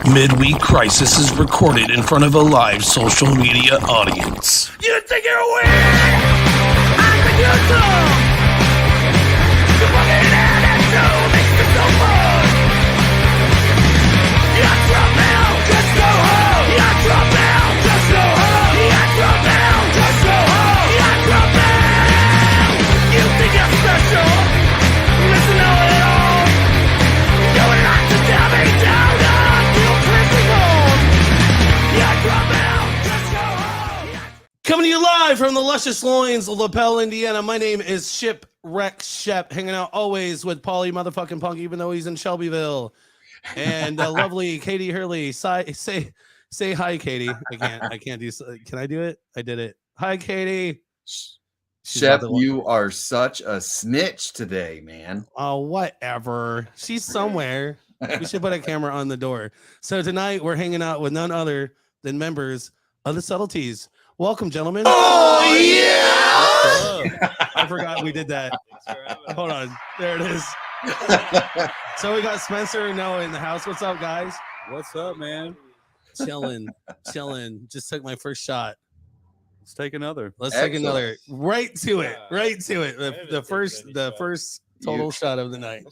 Midweek Crisis is recorded in front of a live social media audience. You think you're weird? I think you're dumb. You fucking had that show makes me so fun. You're drunk now, just go home. You're drunk now, just go home. You're drunk now, just go home. You're drunk now. You think you're special? Listen to it all. You would like to tell me down. Coming to you live from the luscious loins of LaPel, Indiana. My name is Shipwreck Shep, hanging out always with Paulie motherfucking Punk, even though he's in Shelbyville. And lovely Katie Hurley. Say hi, Katie. I can't do. Can I do it? I did it. Hi, Katie. Shep, you are such a snitch today, man. Oh, whatever. She's somewhere. We should put a camera on the door. So tonight we're hanging out with none other than members of the Subtleties. Welcome, gentlemen. Oh, yeah! I forgot we did that. Hold on. There it is. So we got Spencer and Noah in the house. What's up, guys? What's up, man? Chilling. Just took my first shot. Let's take another. Let's take another. Right to it. The first total shot of the night.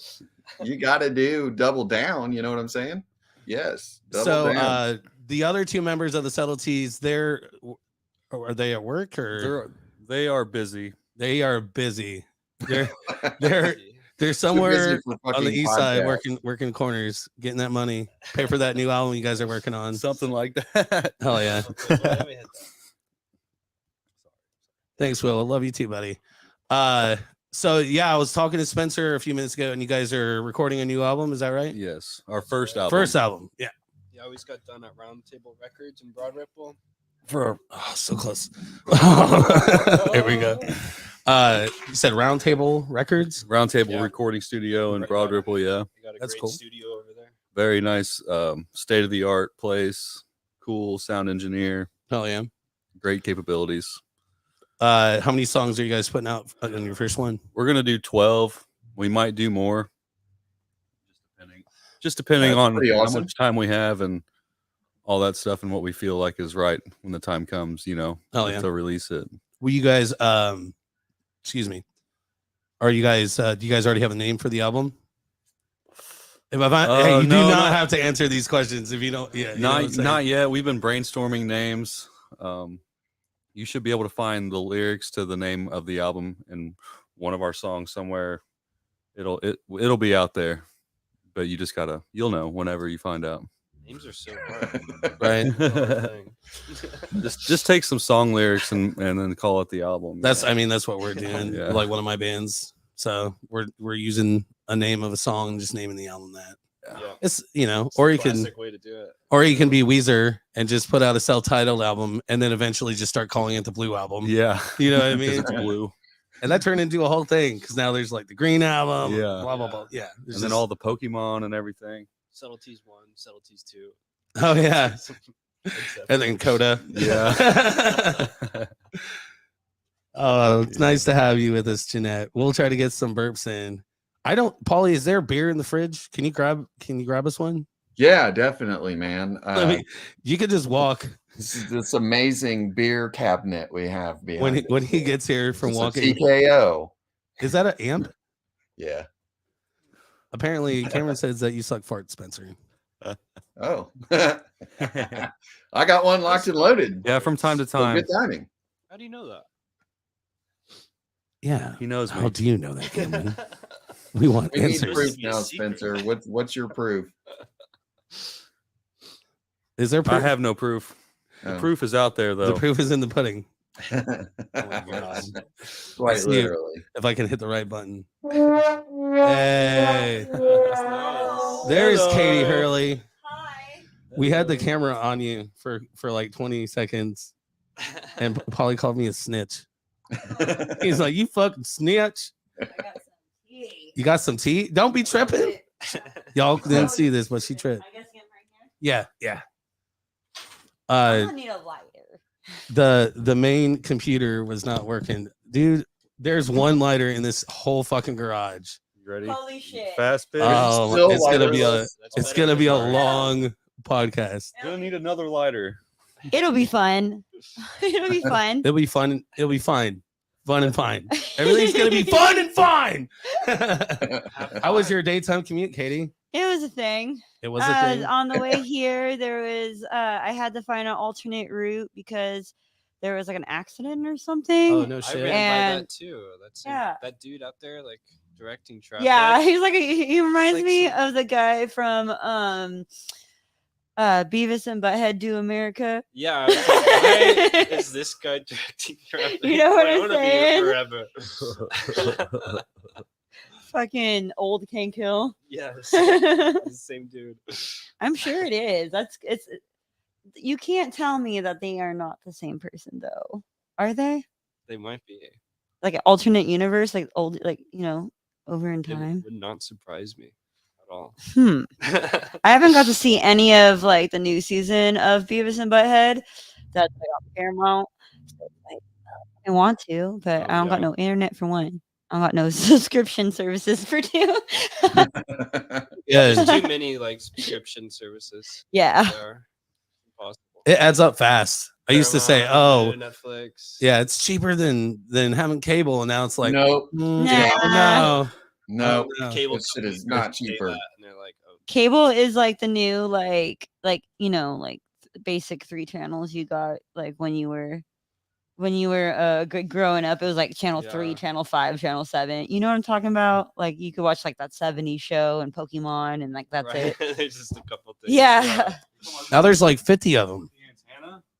You got to do double down. You know what I'm saying? Yes. So the other two members of the Subtleties, are they at work or they are busy? They are busy. They're somewhere on the east side working corners, getting that money, pay for that new album you guys are working on. Something like that. Hell yeah. Thanks, Will. I love you too, buddy. So yeah, I was talking to Spencer a few minutes ago, and you guys are recording a new album. Is that right? Yes, our first album. First album. Yeah. Yeah, we just got done at Roundtable Records in Broad Ripple. So close. Here we go. You said Roundtable Records? Roundtable Recording Studio in Broad Ripple, yeah. We got a That's great cool. studio over there. Very nice, state-of-the-art place. Cool sound engineer. Hell yeah. Great capabilities. How many songs are you guys putting out on your first one? We're going to do 12. We might do more. Just depending on how much time we have and all that stuff and what we feel like is right when the time comes, to release it. Will you guys, excuse me. Do you guys already have a name for the album? Hey, you do not have to answer these questions if you don't. Yeah, not yet. We've been brainstorming names. You should be able to find the lyrics to the name of the album in one of our songs somewhere. It'll be out there, but you just you'll know whenever you find out. Names are so hard, right? just take some song lyrics and then call it the album. That's what we're doing. Yeah. Like one of my bands. So we're using a name of a song and just naming the album that. Yeah. It's or you can way to do it. Or you can be Weezer and just put out a self-titled album and then eventually just start calling it the Blue Album. Yeah. You know what I mean? It's blue. And that turned into a whole thing because now there's like the Green Album. Yeah. Blah, blah, blah. Yeah. And then all the Pokemon and everything. Subtleties 1, Subtleties 2. Oh, yeah. And then Coda. Yeah. Oh, it's nice to have you with us, Jeanette. We'll try to get some burps in. Paulie, is there beer in the fridge? Can you grab us one? Yeah, definitely, man. You could just walk. This amazing beer cabinet we have behind when he gets here from walking. TKO. Is that an amp? Yeah. Apparently, Cameron says that you suck farts, Spencer. Oh. I got one locked and loaded. Yeah, from time to time. Good timing. How do you know that? Yeah. He knows me. How do you know that, Cameron? We need answers. Proof now, Spencer. What's your proof? Is there proof? I have no proof. The proof is out there, though. The proof is in the pudding. Oh my God. Quite literally. If I can hit the right button. Hey. There's Katie Hurley. Hi. We had the camera on you for like 20 seconds. And Paulie called me a snitch. He's like, you fucking snitch. I got some tea. You got some tea? Don't be tripping. Y'all didn't see this, but she tripped. I guess get right here. Yeah. I need a lighter. The main computer was not working. Dude, there's one lighter in this whole fucking garage. You ready? Holy shit. Fast pitch. Oh, it's gonna be a long podcast. Gonna need another lighter. It'll be fun. It'll be fun. It'll be fun. It'll be fine. Fun and fine. Everything's gonna be fun and fine. How was your daytime commute, Katie? It was a thing. It was a thing. On the way here, there was I had to find an alternate route because there was like an accident or something. Oh no I shit. ran by And- that too. That's Yeah. that dude out there like directing traffic. Yeah, he's like he reminds like me some- of the guy from Beavis and Butthead Do America. Yeah. I was like, why is this guy directing traffic? You know what I I'm wanna be here saying? forever. Fucking old King Kill. Yes. The same dude. I'm sure it is. It's you can't tell me that they are not the same person though. Are they? They might be. Like an alternate universe, like old, like over in It time. would not surprise me at all. I haven't got to see any of like the new season of Beavis and Butthead. That's like on Paramount. So, like, I want to, but I don't got no internet for one. I don't got no subscription services for two. Yeah, There's too many like subscription services. Yeah. That are impossible. it adds up fast. I used to say, Paramount, "Oh, Netflix. yeah, it's cheaper than having cable," and now it's like, Nope. yeah, no, No. no. Cable This shit is companies not say cheaper. that, and they're like, oh, Cable is like the new like basic 3 channels you got like when you were growing up. It was like channel 3, Yeah. channel 5, channel 7. You know what I'm talking about? Like you could watch like that 70s show and Pokemon and like that's right. it. There's just a couple things. Yeah. Now there's like 50 of them.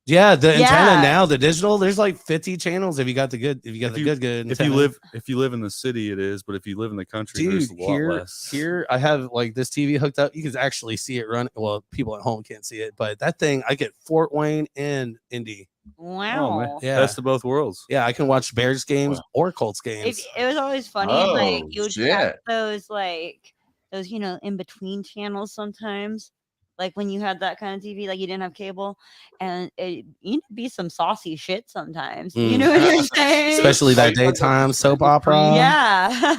Yeah, the Yeah. antenna now, the digital, there's like 50 channels if you got the good good If antenna. you live in the city, it is. But if you live in the country, Dude, there's a lot less. here I have like this TV hooked up. You can actually see it run. Well, people at home can't see it, but that thing, I get Fort Wayne and Indy. Wow. Oh, man. Yeah. Best of both worlds. Yeah, I can watch Bears games or Colts games. It was always funny. Oh, Like you would shit. have those in between channels sometimes. Like when you had that kind of TV, like you didn't have cable, and you'd be some saucy shit sometimes. You know what I'm saying? Especially that daytime soap opera. Yeah.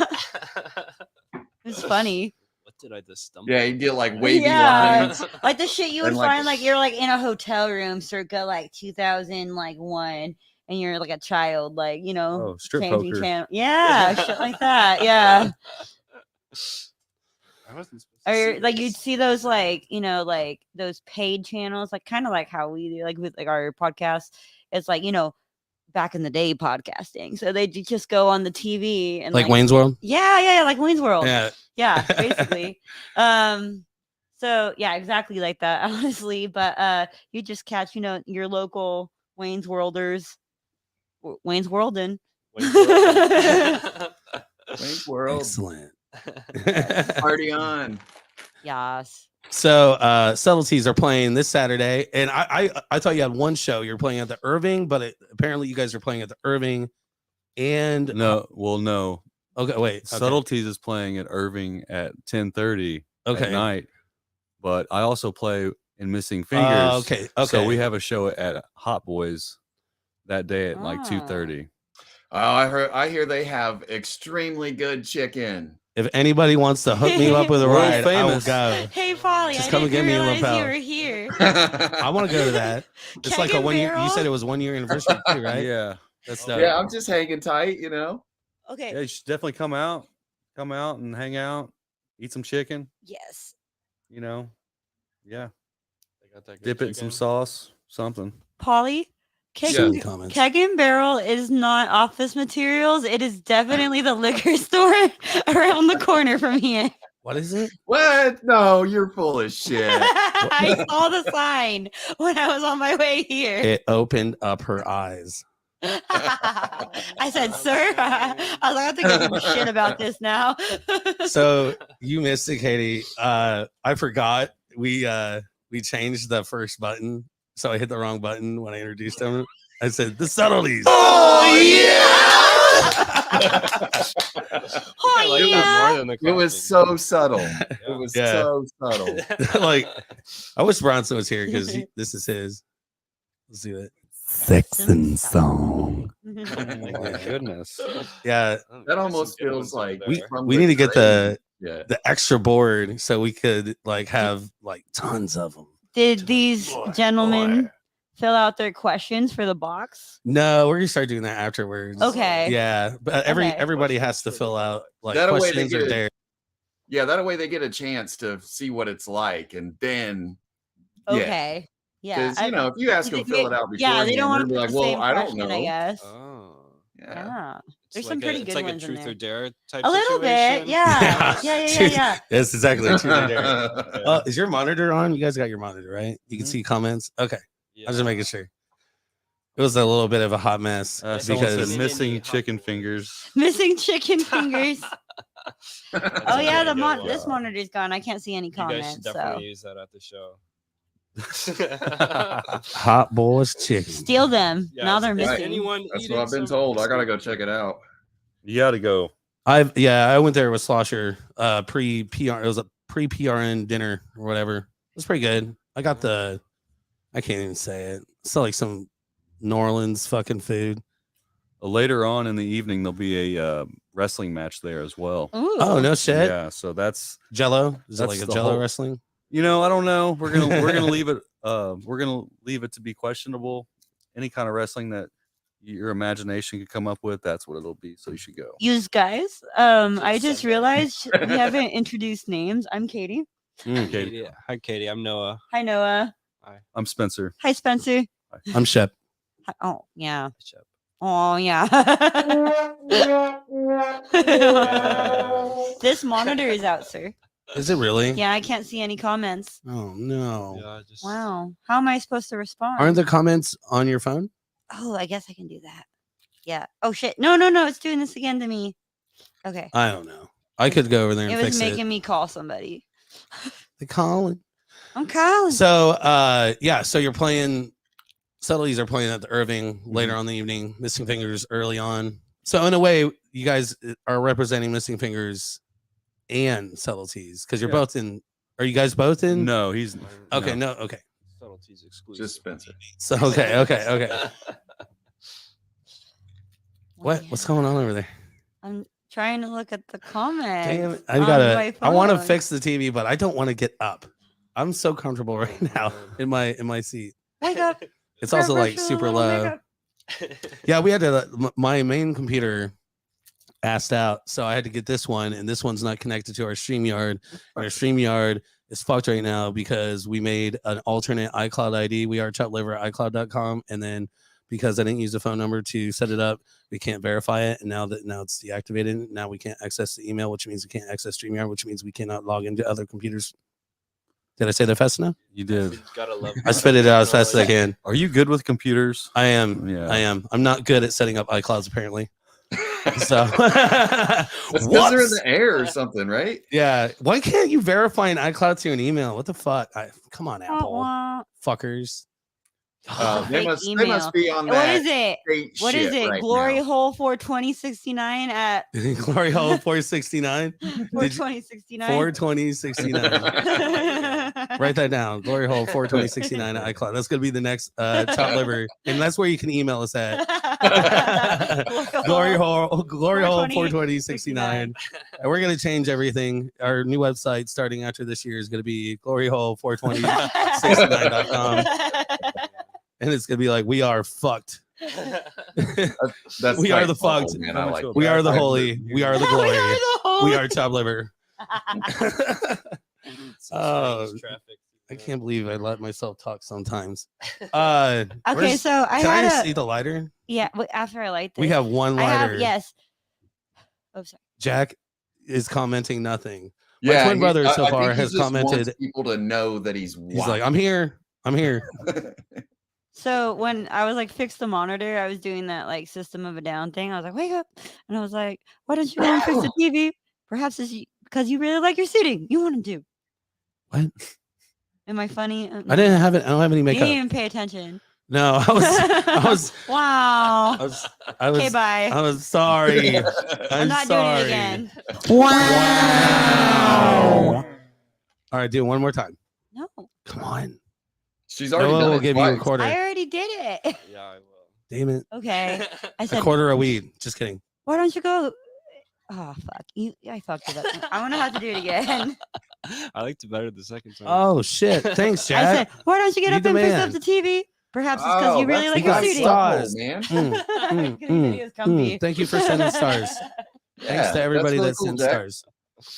It's funny. What did I just stumble? Yeah, you get like wavy Yeah. lines. Like the shit you would And, like- find like you're like in a hotel room circa like 2001 and you're like a child, like, Oh, strip changing poker. channel. Yeah, shit like that. Yeah. I wasn't supposed to Or see like you'd this. see those like like those paid channels, like kind of like how we do like with like our podcast. It's like back in the day podcasting, so they just go on the TV and Like Wayne's World. yeah, like Wayne's World. Yeah. Basically. So yeah, exactly like that, honestly. But you just catch your local Wayne's Worlders, Wayne's Worldin. Wayne's World. Wayne's World. Excellent. Party on. Yes. So Subtleties are playing this Saturday, and I thought you had one show. You're playing at the Irving, but apparently you guys are playing at the Irving and No. Okay, wait. Okay. Subtleties is playing at Irving at 10:30 Okay. at night, but I also play in Missing Fingers. Okay. So we have a show at Hot Boys that day at like Ah. 2:30. Oh, I hear they have extremely good chicken. If anybody wants to hook me up with a World ride, I will famous. go. Hey, Polly, Just I come and didn't get me a realize lapel. you were here. I want to go to that. It's like a Keg and 1 year. You barrel? said it was 1 year anniversary too, right? Yeah. That's Oh, dope. Yeah, I'm just hanging tight, you know. Okay. Yeah, you should definitely come out and hang out, eat some chicken, Yes. Yeah. They got that good Dip it in some chicken. sauce, something. Polly, Keg, Shoot in the comments. Keg and Barrel is not office materials. It is definitely the liquor store around the corner from here. What is it? What? No, you're full of shit. I saw the sign when I was on my way here. It opened up her eyes. I said, sir, I was like, I think I give a shit about this now. So you missed it, Katie. I forgot we changed the first button, so I hit the wrong button when I introduced him. I said the Subtleties. Oh Oh, I like yeah. that more than the It was coffee. so subtle. It was Yeah. so subtle. Like, I wish Bronson was here because this is his. Let's do it. Sex and song. Oh my goodness. Yeah, Oh, That there's almost some good feels ones over like there. from we the need to get grave. Yeah. the extra board so we could like have like tons of them. Did these gentlemen fill out their questions for the box? No, we're gonna start doing that afterwards. Okay. Yeah, but Okay. everybody has to fill out like That way they questions or get it. dare. Yeah, that way they get a chance to see what it's like, and then Okay. Yeah. because you know if you ask them to fill it out Yeah, they beforehand, don't want they'll to be put like, the same "Well, I don't question, I know." guess. Oh. Yeah. Yeah. It's There's like some pretty it's good like ones a in truth there. or dare type A little bit, situation. yeah. That's exactly a truth or dare. Is your monitor on? You guys got your monitor, right? You can see comments. Okay, I'm just making sure. It was a little bit of a hot mess Someone because said missing chicken fingers. Missing chicken fingers. Oh yeah, really good one. this monitor's gone. I can't see any You guys comments. should definitely So use that at the show. hot boys chicken. steal them. Yeah, Now they're if missing. anyone That's eating what I've been some- told. I gotta go check it out. You got to go. I went there with Slosher pre PR. It was a pre PRN dinner or whatever. It was pretty good. I got I can't even say it. It's like some New Orleans fucking food. Later on in the evening, there'll be a wrestling match there as well. Ooh. Oh no shit. Yeah, so that's Jello. Is it That's like a the Jello whole- wrestling? I don't know. We're gonna leave it. We're gonna leave it to be questionable. Any kind of wrestling that your imagination could come up with, that's what it'll be. So you should go. You guys, I just realized we haven't introduced names. I'm Katie. Mm. Katie. Hi, Katie. I'm Noah. Hi, Noah. I'm Spencer. Hi, Spencer. I'm Shep. Hi- Oh, yeah. Shep. Oh, yeah. This monitor is out, sir. Is it really? Yeah, I can't see any comments. Oh no. Yeah, just Wow. How am I supposed to respond? Aren't the comments on your phone? Oh, I guess I can do that. Yeah. Oh, shit. No. It's doing this again to me. Okay. I don't know. I could go over there and It was fix making it. me call somebody. The calling. I'm calling. So so you're playing Subtleties are playing at the Irving later on in the evening, Missing Fingers early on. So in a way, you guys are representing Missing Fingers and Subtleties because you're both in. Are you guys both in? No, he's Okay, no. no, okay. Subtleties exclusive. Just Spencer. So okay. What's going on over there? I'm trying to look at the comments. Damn it. on my I want to phone. fix the TV, but I don't want to get up. I'm so comfortable right now in my seat. Wake up. It's also like Virtual super little low. makeup. Yeah, we had to. My main computer asked out, so I had to get this one, and this one's not connected to our StreamYard. And our StreamYard is fucked right now because we made an alternate iCloud ID. We are chopliver@icloud.com, and then because I didn't use the phone number to set it up, we can't verify it. And now it's deactivated. Now we can't access the email, which means we can't access StreamYard, which means we cannot log into other computers. Did I say that fast enough? You did. Gotta love I spit it out as fast as I can. Are you good with computers? I am. Yeah. I am. I'm not good at setting up iClouds apparently. So It's because they're in the air or something, right? yeah. Why can't you verify an iCloud to an email? What the fuck? Come on, Apple. Wah, Fuckers. wah. They Fake must be on that. What is it? state What is shit it? right Glory now. hole for 2069 at Glory hole 469. for Did you- 2069. 42069. Write that down. Glory hole 42069 at iCloud. That's gonna be the next top liver, and that's where you can email us at. Glory hole 42069. And we're gonna change everything. Our new website starting after this year is gonna be gloryhole42069.com, and it's gonna be like we are fucked. That's We are tight. the fucked. Oh, man, I like We that. are the I- holy. We are the glory. We are top liver. Oh, I can't believe I let myself talk sometimes. Okay, where's- so I can I had see the lighter? after I light this. We have one I lighter. have, yes. Oh, sorry. Jack is commenting nothing. My Yeah, twin he- brother I so think far he has just wants commented. people to know that he's He's like, I'm here. I'm here. So when I was like fix the monitor, I was doing that like System of a Down thing. I was like, wake up, and I was like, why don't you go and fix the TV? Perhaps it's because you really like your suiting. You want to do. What? Am I funny? I didn't have it. I don't have any You makeup. didn't even pay attention. No, Wow. I Okay, was, bye. I was sorry. I'm not sorry. doing it again. Wow. All right, do it one more time. No, Come on. She's already Noah done will it give you a twice. quarter. I already did it. Yeah, I will. Damn it. Okay. I A said, quarter of weed. Just kidding. why don't you go? Oh fuck! I fucked it up. I'm gonna have to do it again. I liked it better the second time. Oh shit! Thanks, I Jack. said, why don't you get You up and fix up demand. the TV? Perhaps it's because you really that's like you your got seating. stars. man. Mm, Good idea, it's comfy. Thank you for sending stars. Thanks Yeah, to everybody that's really that cool, sent Jack. stars.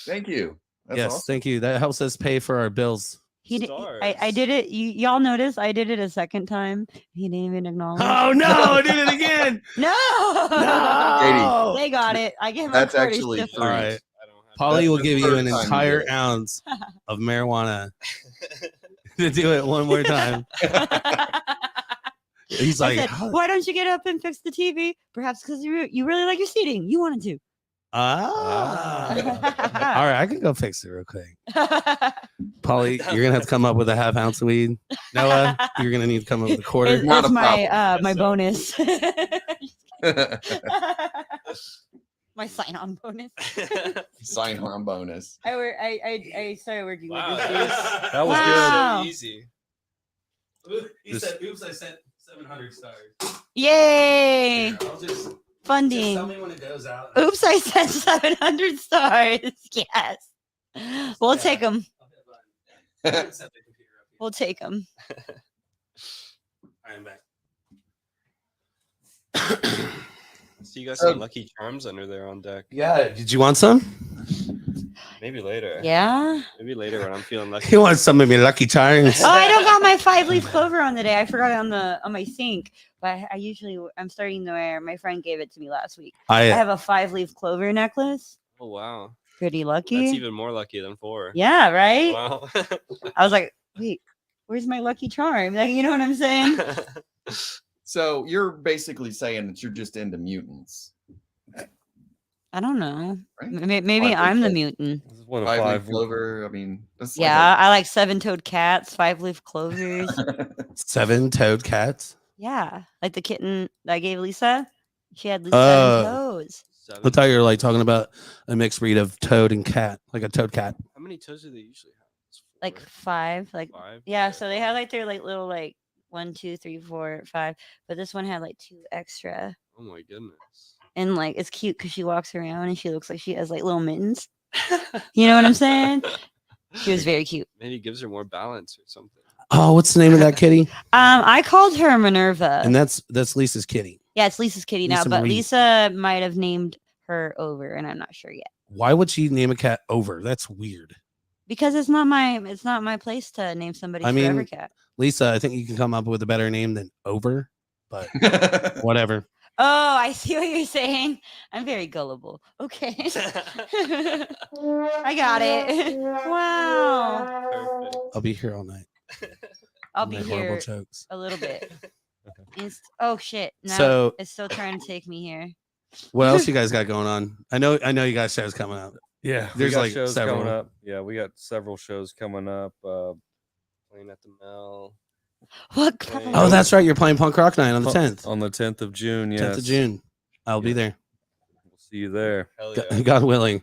Thank you. That's Yes, awesome. thank you. That helps us pay for our bills. He did, I Stars. did it. Y'all noticed I did it a second time. He didn't even acknowledge. Oh no! I did it again. No, No. they got it. I gave him That's a quarter actually shift. All free. right. I don't have Polly That's will the give you third an time you entire did it. ounce of marijuana to do it one more time. He's I like, said, "How- why don't you get up and fix the TV? Perhaps because you really like your seating. You wanted to. ah. All right, I can go fix it real quick. Polly, you're gonna have to come up with a half ounce of weed. Noah, you're gonna need to come up with a quarter. It's, Not it's a my my so. bonus. My sign-on bonus. Sign on bonus. I started working Wow, with this that was, dude. That was Wow. so easy. He said, "Oops, I sent 700 stars." Yay! I'll just tell Funding. me when it goes out. Oops, I sent 700 stars. Yes. We'll take them. We'll take them. I am back. So you got some Lucky Charms under there on deck. Yeah, did you want some? Maybe later. Yeah. Maybe later when I'm feeling lucky. You want some of your Lucky Charms? Oh, I don't got my 5-leaf clover on today. I forgot it on my sink. But I'm starting to wear. My friend gave it to me last week. I have a 5-leaf clover necklace. Oh wow, Pretty lucky. that's even more lucky than 4. Yeah, right. Wow. I was like, wait, where's my lucky charm? Like, you know what I'm saying? So you're basically saying that you're just into mutants. I don't know. Right? Maybe 5-leaf I'm the clover. mutant. This is one of 5-leaf 5. clover. I mean, that's Yeah, I like 7-toed cats, 5-leaf clovers. Like 7-toed cats. Yeah, like the kitten that I gave Lisa. She had Oh. 7 toes. I thought you were like talking about a mixed breed of toad and cat, like a toad cat. How many toes do they usually have? It's Like 4? 5. Like 5. yeah, so they have like their like little like 1, 2, 3, 4, 5. But this one had like 2 extra. Oh my goodness. And like it's cute because she walks around and she looks like she has like little mittens. You know what I'm saying? She was very cute. Maybe it gives her more balance or something. Oh, what's the name of that kitty? I called her Minerva. And that's Lisa's kitty. Yeah, it's Lisa's kitty now, Lisa but Marie. Lisa might have named her over, and I'm not sure yet. Why would she name a cat Over? That's weird. Because it's not my place to name somebody I mean, forever cat. Lisa, I think you can come up with a better name than Over, but whatever. Oh, I see what you're saying. I'm very gullible. Okay. I got it. Wow. Perfect. I'll be here all night. I'll be Make horrible here jokes. a little bit. Oh shit. Now So- it's still trying to take me here. What else you guys got going on? I know you guys shows coming out. Yeah, There's, we got like, shows several. coming up. Yeah, we got several shows coming up. Playing at the Mill. What? Dang. Oh, that's right. You're playing Punk Rock Night on the 10th. On the 10th of June. 10th Yes. of June. I'll be Yeah. there. We'll see you there. Hell God, yeah. God willing.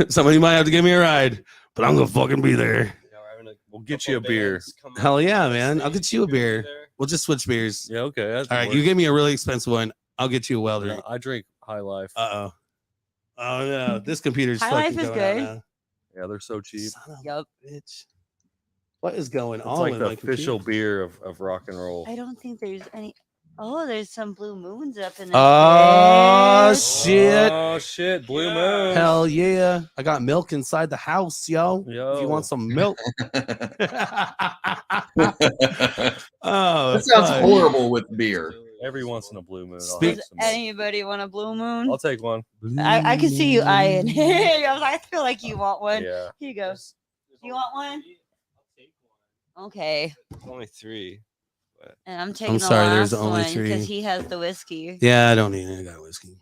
Somebody might have to give me a ride, but I'm gonna fucking be there. Yeah, we're having a We'll get couple you a beer. bands come up Hell yeah, on the man. I'll stage. get you a Think you'll beer. be there? We'll just switch beers. Yeah, okay. That All right, works. you give me a really expensive one. I'll get you a well Yeah, drink. I drink High Life. Uh-oh. Oh no, this computer's High fucking Life is going out good. now. Yeah, they're so cheap. Son of a Yup. bitch. What is going It's on like with the my official computer? beer of rock and roll. I don't think there's any. Oh, there's some blue moons up in this. Oh bitch. shit. Oh shit! Blue Moon. Hell yeah. I got milk inside the house, yo. If you Yo. want some milk. that Oh, sounds fuck. horrible with beer. Every once in a blue moon. I'll Speak- have some Does milk. anybody want a blue moon? I'll take one. I can see you eyeing. I was like, I feel like you want one. Yeah. Here you go. You want one? I'll take one. Okay. There's only 3. And I'm taking sorry, the there's last only one 3. because he has the whiskey. Yeah, I don't need it. I got whiskey.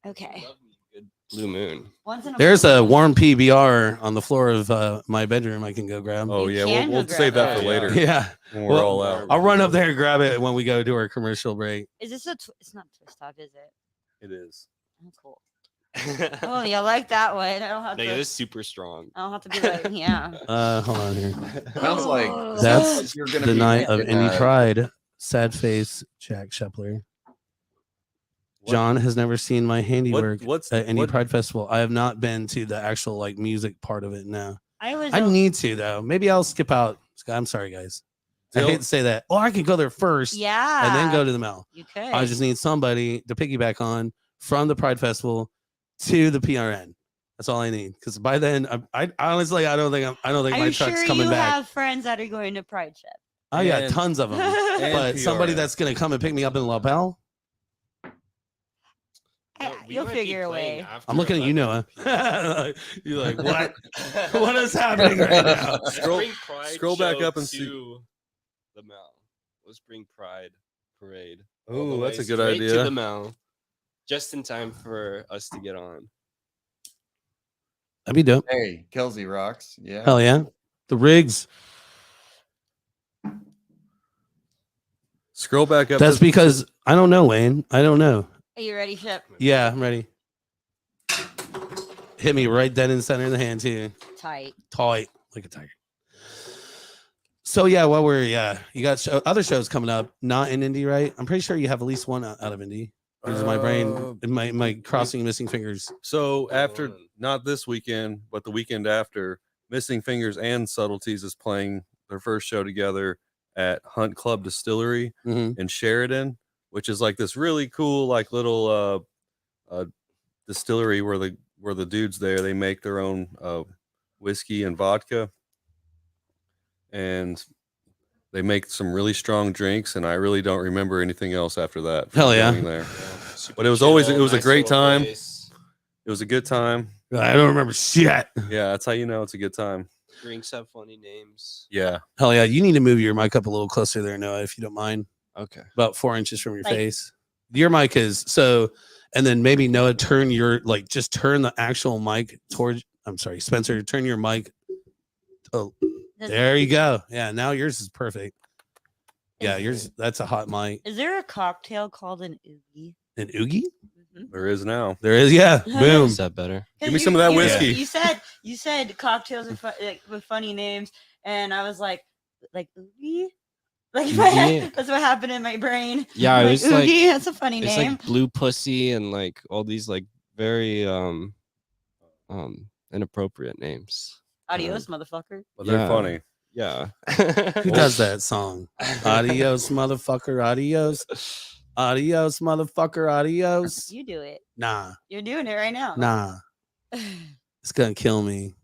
Okay. Love me a good Blue Moon. Once in a There's blue a moon. warm PBR on the floor of my bedroom I can go grab. Oh You yeah, can we'll go save grab that for it. later Yeah. when we're Well, all out. I'll run up there and grab it when we go to our commercial break. Is this a? It's not twist top, is it? It is. Oh, cool. Oh, you like that one? I don't have No, to. it is super strong. I don't have to be like, yeah. Hold on here. Sounds like That's you're gonna The be night of making, Indie Pride. Sad face, Jack Shepler. What- John has never seen my handiwork what's at Indie what- Pride Festival. I have not been to the actual like music part of it now. I need to though. Maybe I'll skip out. I'm sorry, guys. I hate to say that. Or I could go there first, and then go to the mall. You could. I just need somebody to piggyback on from the Pride Festival to the PRN. That's all I need. Because by then, I honestly, I don't think my truck's coming back. You have friends that are going to Pride Ship. Oh yeah, tons of them. But somebody that's gonna come and pick me up in LaBelle. You'll figure a way. I'm looking at you, Noah. You're like, what? What is happening right now? Scroll back up and see the Mall. Let's bring Pride Parade. Oh, that's a good straight idea. To the Mall, just in time for us to get on. That'd be dope. Hey, Kelsey rocks. Yeah. Hell yeah. The rigs. Scroll back up. That's because I don't know, Wayne. I don't know. Are you ready, Shep? Yeah, I'm ready. Hit me right dead in the center of the hand too. Tight like a tiger. So yeah, you got other shows coming up, not in Indy, right? I'm pretty sure you have at least one out of Indy. This is my brain, my crossing missing fingers. So after not this weekend, but the weekend after, Missing Fingers and Subtleties is playing their first show together at Hunt Club Distillery in Sheridan, which is like this really cool, like little distillery where the dudes there, they make their own whiskey and vodka, and they make some really strong drinks. And I really don't remember anything else after that. Hell yeah. There. But it was a great time. It was a good time. I don't remember shit. Yeah, that's how you know it's a good time. Drinks have funny names. Yeah. Hell yeah. You need to move your mic up a little closer there, Noah, if you don't mind. Okay. About 4 inches from your face. Your mic is so, and then maybe Noah, turn the actual mic towards, I'm sorry, Spencer, turn your mic. Oh, there you go. Yeah. Now yours is perfect. Yeah. Yours, that's a hot mic. Is there a cocktail called an oogie? An oogie? There is now. There is, yeah. Boom. Is that better? Give me some of that whiskey. You said cocktails with funny names, and I was like oogie. That's what happened in my brain. Yeah, it was oogie. That's a funny it's name. Like Blue Pussy and like all these like very inappropriate names. Adios, motherfucker. But they're funny. Yeah. Who does that song? Adios, motherfucker. Adios. Adios, motherfucker. Adios. You do it. Nah. You're doing it right now. Nah. It's gonna kill me.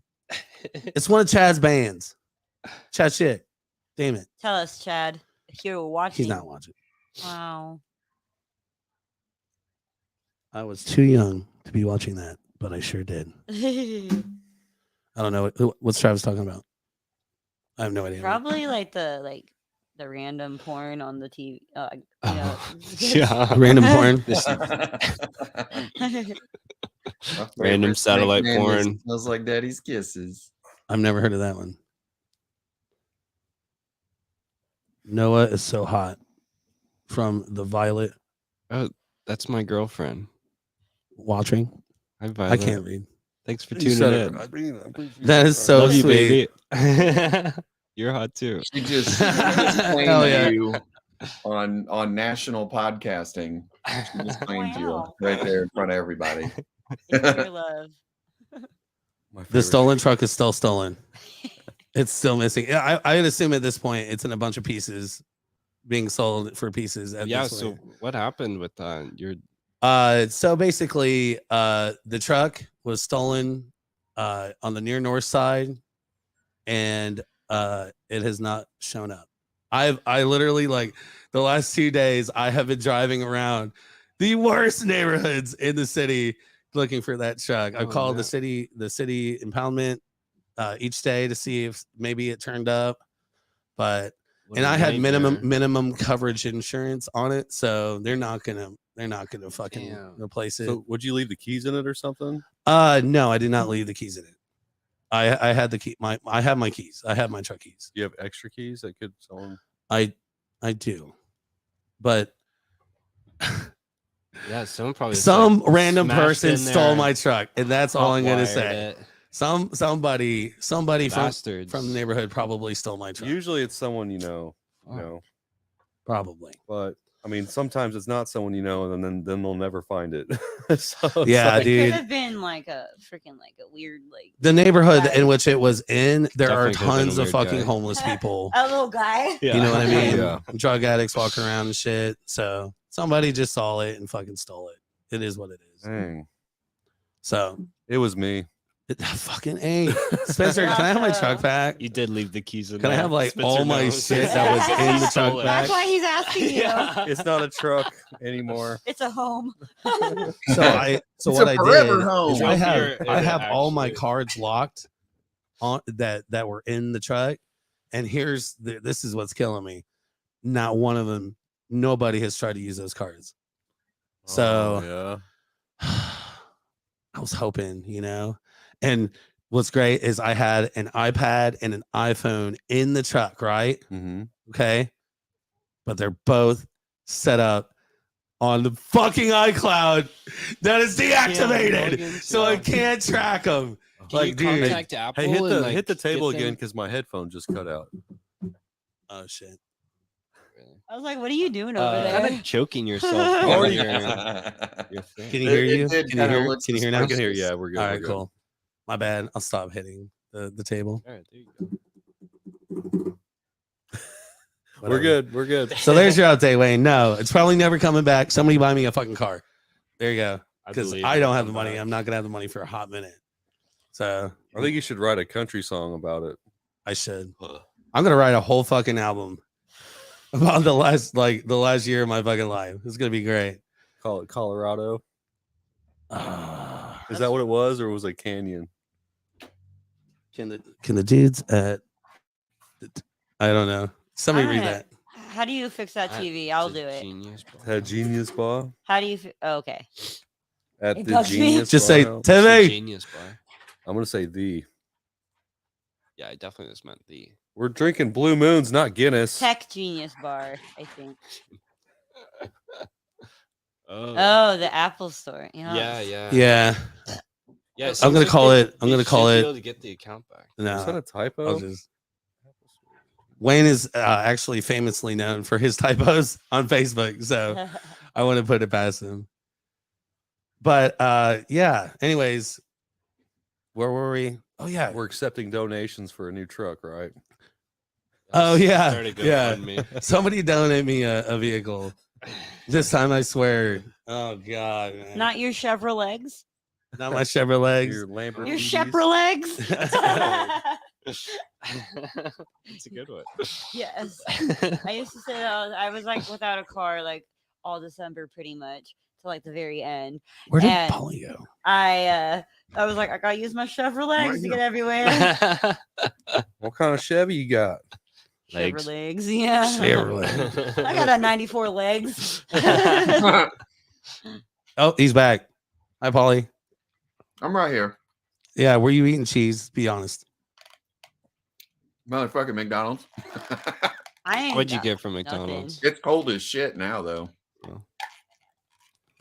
It's one of Chad's bands. Chad shit. Damn it. Tell us, Chad, if you're watching. He's not watching. Wow. I was too young to be watching that, but I sure did. I don't know what's Travis talking about. I have no idea. Probably like the random porn on the TV. Yeah. Random porn. Random satellite porn. Smells like daddy's kisses. I've never heard of that one. Noah is so hot from the Violet. Oh, that's my girlfriend. Watching. Hi, Violet. I can't read. Thanks for tuning in. That is so Love you, sweet. baby. You're hot too. She just claimed you on national podcasting. She just claimed you right there in front of everybody. It's your love. The stolen truck is still stolen. It's still missing. I'd assume at this point it's in a bunch of pieces being sold for pieces. Yeah. So what happened with your? So basically, the truck was stolen on the near north side, and it has not shown up. I literally, like, the last 2 days I have been driving around the worst neighborhoods in the city looking for that truck. I've called the city impoundment each day to see if maybe it turned up, but I had minimum coverage insurance on it, so they're not gonna fucking replace it. So would you leave the keys in it or something? No, I did not leave the keys in it. I had the key. I have my keys. I have my truck keys. Do you have extra keys that could someone? I do, but yeah, someone probably some random person stole my truck, and that's all I'm gonna say. Somebody from the neighborhood probably stole my truck. Usually it's someone you know, probably. But I mean, sometimes it's not someone you know, and then they'll never find it. So it's Yeah, like, It could dude. have been like a freaking like a weird like The neighborhood guy. in which it was in, there Definitely are could've been a tons of weird fucking guy. homeless people. a little guy. You know what I mean? Yeah. Drug addicts walking around and shit. So somebody just saw it and fucking stole it. It is what it is. dang, So it was me. fucking A. Spencer, can I have my truck back? You did leave the keys in Can I there. have like Spencer all my knows. shit that was in the Stole truck it. back? That's why he's asking you. Yeah. It's not a truck anymore. It's a home. So It's what a I forever did home. is It's I healthier have if all my actually- cards locked on that were in the truck, and this is what's killing me. Not one of them. Nobody has tried to use those cards. So Oh, I was hoping, and what's great is I had an iPad and an iPhone in the truck, right? yeah. Mm-hmm. Okay. But they're both set up on the fucking iCloud that is deactivated. So I can't track them. Can Like, you dude. contact Apple Hey, hit and, like, hit the table get again them- because my headphone just cut out. Oh, shit. I was like, what are you doing over Kind there? of choking yourself. Or on you- your thing. Can you hear you? did Can you kinda hear? look Can you hear now? I can hear. Yeah, we're good. All we're right, good. cool. My bad. I'll stop hitting the table. All right, there you go. We're Whatever. good. We're good. So there's your update, Wayne. No, it's probably never coming back. Somebody buy me a fucking car. There you go. Because believe I it'll don't have the come money. back. I'm not gonna have the money for a hot minute. So I think you should write a country song about it. I should. I'm gonna write a whole fucking album about the last year of my fucking life. It's gonna be great. Call it Colorado. Is that what it was, or was it Canyon? Can the dudes at I don't know. Somebody read that. How do you fix that TV? I'll do it. Genius, bro. Had Genius Bar How do you? Okay. at It the bugs me. Genius. Just Bar say House? It's the Timmy. Genius bar. I'm gonna say the. Yeah, I definitely just meant the. We're drinking Blue Moons, not Guinness. Tech Genius Bar, I think. Oh. Oh, the Apple Store. You know, Yeah, yeah. Yeah. Yeah, it I'm gonna seems call they- it- I'm they gonna call should be it- able to get the account back. Is that No. a typo? I'll just Wayne is actually famously known for his typos on Facebook, so I want to put it past him. But yeah. Anyways, where were we? Oh yeah. We're accepting donations for a new truck, right? Oh yeah. Start a Yeah. GoFundMe. Somebody donate me a vehicle. This time I swear. Oh god, man. Not your Chevrolets. Not my Chevrolet. Your Lamborghini. Your Chevrolets. It's a good one. Yes. I used to say that I was like without a car like all December pretty much till like the very end. Where did And- Polly go? I was like I gotta use my Chevrolets to get everywhere. What kind of Chevy you got? Legs. Chevrolets, yeah. Chevrolet. I got a 94 legs. Oh, he's back. Hi, Polly. I'm right here. Yeah, were you eating cheese? Be honest. Motherfucking McDonald's. I ain't What'd you got get from nothing. McDonald's? It's cold as shit now, though.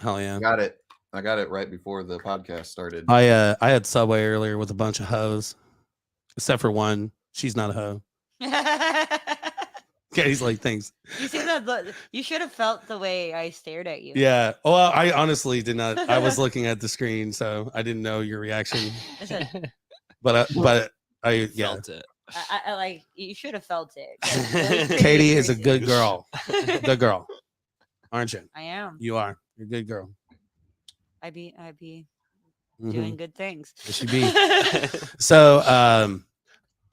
Hell yeah. I got it right before the podcast started. I had Subway earlier with a bunch of hoes, except for one. She's not a hoe. Katie's like, thanks. You see that? You should have felt the way I stared at you. Yeah. Well, I honestly did not. I was looking at the screen, so I didn't know your reaction. I said, But I yeah. Felt it. I like you should have felt it. 'cause it was pretty Katie is a crazy. good girl. Good girl, aren't you? I am. You are. You're a good girl. I be Mhm. doing good things. Yes, you be. So,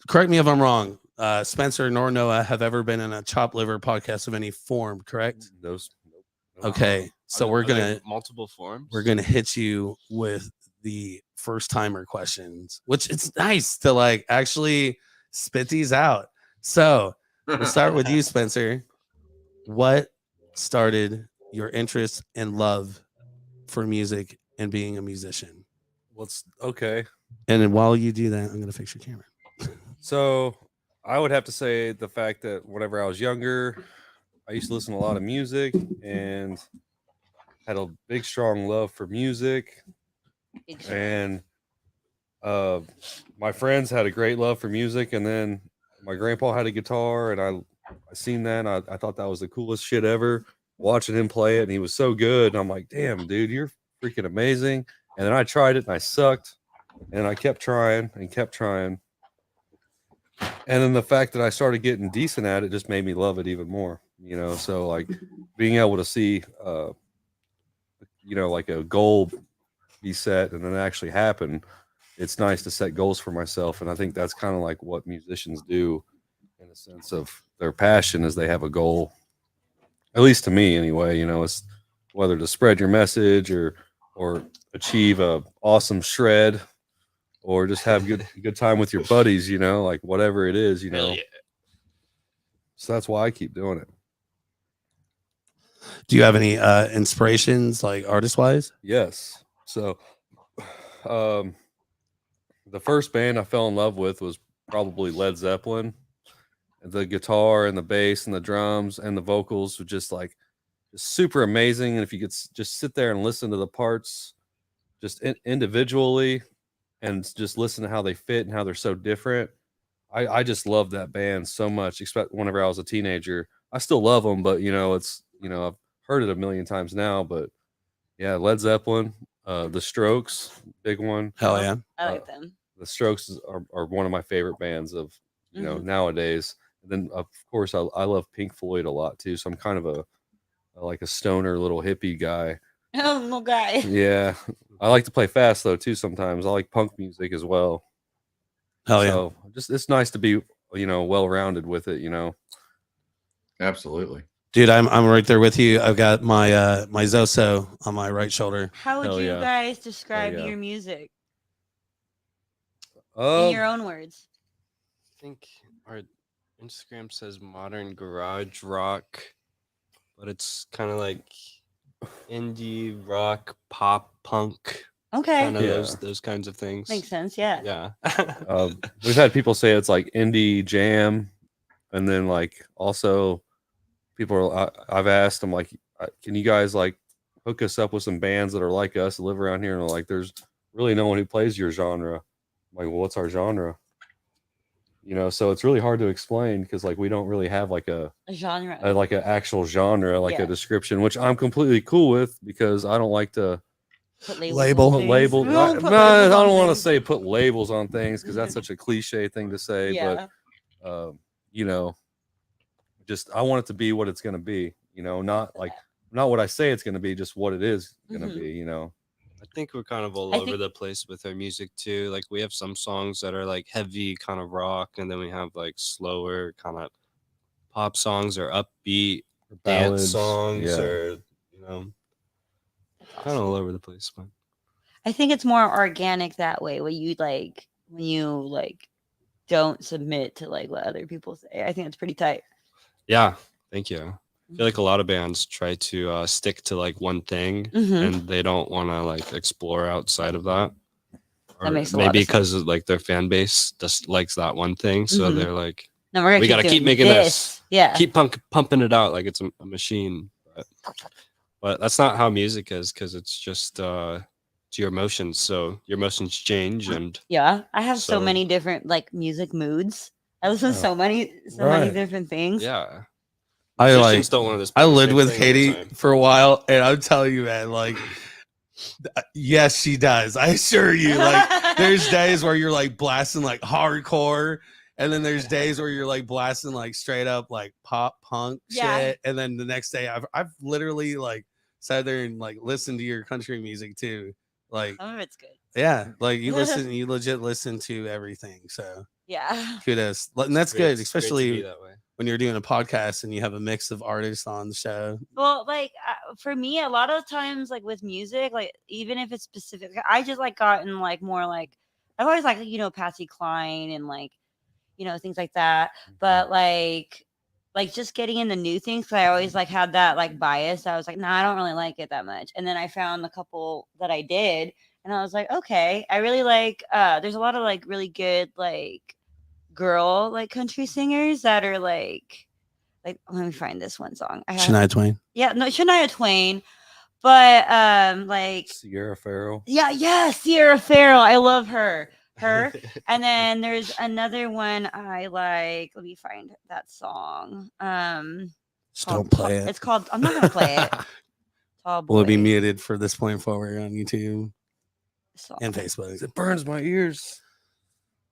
correct me if I'm wrong. Spencer nor Noah have ever been in a chopped liver podcast of any form, correct? Those. Okay, so Are we're there gonna multiple forms. hit you with the first timer questions, which it's nice to like actually spit these out. So we'll start with you, Spencer. What started your interest and love for music and being a musician? What's okay? And then while you do that, I'm gonna fix your camera. So I would have to say the fact that whenever I was younger, I used to listen to a lot of music and had a big, strong love for music. And my friends had a great love for music. And then my grandpa had a guitar, and I seen that. And I thought that was the coolest shit ever. watching him play it, and he was so good. And I'm like, damn, dude, you're freaking amazing. And then I tried it, and I sucked, and I kept trying and kept trying. And then the fact that I started getting decent at it just made me love it even more, you know. So like being able to see, you know, like a goal be set and then actually happen. It's nice to set goals for myself, and I think that's kind of like what musicians do, in a sense of their passion, is they have a goal. At least to me, anyway. You know, it's whether to spread your message or achieve a awesome shred, or just have good time with your buddies. You know, like whatever it is. You know. Yeah. So that's why I keep doing it. Do you have any inspirations, like artist wise? Yes. So, the first band I fell in love with was probably Led Zeppelin. The guitar and the bass and the drums and the vocals were just super amazing. And if you could just sit there and listen to the parts just individually and just listen to how they fit and how they're so different, I just love that band so much. Except whenever I was a teenager, I still love them, but you know, I've heard it a million times now. But yeah, Led Zeppelin, the Strokes, big one. Hell yeah. I like them. The Strokes are one of my favorite bands of nowadays. And then of course I love Pink Floyd a lot too. So I'm kind of like a stoner little hippie guy. Oh, little guy. Yeah, I like to play fast though too. Sometimes I like punk music as well. Hell yeah. So just it's nice to be well rounded with it. You know. Absolutely. Dude, I'm right there with you. I've got my my Zoso on my right shoulder. How would Hell you yeah. guys describe yeah. your music in your own words? I think our Instagram says modern garage rock, but it's kind of like indie rock, pop, punk, Okay. kind of Yeah. those kinds of things. Makes sense. Yeah. Yeah. We've had people say it's like indie jam, and then like also people I've asked them like, can you guys like hook us up with some bands that are like us that live around here? And they're like, there's really no one who plays your genre. I'm like, well, what's our genre? You know, so it's really hard to explain because like we don't really have like a genre, like an actual genre, like Yeah. a description, which I'm completely cool with because I don't like to put Label. on put labels. things. We I won't put labels don't on want to things. say put labels on things because that's such a cliche thing to say. Yeah. But you know, just I want it to be what it's going to be. You know, not what I say it's going to be, just what it is going to Mhm. be. You know. I think we're kind of all over the place with our music too. Like we have some songs that are like heavy kind of rock, and then we have like slower kind of pop songs or upbeat Ballads, dance songs, yeah. or kind of all over the place. But I think it's more organic that way. When you don't submit to like what other people say. I think it's pretty tight. yeah, thank you. I feel like a lot of bands try to stick to like one thing, Mhm. and they don't want to like explore outside of that. Or That makes a lot maybe of because like their fan base just likes that one thing, so Mhm. they're like, No, we're gonna we gotta keep doing making this. Yeah. Keep pumping it out like it's a machine. But that's not how music is, because it's just it's your emotions. So your emotions change, and Yeah. I have so So- many different like music moods. I listen to Yeah. so many Right. different things. yeah, I musicians don't want to just I play the lived same with thing all the Katie time. for a while, and I'm telling you, man, like, yes, she does. I assure you. Like, there's days where you're like blasting like hardcore, and then there's days where you're like blasting like straight up like pop punk Yeah. shit, and then the next day I've literally like sat there and like listened to your country music too. Like, Some of it's good. yeah, like you legit listen to everything. So Yeah. kudos, and that's Great- good, it's great to especially be that way. when you're doing a podcast and you have a mix of artists on the show. Well, like for me, a lot of times, like with music, like even if it's specific, I just like gotten like more like I've always like Patsy Cline and like things like that. But like just getting into new things, 'cause I always like had that like bias. I was like, nah, I don't really like it that much. And then I found the couple that I did, and I was like, okay, I really like. There's a lot of like really good like girl like country singers that are like let me find this one song. Shania Twain. Yeah, no, Shania Twain, but like Sierra Farrell. yeah, Sierra Farrell. I love her. And then there's another one I like. Let me find that song. Just don't play it. It's called. I'm not gonna play it. Tall Boy. Will it be muted for this point forward on YouTube So, and Facebook? It burns my ears.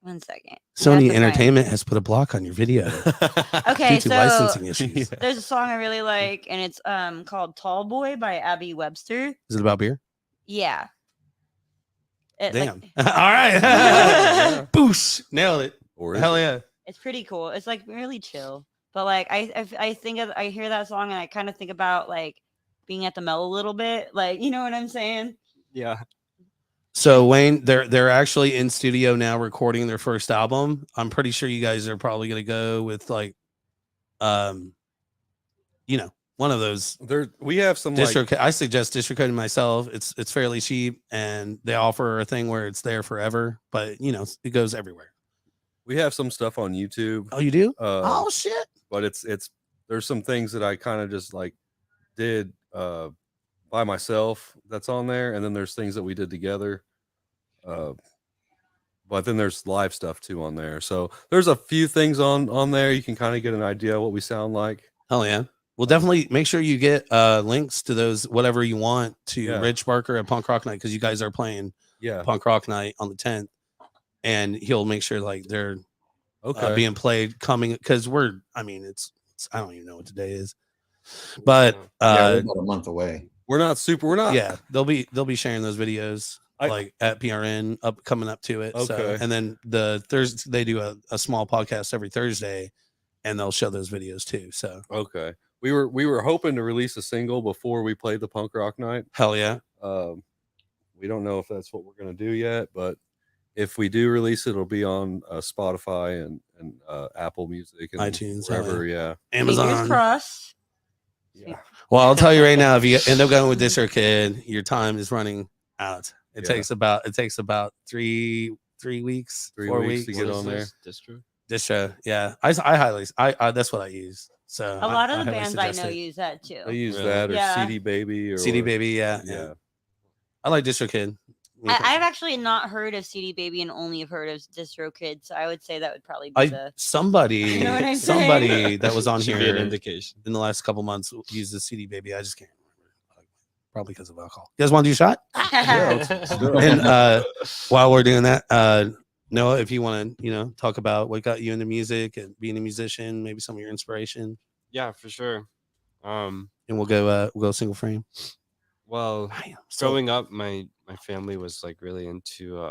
1 second. Sony Entertainment has put a block on your video Okay, due to so licensing issues. there's a song I really like, and it's called "Tall Boy" by Abby Webster. Is it about beer? Yeah. Damn. All right. Boosh. Nailed it. Hell yeah. It's pretty cool. It's like really chill. But like I think I hear that song and I kind of think about like being at the Mel a little bit. Like, you know what I'm saying? Yeah. So Wayne, they're actually in studio now recording their first album. I'm pretty sure you guys are probably gonna go with like one of those. We have some I suggest DistroCoding myself. It's fairly cheap and they offer a thing where it's there forever, but it goes everywhere. We have some stuff on YouTube. Oh, you do? Oh shit. But it's there's some things that I kind of just like did by myself that's on there, and then there's things that we did together. But then there's live stuff too on there. So there's a few things on there. You can kind of get an idea of what we sound like. Hell yeah. Well, definitely make sure you get links to those, whatever you want, to Rich Barker at Punk Rock Night, because you guys are playing Punk Rock Night on the 10th, and he'll make sure like they're being played coming, because it's I don't even know what today is, but we're about a month away. We're not. Yeah, they'll be sharing those videos like at PRN coming up to it. Okay. So, and then they do a small podcast every Thursday, and they'll show those videos too. So okay. We were hoping to release a single before we played the Punk Rock Night. Hell yeah. We don't know if that's what we're going to do yet, but if we do release it, it'll be on Spotify and Apple Music and iTunes, wherever. Yeah. Amazon. Fingers crossed. Yeah. Well, I'll tell you right now, if you end up going with DistroKid, your time is running out. It takes about 3 weeks, 4 weeks to get on there. Distro, yeah. I that's what I use. So a lot of the bands I know use that too. They use that or CD Baby or CD Baby, yeah. I like DistroKid. I've actually not heard of CD Baby and only have heard of DistroKid, so I would say that would probably be somebody you know what I'm somebody saying? that was on Should here be an indication. in the last couple months uses CD Baby. I just can't remember. Probably because of alcohol. You guys want to do a shot? And while we're doing that, Noah, if you want to, talk about what got you into music and being a musician, maybe some of your inspiration. Yeah, for sure. And we'll go single frame. Well, growing up, my family was like really into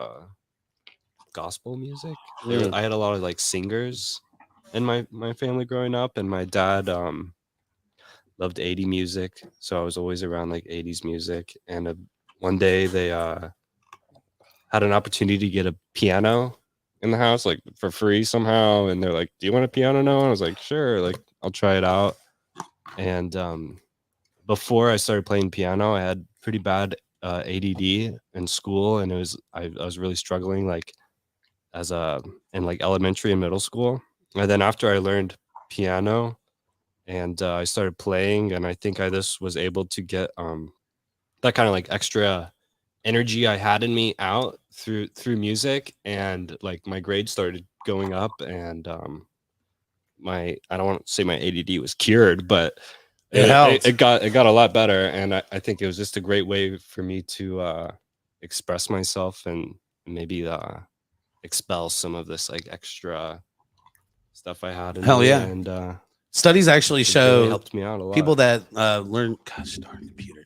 gospel music. I had a lot of like singers in my family growing up, and my dad loved 80s music, so I was always around like 80s music. And one day they had an opportunity to get a piano in the house like for free somehow, and they're like, "Do you want a piano now?" And I was like, "Sure, like I'll try it out." And before I started playing piano, I had pretty bad ADD in school, and I was really struggling like in like elementary and middle school. And then after I learned piano and I started playing, and I think I just was able to get that kind of like extra energy I had in me out through music, and like my grades started going up, and I don't want to say my ADD was cured, but it got a lot better, and I think it was just a great way for me to express myself and maybe expel some of this like extra stuff I had. Hell yeah! And studies actually show really helped me out a lot. People that learn, gosh darn computer.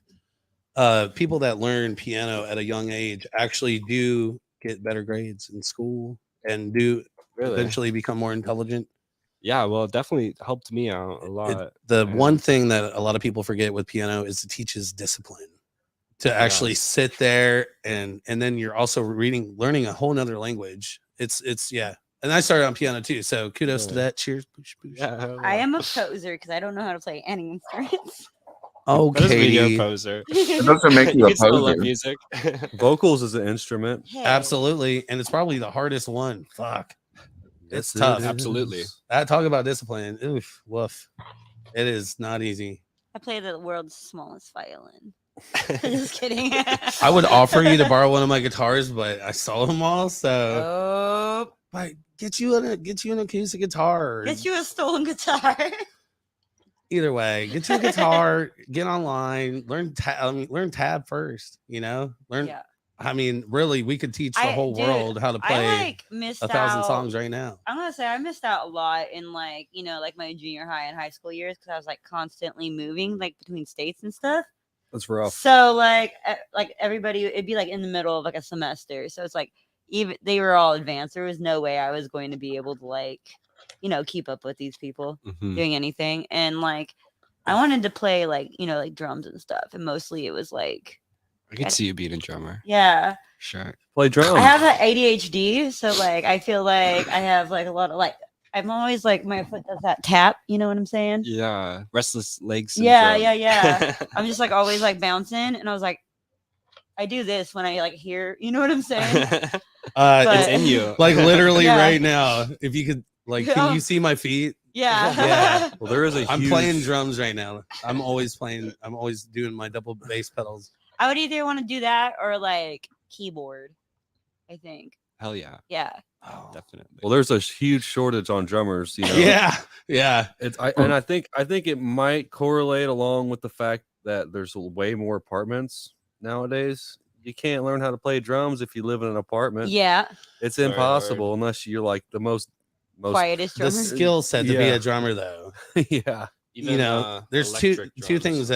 People that learn piano at a young age actually do get better grades in school and do eventually become more intelligent. Yeah, well, it definitely helped me out a lot. One thing that a lot of people forget with piano is it teaches discipline to actually sit there, and then you're also learning a whole nother language. It's And I started on piano too, so kudos to that. Cheers. Boosh, boosh. Yeah, I am a poser because I don't know how to play any instruments. Okay. a poser. It doesn't make you a can still love poser. music. Vocals is an instrument. Hey. Absolutely, and it's probably the hardest one. Fuck, it's Yes, tough. it is. Absolutely. Talk about discipline. Oof, woof. It is not easy. I play the world's smallest violin. Just kidding. I would offer you to borrow one of my guitars, but I sold them all. So, Oh, like, get you an acoustic guitar. get you a stolen guitar. Either way, get you a guitar, get online, learn tab first. Learn. Yeah. I mean, really, we could teach the whole Dude, world how to I play like missed 1,000 out. songs right now. I'm gonna say I missed out a lot in like my junior high and high school years because I was like constantly moving like between states and stuff. That's rough. So like everybody, it'd be like in the middle of like a semester. So it's like even they were all advanced. There was no way I was going to be able to like keep up with these people doing anything. And like I wanted to play like like drums and stuff, and mostly it was like I could see you being a drummer. Yeah. Sure. Play drums. I have that ADHD, so like I feel like I have like a lot of like I'm always like my foot does that tap. You know what I'm saying? Yeah. Restless legs. Yeah. I'm just like always like bouncing, and I was like, I do this when I like hear. You know what I'm saying? It's in you. Like literally right now. If you could, like, can you see my feet? Yeah. Well, there is I'm playing drums right now. I'm always playing. I'm always doing my double bass pedals. I would either want to do that or like keyboard. I think. Hell yeah. Yeah. Oh, definitely. Well, there's a huge shortage on drummers. Yeah. And I think it might correlate along with the fact that there's way more apartments nowadays. You can't learn how to play drums if you live in an apartment. Yeah. It's impossible unless you're like the most quietest drummer. The skill set to be a drummer, though. Yeah. Even, there's two things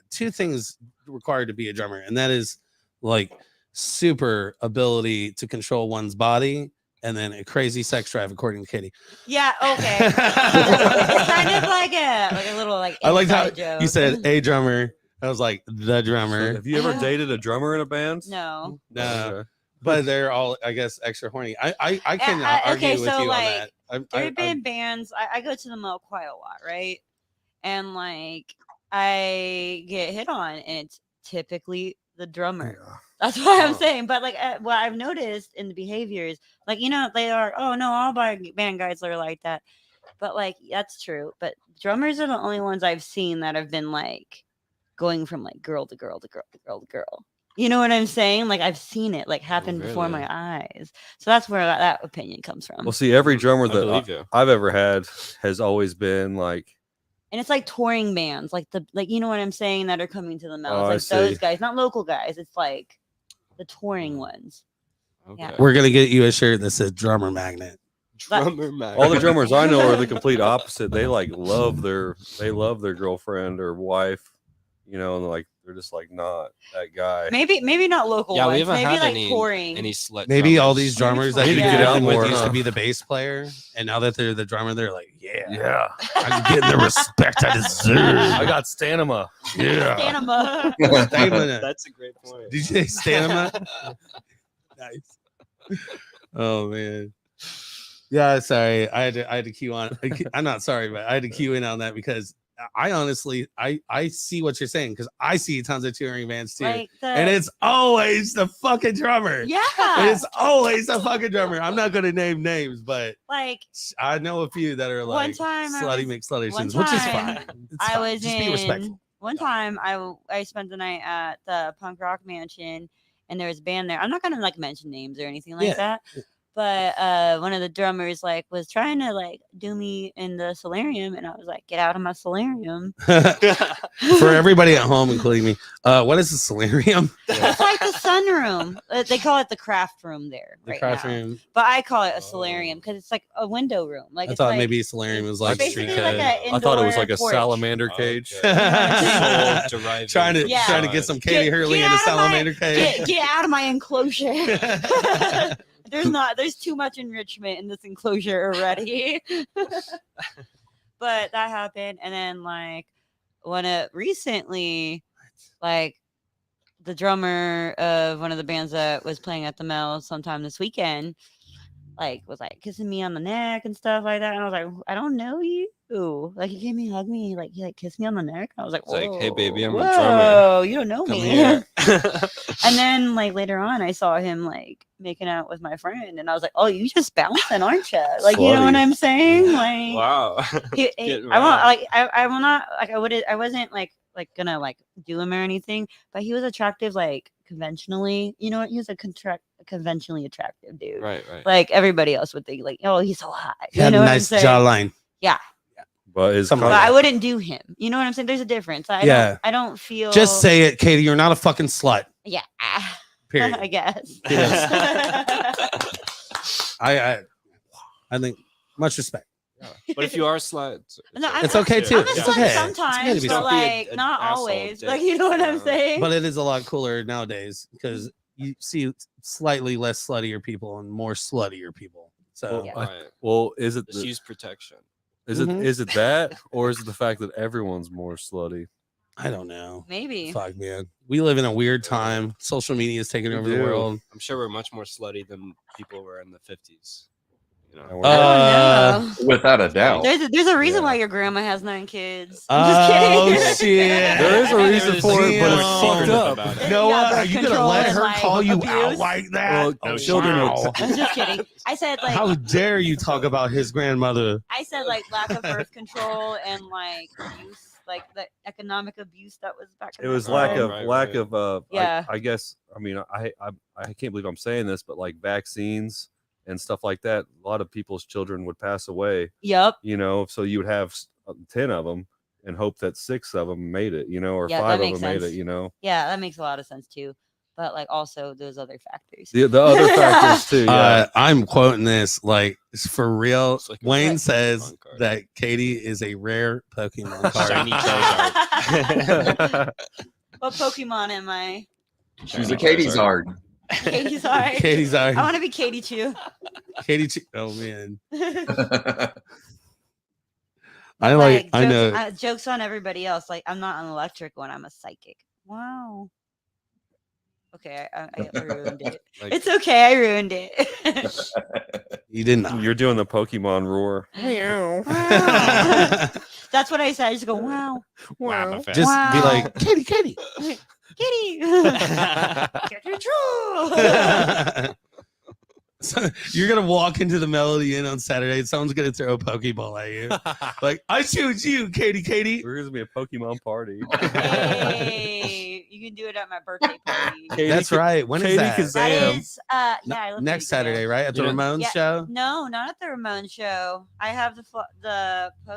two things required to be a drummer, and that is like super ability to control one's body, and then a crazy sex drive, according to Katie. Yeah. Okay. It's kind of like a little like. I like how joke. you said a drummer. I was like the drummer. So have you ever dated a drummer in a band? No. Okay. But they're all, I guess, extra horny. I cannot argue with you like, on that. There have been bands. I go to the mall quite a lot, right? And like I get hit on, and it's typically the drummer. Yeah. That's what I'm saying. But like what I've noticed in the behaviors, like they are. Oh no, all band guys are like that. But like that's true. But drummers are the only ones I've seen that have been like going from like girl to girl to girl to girl to girl. You know what I'm saying? Like I've seen it like happen before my eyes. So that's where that opinion comes from. Well, see, every drummer that I've ever had has always been like. And it's like touring bands, like you know what I'm saying, that are coming to the Mel's. Like those guys, not local guys. It's like the touring ones. Okay. Yeah. We're gonna get you a shirt that says drummer magnet. Drummer magnet. All the drummers I know are the complete opposite. They like love their girlfriend or wife, and like they're just like not that guy. Maybe not local ones. We haven't maybe had like any touring. any slut. Maybe drummers. all these drummers that Need you to get get out out more, with used huh? to be the bass player, and now that they're the drummer, they're like, yeah, I'm getting the respect I deserve. I got stamina. Yeah, Stamina. stamina. That's a great point. Did you say stamina? Nice. Oh man. Yeah, sorry. I had to cue on. I'm not sorry, but I had to cue in on that because I honestly I see what you're saying because I see tons of touring bands too, and it's always the fucking drummer. Yeah, it's always the fucking drummer. I'm not gonna name names, but like I know a few that are like slutty McSluttertions, which is fine. I was just be respectful. One time I spent the night at the punk rock mansion, and there was a band there. I'm not gonna like mention names or anything like that. But one of the drummers like was trying to like do me in the solarium, and I was like, "Get out of my solarium!" For everybody at home, including me, what is a solarium? It's like the sunroom. They call it the craft room there. The craft room, but I call it a solarium because it's like a window room. Like I thought maybe solarium was like street code. I thought it was like a salamander cage. Trying to get some Katie Hurley in a salamander cage. Get out of my enclosure. There's too much enrichment in this enclosure already. But that happened, and then like recently, like the drummer of one of the bands that was playing at the Mel sometime this weekend, like was like kissing me on the neck and stuff like that, and I was like, I don't know you. Like he gave me a hug me, like he like kissed me on the neck. I was like, it's like, hey baby, I'm a drummer. Oh, you don't know Come me. here. And then like later on, I saw him like making out with my friend, and I was like, oh, you just bouncing, aren't you? Like you know what I'm saying? Like wow. I will not like I wasn't like gonna like do him or anything, but he was attractive like conventionally. You know what? He was a conventionally attractive dude. Right. Like everybody else would think like, oh, he's so hot. You know, nice jawline. Yeah. Well, is Something But like I that. wouldn't do him. You know what I'm saying? There's a difference. Yeah. I don't feel. Just say it, Katie. You're not a fucking slut. Yeah. Period. I guess. I think much respect. But if you are slut, No, It's okay, too. I'm a It's slut okay. It's okay sometimes, to be but slut. like Don't be a not asshole always. dick, Like you know what I'm you know? saying? But it is a lot cooler nowadays because you see slightly less sluttier people and more sluttier people. So Yeah. Right. Well, is it Just use protection. is Mhm. it that, or is it the fact that everyone's more slutty? I don't know. Maybe. Fuck, man. We live in a weird time. Social media is taking We over the do. world. I'm sure we're much more slutty than people were in the 50s. You know? And we're- I don't know. Without a doubt. There's a reason Yeah. why your grandma has 9 kids. I'm just Oh kidding. shit! There is a reason for it, but it's Damn. fucked up. About it. Noah, Yeah, are you gonna control let and, her like, call you out abuse. like that? Well, Oh, children would- wow. I'm just kidding. I said like How dare you talk about his grandmother? I said like lack of birth control and like abuse, like the economic abuse that was back in It the was day. lack Right, of right, lack right. of Yeah. I guess I mean I can't believe I'm saying this, but like vaccines and stuff like that, a lot of people's children would pass away, Yep. you know, so you would have 10 of them and hope that 6 of them made it, you know, or Yeah, 5 that of them makes made sense. it, you know. Yeah, that makes a lot of sense too. But like also those other factors. The other factors too, yeah. I'm quoting this like it's for real. It's like a Wayne What? says Pokemon card. that Katie is a rare Pokemon card. Shiny Charizard. What Pokemon am I? She's a Katie's art. Katie's alright. Katie's I are want to be Katie too. Katie. Oh man, But, I like, I jokes, know. jokes on everybody else. Like I'm not an electric one. I'm a psychic. Wow. Okay, I ruined it. Like, It's okay. I ruined it. You did not. You're doing the Pokemon roar. Wow. That's what I said. I just go, wow, wow. Just be Wow. like Katie, Katie. Kitty. Get control. So you're gonna walk into the Melody Inn on Saturday and someone's gonna throw a Pokeball at you. Like, I choose you, Katie, Katie. There's gonna be a Pokemon party. Hey, you can do it at my birthday party. Katie That's Ka- right. When is Katie that? Kazam. That Sam. is, yeah, I looked Next at it Saturday, today. right? At the You know- Ramones Yeah. show? No, not at the Ramones show. I have the post.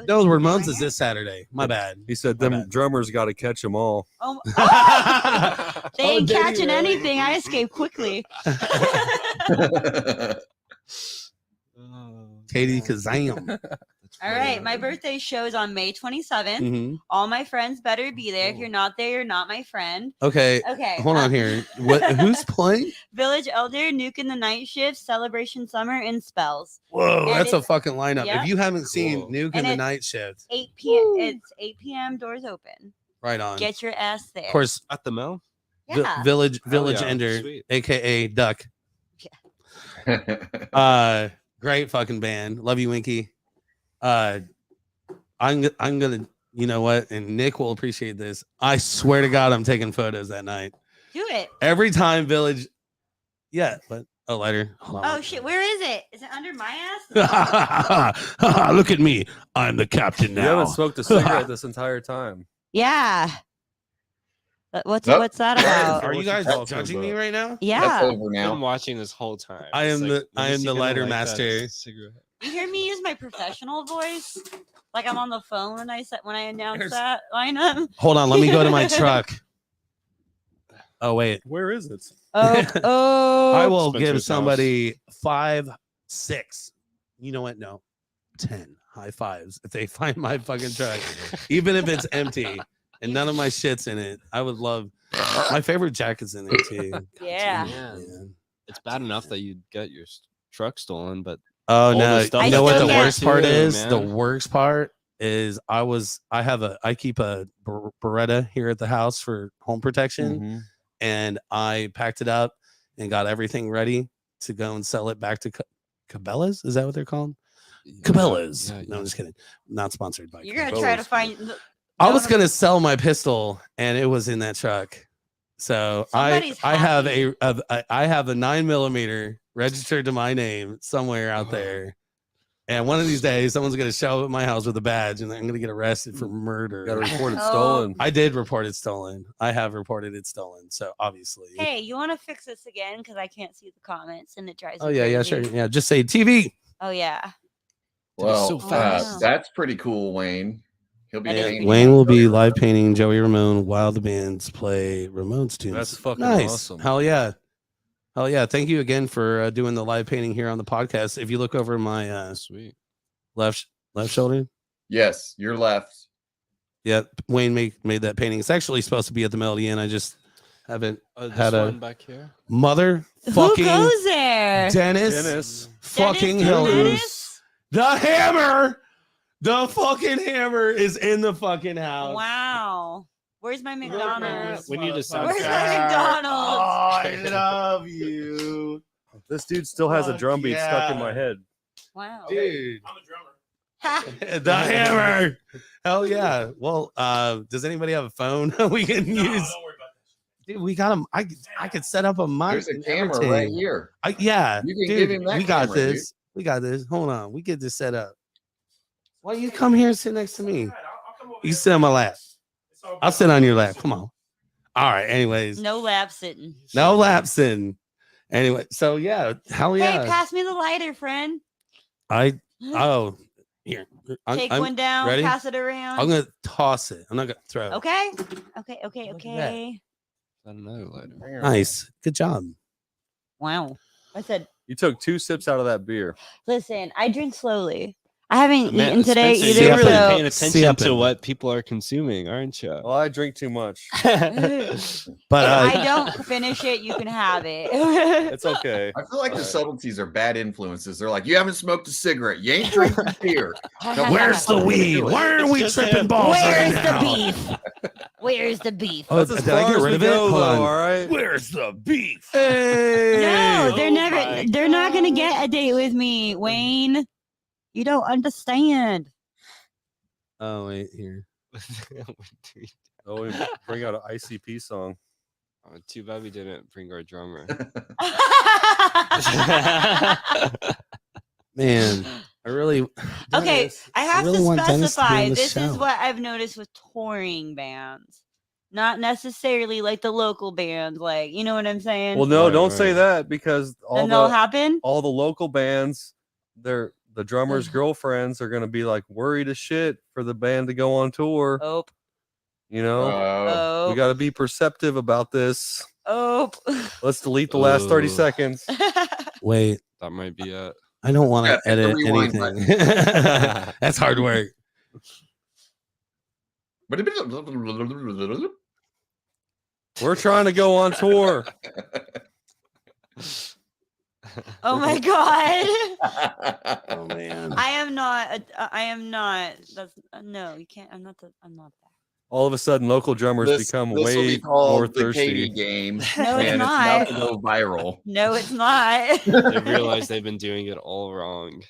No, right Ramones is here. this Saturday. My bad. He said My them bad. drummers got to catch them all. Oh, they Oh, ain't did he catching really? anything. I escaped quickly. Katie Kazam. All right, my birthday show is on May 27th. Mhm. All my friends better be there. If you're not there, you're not my friend. Okay. Okay. Hold on here. What? Who's playing? Village Elder, Nuke in the Night Shift, Celebration Summer, and Spells. Whoa, And that's a it's- fucking lineup. Yep. If you haven't seen Cool. Nuke in And the it's- Night Shift, 8 p.m. It's 8 p.m. Doors open. right on. Get your ass there. Of course, At the mill? Yeah. Village yeah. Ender, Sweet. aka Duck. Great fucking band. Love you, Winky. I'm gonna, you know what? And Nick will appreciate this. I swear to God, I'm taking photos that night. Do it. Every time Village, yeah, but a lighter. Hold on. Oh shit, where is it? Is it under my ass? Look at me. I'm the captain You now. haven't smoked a cigarette this entire time. Yeah. What's Nope. what's that about? Are you guys Talking judging me about- right now? That's Yeah. over I've now. been watching this whole time. I It's am like, the- when I is am he the gonna lighter light that master. cigarette? You hear me use my professional voice? Like I'm on the phone when I announce There's- that lineup. Hold on, let me go to my truck. Oh wait, Where is it? Oh, I will Spencer's give house. somebody 5, 6. You know what? No, 10 high fives if they find my fucking truck, even if it's empty and none of my shit's in it. I would love. My favorite jacket's in there too. God Yeah. damn it, man. It's bad enough that you get your truck stolen, but Oh all the no! stuff You that know what goes the with it worst part too, is? The man. worst part is I keep a Beretta here at the house for home protection, Mhm. and I packed it up and got everything ready to go and sell it back to Cabela's. Is that what they're called? Cabela's. Yeah, No, I'm just kidding. Not sponsored by. You're gonna Cabela's. try to find. I was Don't- gonna sell my pistol, and it was in that truck. So Somebody's I have happy. I have a 9mm registered to my name somewhere out there. And one of these days, someone's gonna show up at my house with a badge, and I'm gonna get arrested for murder. Got to report it Oh. stolen. I did report it stolen. I have reported it stolen. So obviously. Hey, you want to fix this again? Because I can't see the comments and it drives. Oh me yeah, yeah, crazy. sure, yeah. Just say TV. Oh yeah. Well, so fast. Wow. that's pretty cool, Wayne. He'll be That is painting. Wayne will be live painting Joey Ramone while the bands play Ramones tunes. That's fucking nice. awesome. Hell yeah. Hell yeah. Thank you again for doing the live painting here on the podcast. If you look over my Sweet. left shoulder. Yes, your left. Yeah, Wayne made that painting. It's actually supposed to be at the Melody Inn. I just haven't This had a one back here. mother Who fucking goes there? Dennis fucking Dennis? Hills. The hammer. The fucking hammer is in the fucking house. Wow. Where's my McDonald's? We need a sound Where's effect. my McDonald's? I love you. This dude still has a Fuck drum beat stuck in yeah. my head. Wow. Dude. I'm a drummer. The hammer. Hell yeah. Well, does anybody have a phone we can No, use? don't worry about that. Dude, we got him. I could set up a mic. There's a and camera everything. right here. Yeah. You can dude, give him that we got camera, dude. this. We got this. Hold on. We get this set up. Why don't you come here and sit next to me? All right, I'll come over You there. sit on my lap. It's all I'll good. sit on your lap. Come on. All right. Anyways, No lap sitting. no lapsing. Anyway, so yeah, hell yeah. Hey, pass me the lighter, friend. Oh, here. Take I'm one down, ready? pass it around. I'm gonna toss it. I'm not gonna throw. it. Okay. Look at Okay. Another lighter. Nice. Good job. Wow. I said, You took 2 sips out of that beer. listen, I drink slowly. I haven't Man, eaten today Spencer, either. you're really so- paying attention Sipping. to what people are consuming, aren't you? Well, I drink too much. But if I don't finish it, you can have it. It's okay. I feel like the subtleties are bad influences. They're like, you haven't smoked a cigarette. You ain't drinking beer. where's the weed? Why are we Just tripping him. balls Where's right the now? beef? Where's the beef? Oh, That's as did I far get as rid we of it? go, Hold though, on. all right? Where's the beef? No, Hey. they're Oh never. my They're not gonna get a date with me, Wayne. You don't understand. Oh wait, here. Oh, we bring out an ICP song. Oh, too bad we didn't bring our drummer. Man, I really. Okay, Dennis, I have really to want Dennis to be specify on the this is show. what I've noticed with touring bands. Not necessarily like the local bands, like you know what I'm saying? Well, no, Right, don't say right. that because then they'll happen. all the local bands, the drummer's girlfriends are gonna be like worried as shit for the band to go on tour. Oh, You know, oh, we got to be perceptive about this. oh. Let's delete the last 30 Oh. seconds. Wait, That might be it. I don't want Yeah, to hit the edit rewind anything. That's hard work. We're trying to go on tour. Oh my god. Oh man. I am not. I am not. That's no. You can't. I'm not. I'm not that. All of a sudden, local drummers become will way be called more the Katie thirsty. game. No, it's and not. it's about to go viral. No, it's not. They realize they've been doing it all wrong.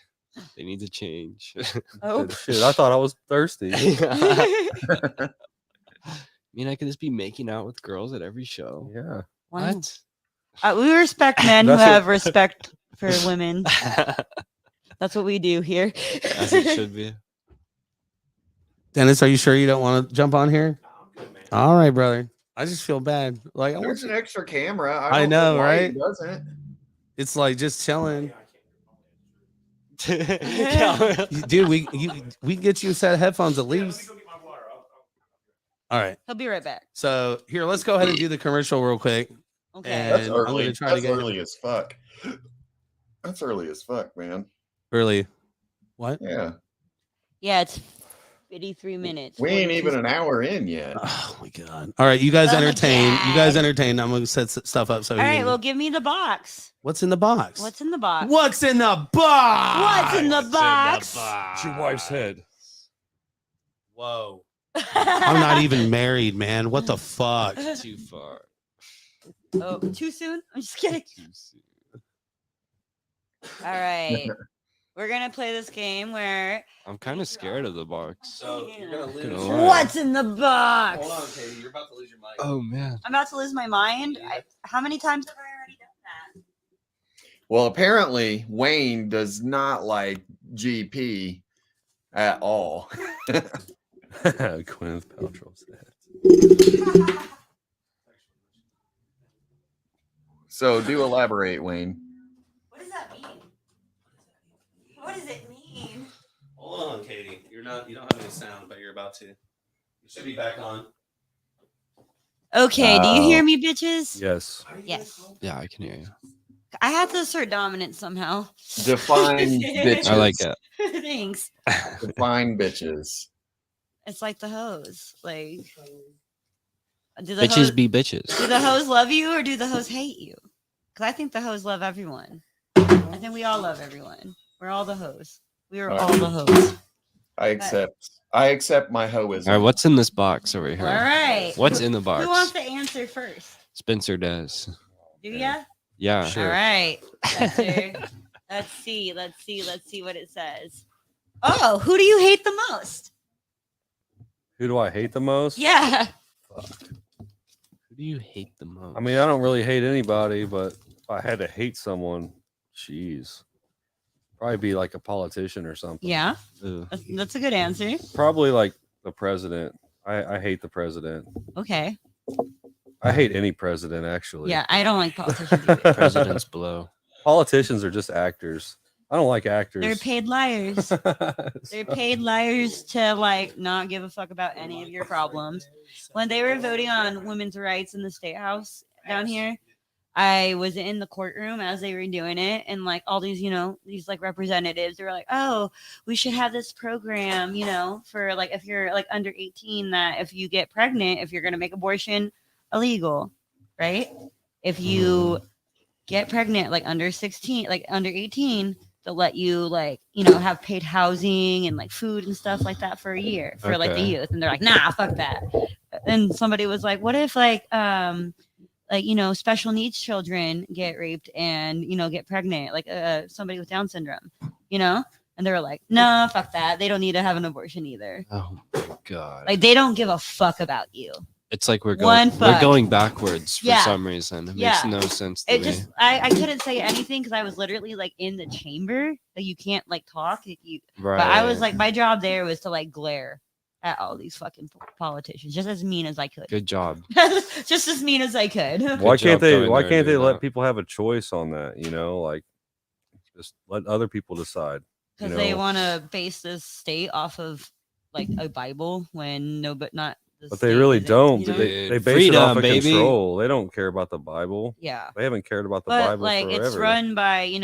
They need to change. Oh. Shit, I thought I was thirsty. I mean, I could just be making out with girls at every show. Yeah. Wow. What? We respect men who That's what- have respect for women. That's what we do here. As it should be. Dennis, are you sure you don't want to jump on here? All right, brother. I just feel bad. Like I There's want an extra camera. I don't know, why he right? doesn't. it's like just chilling. Yeah. Dude, we can get you a set of headphones at least. All right. He'll be right back. So here, let's go ahead and do the commercial real quick. Okay. That's And I'm early. gonna try to That's get early as fuck. That's early as fuck, man. early. What? Yeah. Yeah, it's 53 minutes. We ain't 42 even an hour in yet. Oh my god. All right, you guys Oh my entertain. You God. guys entertain. I'm gonna set stuff up so All you right, can- well, give me the box. what's in the box? What's in the box? What's in the box? What's in the box? It's your wife's head. Whoa. I'm not even married, man. What the fuck? Too far. Oh, too soon? I'm just kidding. Too soon. All right. We're going to play this game where I'm kind of scared of the box. So you're gonna Good lose. lord. what's in the box? Hold on, Katie. You're about to lose your mic. Oh man. I'm about to lose my mind. How many times have I already done that? Well, apparently Wayne does not like GP at all. Gwyneth Paltrow's head. So do elaborate, Wayne. What does that mean? What does it mean? Hold on, Katie. You don't have any sound, but you're about to. You should be back on. Okay, do you hear me, bitches? Yes. Yes. Yeah, I can hear you. I have to assert dominance somehow. Define bitches. I like it. Thanks. Define bitches. It's like the hoes. Like, do Bitches be bitches. Do the hoes love you or do the hoes hate you? Because I think the hoes love everyone. I think we all love everyone. We're all the hoes. We are all the hoes. I accept my hoism. All right, what's in this box over here? All right. What's in the box? Who wants to answer first? Spencer does. Do ya? Yeah. All right. Spencer. Let's see what it says. Oh, who do you hate the most? Who do I hate the most? Yeah. Who do you hate the most? I mean, I don't really hate anybody, but if I had to hate someone, jeez, probably be like a politician or something. Yeah. Ugh. That's a good answer. Probably like the president. I hate the president. Okay. I hate any president, actually. Yeah, I don't like politicians either. President's below. Politicians are just actors. I don't like actors. They're paid liars. They're paid liars to like not give a fuck about any of your problems. When they were voting on women's rights in the state house down here, I was in the courtroom as they were doing it, and like all these, these like representatives, they were like, "Oh, we should have this program, for like if you're like under 18, that if you get pregnant, if you're gonna make abortion illegal, right? If you get pregnant like under 16, like under 18." They'll let you have paid housing and like food and stuff like that for a year for like the youth. And they're like, nah, fuck that. And somebody was like, what if special needs children get raped and, get pregnant, like somebody with Down syndrome, And they were like, no, fuck that. They don't need to have an abortion either. Oh my God. Like they don't give a fuck about you. It's like we're going backwards for some reason. It makes no sense to me. I couldn't say anything because I was literally like in the chamber. Like you can't like talk. Right. But I was like, my job there was to like glare at all these fucking politicians, just as mean as I could. Good job. Just as mean as I could. Why can't they let people have a choice on that? Like just let other people decide. Because they want to base this state off of like a Bible when not. But they really don't. They base it off of baby. Control. They don't care about the Bible. Yeah. They haven't cared about the Bible forever. It's run by,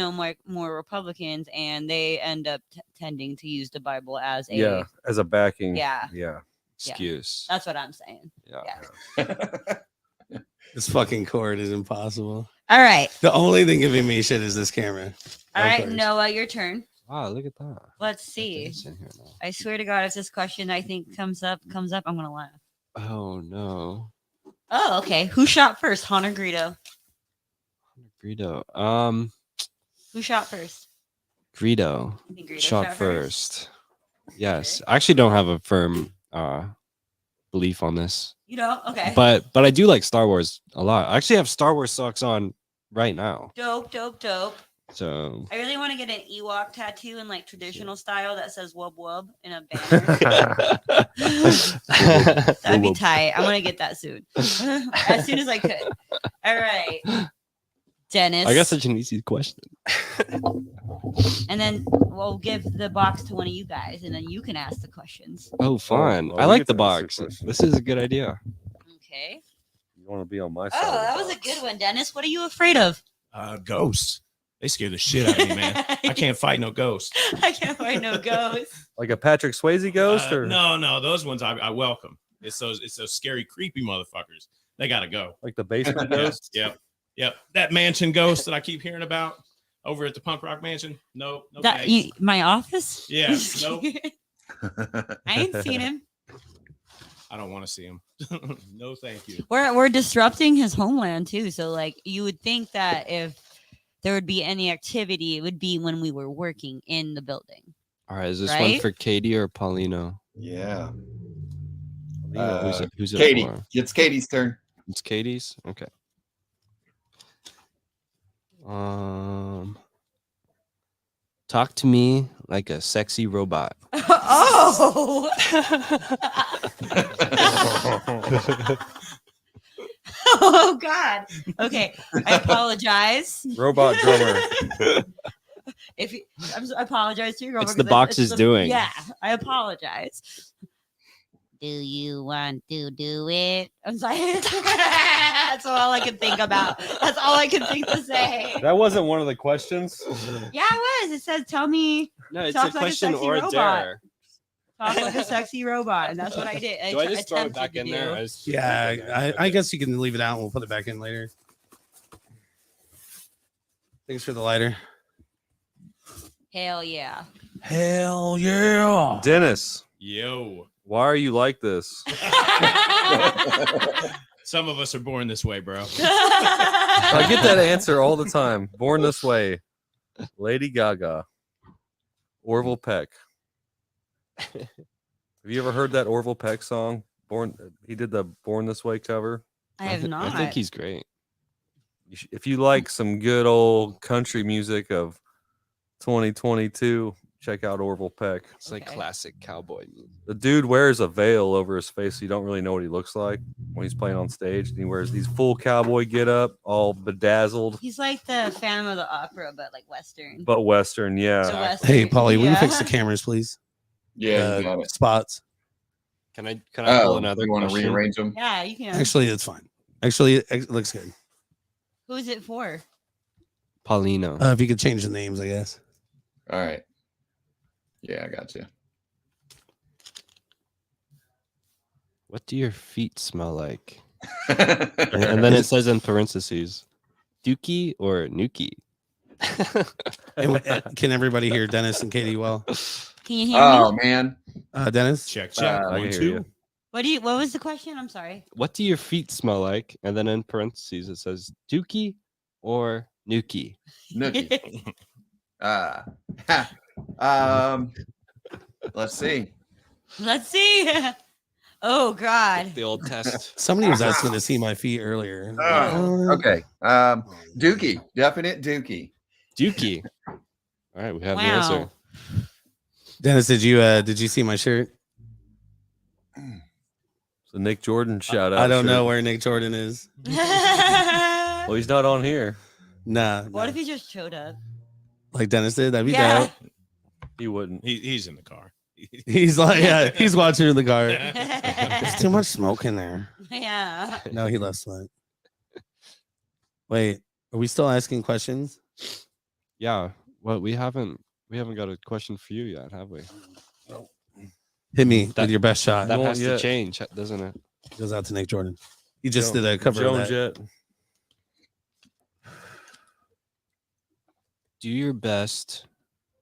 more Republicans, and they end up tending to use the Bible as a backing. Yeah. Excuse. That's what I'm saying. Yeah. This fucking cord is impossible. All right. The only thing giving me shit is this camera. All right, Noah, your turn. Wow, look at that. Let's see. I swear to God, if this question I think comes up, I'm gonna laugh. Oh no. Oh, okay. Who shot first, Han or Greedo? Greedo. Who shot first? Greedo. I think Greedo shot first. Yes. I actually don't have a firm belief on this. You don't? Okay. But I do like Star Wars a lot. I actually have Star Wars socks on right now. Dope. So I really want to get an Ewok tattoo in like traditional style that says "wub wub" in a banner. That'd be tight. I want to get that soon, as soon as I could. All right, Dennis. I guess such an easy question. And then we'll give the box to one of you guys, and then you can ask the questions. Oh, fun! I like the box. This is a good idea. Okay. You want to be on my side? Oh, that was a good one, Dennis. What are you afraid of? Ghosts. They scare the shit out of me, man. I can't fight no ghosts. I can't fight no ghosts. Like a Patrick Swayze ghost, or no, those ones I welcome. It's those scary, creepy motherfuckers. They gotta go. Like the basement ghost. Yep. That mansion ghost that I keep hearing about over at the punk rock mansion. No. My office. Yeah. Nope. I ain't seen him. I don't want to see him. No, thank you. We're disrupting his homeland too. So like you would think that if there would be any activity, it would be when we were working in the building. All right, is this one for Katie or Paulino? Yeah. Who's it Katie. for? It's Katie's turn. It's Katie's? Okay. Talk to me like a sexy robot. Oh. Oh God. Okay. I apologize. Robot drummer. I apologize to your girlfriend. It's the boxes doing. Yeah, I apologize. Do you want to do it? I'm sorry. That's all I can think about. That's all I can think to say. That wasn't one of the questions. Yeah, it was. It said, "Tell me." No, it's Talk a like a question sexy or a robot. dare. Talk like a sexy robot, and that's what I did. Do I just throw it attempted back to in do. there? Yeah, I guess you can leave it out and we'll put it back in later. Thanks for the lighter. Hell yeah. Hell yeah. Dennis, Yo. why are you like this? Some of us are born this way, bro. I get that answer all the time. Born This Way, Lady Gaga, Orville Peck. Have you ever heard that Orville Peck song? He did the Born This Way cover. I have not. I think he's great. If you like some good old country music of 2022, check out Orville Peck. It's like classic cowboy music. The dude wears a veil over his face, so you don't really know what he looks like when he's playing on stage. And he wears these full cowboy get up, all bedazzled, He's like the Phantom of the Opera, but like Western. but Western, yeah. So Western. Hey, Polly, will you Yeah. fix the cameras, please? Yeah, you got it. Spots. Can I pull Oh, another you want to question? rearrange them? Yeah, you can. Actually, it's fine. Actually, it looks good. Who's it for? Paulino. If you could change the names, I guess. All right. Yeah, I got you. What do your feet smell like? And then it says in parentheses, Dookie or Nuki? Can everybody hear Dennis and Katie well? Can you hear Oh me? man. Dennis? Check. I One, can hear two. you. What was the question? I'm sorry. What do your feet smell like? And then in parentheses it says Dookie or Nuki. Nookie. Let's see. Let's see. Oh God. The old test. Somebody was asking to see my feet earlier. Okay. Dookie. Definite Dookie. Dookie. All right, we have the Wow. answer. Dennis, did you see my shirt? So Nick Jordan shout out. I don't know shirt. where Nick Jordan is. Well, he's not on here. Nah. What if he just showed up? Like Dennis did? That'd be Yeah. dope. He wouldn't. He's in the car. He's like, yeah, he's watching in the car. There's too much smoke in there. Yeah. No, he left smoke. Wait, are we still asking questions? Yeah. Well, we haven't got a question for you yet, have we? Hit me with your best shot. That Won't has yet. to change, doesn't it? Goes out to Nick Jordan. He just Joan- did a cover of Joan that. Jett. Do your best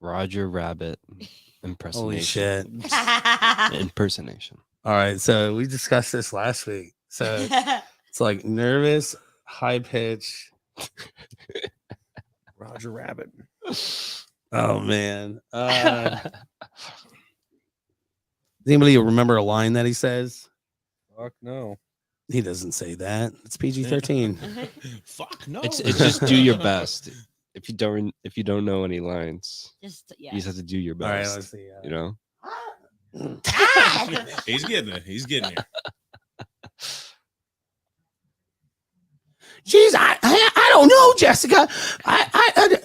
Roger Rabbit impersonation. Holy shit. Impersonation. All right, so we discussed this last week. So it's like nervous, high pitch. Roger Rabbit. Oh man. Does anybody remember a line that he says? Fuck no. He doesn't say that. It's PG-13. Fuck no. It's just do your best. If you don't know any lines, Just you yeah. just have to do your All right, best. let's see. You know. He's getting it. He's getting it. Jeez, I don't know, Jessica. I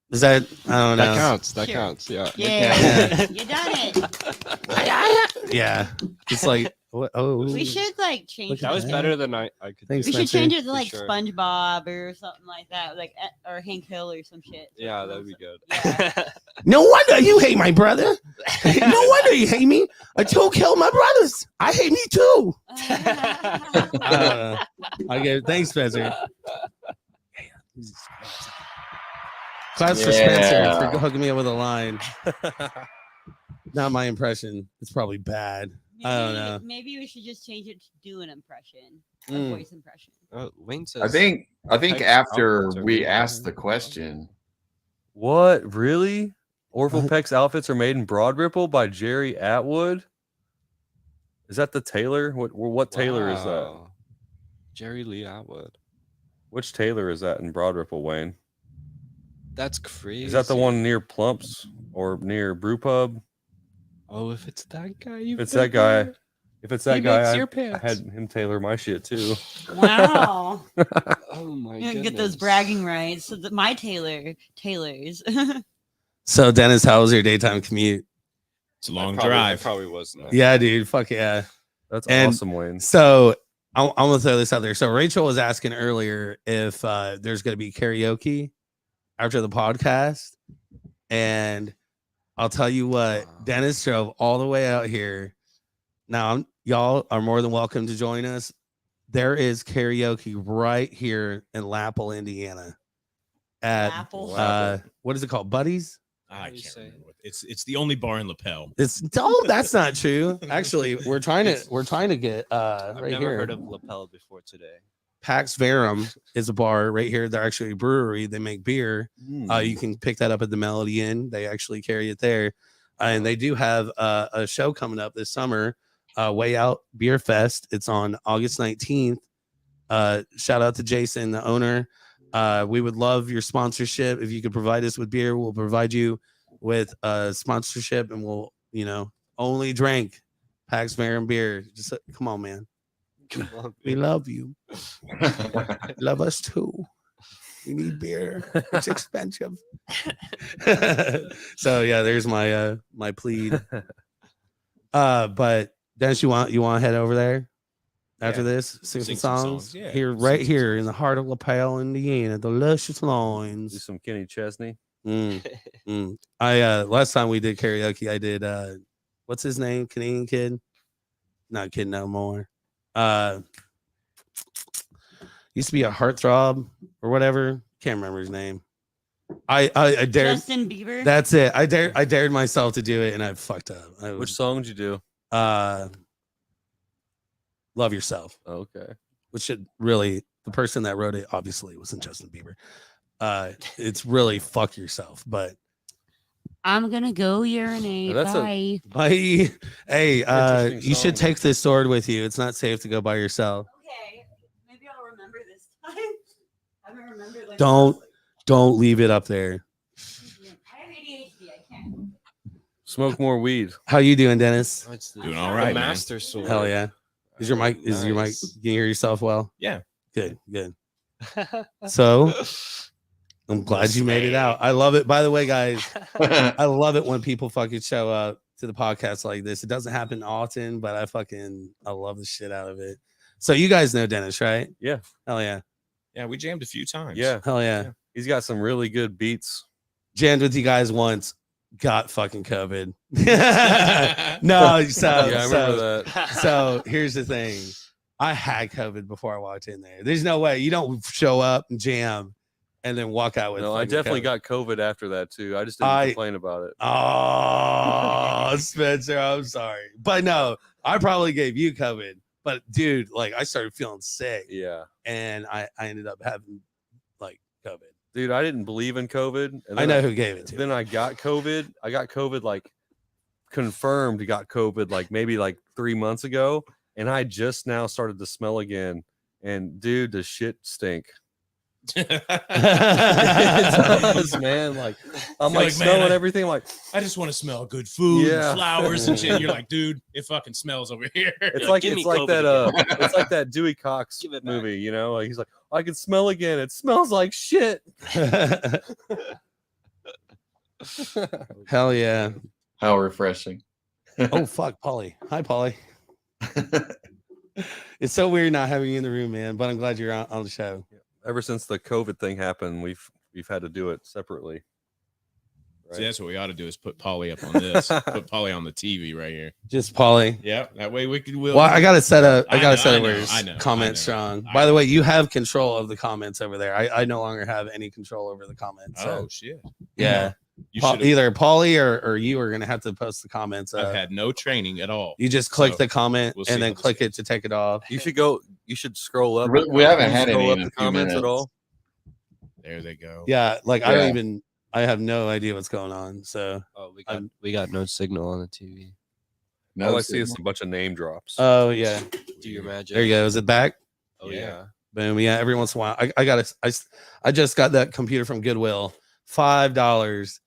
is that I don't know. That counts. That Sure. counts. Yeah. Yeah. You done it. Yeah, it's like what? Oh, We should like change. Look at That was that. better than I could. Thanks, do. We should Spencer. change it to For like sure. SpongeBob or something like that, like or Hank Hill or some shit. Yeah, that'd be good. Yeah. no wonder you hate my brother. No wonder you hate me. I two killed my brothers. I hate me too. I get thanks, Spencer. Claps for Spencer Yeah. for hooking me up with a line. Not my impression. It's probably bad. I don't know. Maybe we should just change it to do an impression, a Mm. voice impression. Wayne says. I think Peck's after outfits are we really asked good. the question, What? Really? Orville What? Peck's outfits are made in Broad Ripple by Jerry Atwood? Is that the tailor? What tailor is that? Wow. Jerry Lee Atwood. Which tailor is that in Broad Ripple, Wayne? That's crazy. Is that the one near Plumps or near Brew Pub? Oh, if it's that guy, If it's that guy, if it's that He guy, makes I your had pants. him tailor my shit too. Wow. Oh my You god. get those bragging rights. So that my tailors. So Dennis, how was your daytime commute? It's a long I drive. probably wasn't. Yeah, dude. Fuck yeah. That's And awesome, Wayne. So I'm gonna throw this out there. So Rachel was asking earlier if there's gonna be karaoke after the podcast, and I'll tell you what, Dennis drove all the way out here. Now y'all are more than welcome to join us. There is karaoke right here in Lapple, Indiana. At Lapple? What is it called? Buddies? I can't remember. It's the only bar in Lapel. That's not true. Actually, we're trying to get I've right never here. heard of lapel before today. Pax Verum is a bar right here. They're actually a brewery. They make beer. You can pick that up at the Melody Inn. They actually carry it there. And they do have a show coming up this summer, Way Out Beer Fest. It's on August 19th. Shout out to Jason, the owner. We would love your sponsorship. If you could provide us with beer, we'll provide you with sponsorship, and we'll, only drink Pax Verum beer. Just come on, man. We love you. Love us too. We need beer. It's expensive. So yeah, there's my my plead. But Dennis, you want to head over there after this? Sing some songs? Yeah. Here, right here in the heart of Lapel, Indiana, the luscious Do loins. some Kenny Chesney. I last time we did karaoke, I did what's his name? Canadian kid? Not kid no more. Used to be a heartthrob or whatever. Can't remember his name. I dared Justin Bieber. That's it. I dared myself to do it and I fucked up. Which song did you do? Love Yourself. Okay. Which should really, the person that wrote it obviously wasn't Justin Bieber. It's really Fuck Yourself, but I'm gonna go urinate. Bye. bye. Hey, Interesting you should song. take this sword with you. It's not safe to go by yourself. Okay, maybe I'll remember this time. I haven't remembered. Like, Don't leave it up there. I have ADHD. I can't. Smoke more weed. How you doing, Dennis? Oh, it's Doing all right, man. master sword. Hell yeah. Is your mic? Is your mic? Nice. Can you hear yourself well? Yeah. Good. So I'm glad you made it out. I love it. By the way, guys, I love it when people fucking show up to the podcast like this. It doesn't happen often, but I love the shit out of it. So you guys know Dennis, right? Yeah. Hell yeah. Yeah, we jammed a few times. Yeah. Hell yeah. He's got some really good beats. Jammed with you guys once. Got fucking COVID. No, so Yeah, I remember that. so here's the thing. I had COVID before I walked in there. There's no way you don't show up and jam and then walk out with. No, I fucking definitely COVID. got COVID after that too. I just didn't complain about it. Oh, Spencer, I'm sorry, but no, I probably gave you COVID. But dude, like I started feeling sick, Yeah. and I ended up having like COVID. Dude, I didn't believe in COVID. And I then know who gave it to. Then I got COVID. I got COVID like confirmed. Got COVID like maybe like 3 months ago, and I just now started to smell again. And dude, the shit stink. It does, man. Like I'm You're like like, man, smelling everything. Like I just want to smell good food, Yeah. and flowers and shit. You're like, dude, it fucking smells over here. it's You're like "Give it's me like COVID that it's like that Dewey Cox Give it back. movie. You know, like he's like I can smell again. It smells like shit. Hell yeah. How refreshing. Oh fuck, Polly. Hi, Polly. It's so weird not having you in the room, man. But I'm glad you're on the show. Ever since the COVID thing happened, we've had to do it separately. See, that's what we ought to do is put Polly up on this. Put Polly on the TV right here. Just Polly. Yeah, that way we could. Well, I gotta set up. I gotta set I up where know, it's I know, comment I know. strong. I By the know. way, you have control of the comments over there. I no longer have any control over the comments. So, Oh shit! yeah. You should. Either Polly or you are gonna have to post the comments. I've had no training at all. You just click So, the comment we'll see and then how this click it goes. to take it off. You should go. You should scroll up. We haven't Can you had scroll any up in the a few comments at minutes. all. There they go. Yeah, like I don't Yeah. even. I have no idea what's going on. So, Oh, we got no signal on the TV. No, All I see is a bunch of name drops. oh yeah, Do your magic. there you go. Is it back? Oh Yeah. yeah. Boom. Yeah. Every once in a while, I just got that computer from Goodwill. $5.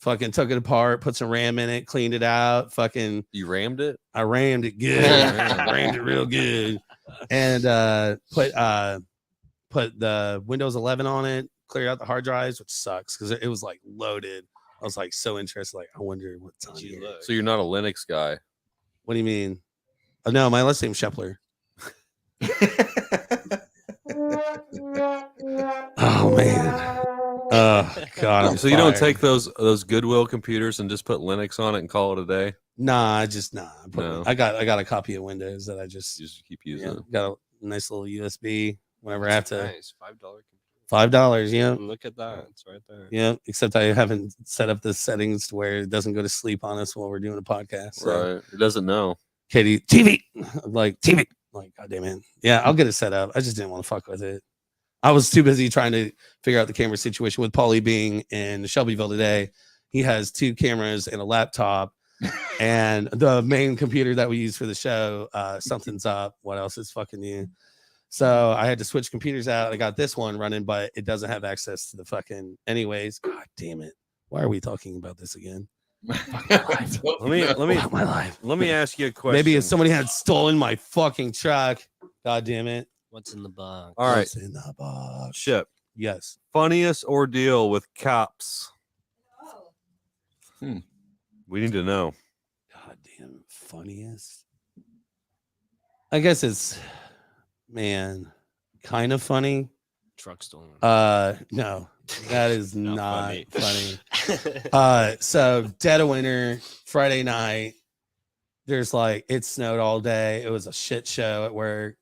Fucking took it apart, put some RAM in it, cleaned it out. Fucking, You rammed it. I rammed it good. I rammed it real good, and put the Windows 11 on it. Cleared out the hard drives, which sucks because it was like loaded I was like so interested. Like, I wonder what's on Did you here. look? So you're not a Linux guy. What do you mean? Oh, no, my last name's Shepler. Oh man. Oh God. So you don't take those Goodwill computers and just put Linux on it and call it a day? Nah. No. I got a copy of Windows that I You just just keep using it. got a nice little USB whenever I have to. Nice $5. $5, yeah. Look at that. It's right there. Yeah, except I haven't set up the settings to where it doesn't go to sleep on us while we're doing a podcast. So. Right. It doesn't know. Katie, TV. I'm like, TV. I'm like, God damn it. Yeah, I'll get it set up. I just didn't want to fuck with it. I was too busy trying to figure out the camera situation with Paulie being in Shelbyville today. He has 2 cameras and a laptop, and the main computer that we use for the show, something's up. What else is fucking new? So I had to switch computers out. I got this one running, but it doesn't have access to the fucking anyways. God damn it. Why are we talking about this again? Let me ask you a question. Maybe if somebody had stolen my fucking truck. God damn it. What's in the box? All right. What's in the box? Ship. Yes. Funniest ordeal with cops. We need to know. God damn, funniest. I guess it's, man, kind of funny. Truck stolen. No, that is not funny. So dead of winter, Friday night. There's like, it snowed all day. It was a shit show at work.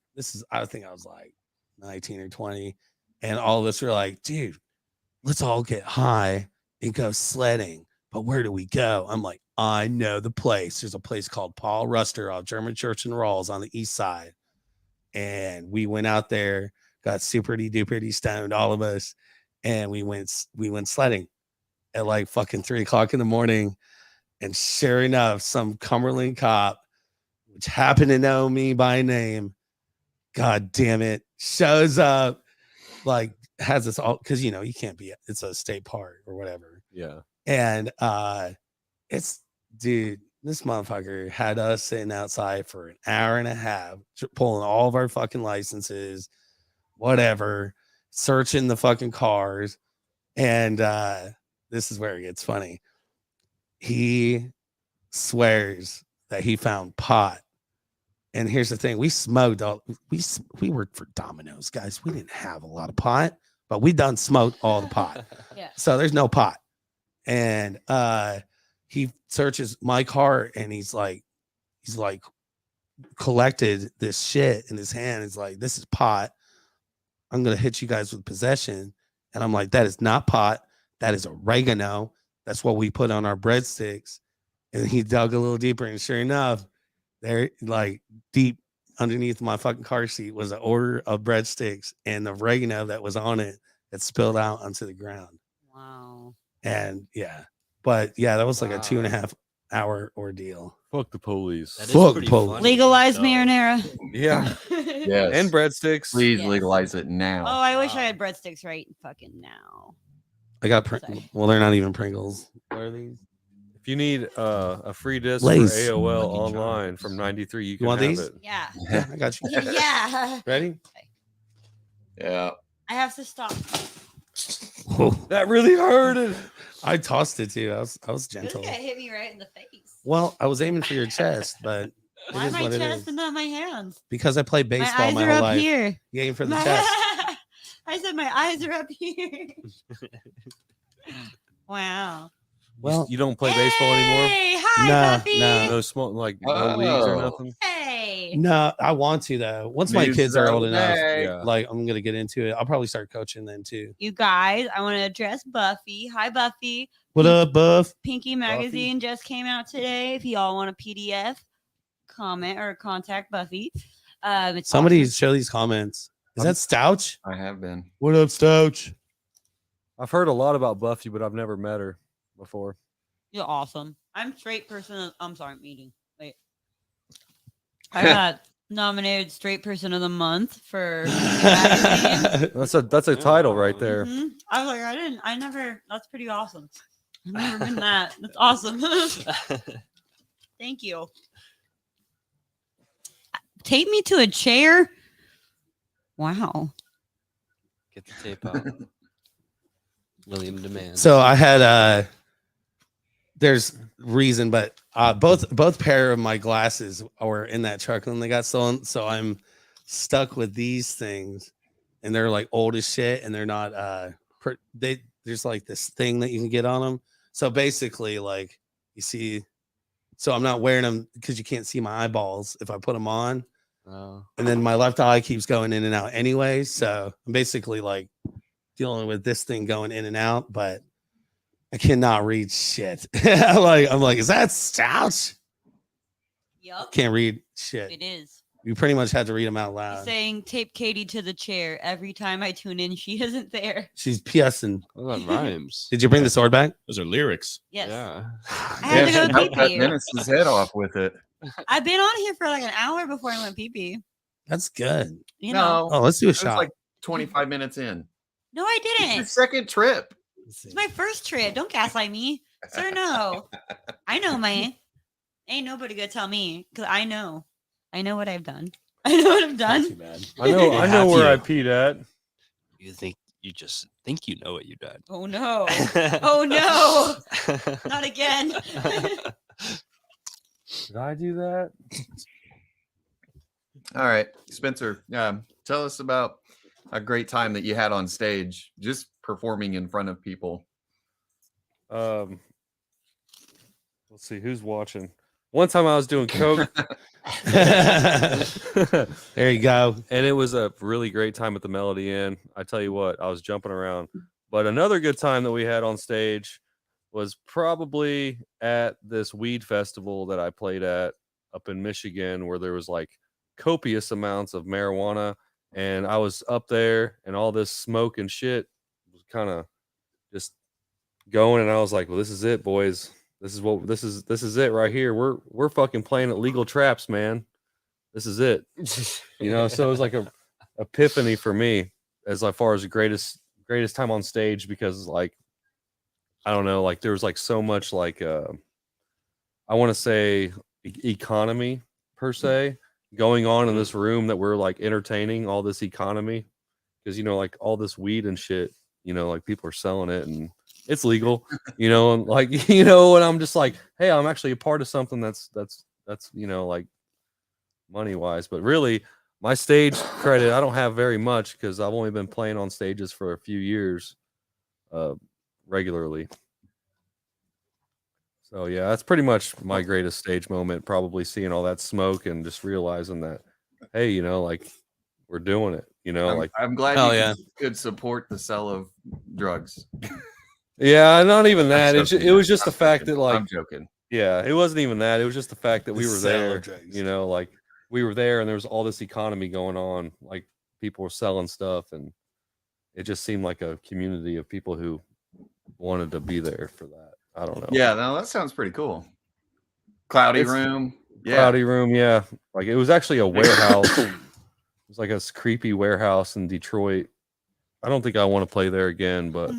I think I was like 19 or 20. And all of us were like, dude, let's all get high and go sledding. But where do we go? I'm like, I know the place. There's a place called Paul Ruster off German Church and Rawls on the east side. And we went out there, got superty duperty stoned, all of us. And we went sledding at like fucking 3:00 in the morning. And sure enough, some Cumberland cop, which happened to know me by name, God damn it, shows up, like has us all, because you can't be, it's a state park or whatever. Yeah. And it's, dude, this motherfucker had us sitting outside for an hour and a half, pulling all of our fucking licenses, whatever, searching the fucking cars. And this is where it gets funny. He swears that he found pot. And here's the thing: we smoked all. We worked for Domino's, guys. We didn't have a lot of pot, but we done smoked all the pot. Yeah. So there's no pot. And he searches my car, and he's like collected this shit in his hand. He's like, "This is pot. I'm gonna hit you guys with possession." And I'm like, "That is not pot. That is oregano. That's what we put on our breadsticks." And he dug a little deeper, and sure enough, there, like deep underneath my fucking car seat, was an order of breadsticks, and the oregano that was on it that spilled out onto the ground. Wow. And that was like a 2.5 hour ordeal. Fuck the police. That is Fuck pretty police. funny, Legalize though. marinara. Yeah. Yes. And breadsticks. Please Yes. legalize it now. Oh, I wish I had breadsticks right fucking now. I got Sorry. well, they're not even Pringles. What are these? If you need a free disc Lace. for AOL Lucky online Charms. from '93, you can want have these? it. Yeah. Yeah, I got you. Yeah. Ready? Yeah. I have to stop. That really hurted. I tossed it too. I was This gentle. guy hit me right in the face. Well, I was aiming for your chest, but Why it is my what it chest is. and not my hands? Because I played My baseball eyes my are whole up life. here. You aim for the chest. I said my eyes are up here. Wow. Well, You don't play baseball anymore. Hey, hi, No, Buffy. no. No small, like no leagues or Oh. nothing. Hey. no, I want to though. Once my News kids are of old the enough, day. Yeah. like I'm gonna get into it. I'll probably start coaching then too. You guys, I want to address Buffy. Hi, Buffy. What up, Buff? Pinky Magazine just came out today. If y'all want a PDF, comment or contact Buffy. It's Somebody awesome. show these comments. Is that Stouch? I have been. What up, Stouch? I've heard a lot about Buffy, but I've never met her before. You're awesome. I'm straight person. I'm sorry, meeting. Wait. I got nominated straight person of the month for magazine. That's a title right there. Mhm. I was like, that's pretty awesome. I've never been that. That's awesome. Thank you. Tape me to a chair. Wow. Get the tape out. William demands. So I had there's reason, but both pair of my glasses were in that truck and they got stolen. So I'm stuck with these things, and they're like old as shit, and they're not there's like this thing that you can get on them. So basically, like you see, so I'm not wearing them because you can't see my eyeballs if I put them on. And then my left eye keeps going in and out anyway. So I'm basically like dealing with this thing going in and out, but I cannot read shit. I'm like, is that stout? Yup. Can't read shit. It is. You pretty much had to read them out loud. He's saying tape Katie to the chair. Every time I tune in, she isn't there. She's PSing. Well, that rhymes. Did you bring the sword back? Those are lyrics. Yes. Yeah. I had to go knock pee that pee. Menace's head off with it. I've been on here for like an hour before I went pee pee. That's good. You know. Oh, let's do a It's shot. like 25 minutes in. No, I It's your didn't. second trip. It's my first trip. Don't gaslight me. Sir, no. I know, man. Ain't nobody gonna tell me because I know. I know what I've done. I know what I've done. I know where I peed at. You just think you know what you did. Oh no. Oh no. Not again. Did I do that? All right, Spencer, tell us about a great time that you had on stage, just performing in front of people. Let's see who's watching. One time I was doing coke. There you go. And it was a really great time at the Melody Inn. I tell you what, I was jumping around. But another good time that we had on stage was probably at this weed festival that I played at up in Michigan, where there was like copious amounts of marijuana. And I was up there and all this smoke and shit was kind of just going. And I was like, well, this is it, boys. This is it right here. We're fucking playing at Legal Traps, man. This is it. You know, so it was like a epiphany for me as far as the greatest time on stage, because like, I don't know, like there was like so much like I want to say economy per se going on in this room that we're like entertaining all this economy, because you know, like all this weed and shit, you know, like people are selling it and it's legal, you know, and like, you know, and I'm just like, hey, I'm actually a part of something that's, you know, like money wise, but really my stage credit, I don't have very much because I've only been playing on stages for a few years, regularly. So yeah, that's pretty much my greatest stage moment, probably seeing all that smoke and just realizing that, hey, you know, like we're doing it, you know, I'm glad hell you yeah. could support the sell of drugs. Yeah, not even that. I'm It joking. was just the fact joking. that like, I'm joking. yeah, it wasn't even that. It was just the fact that we The were sale there, of drugs. you know, like we were there and there was all this economy going on. Like people were selling stuff and it just seemed like a community of people who wanted to be there for that. I don't know. Yeah, no, that sounds pretty cool. Cloudy It's- room. Yeah. Cloudy room. Yeah. Like it was actually a warehouse. It was like a creepy warehouse in Detroit. I don't think I want to play there again, but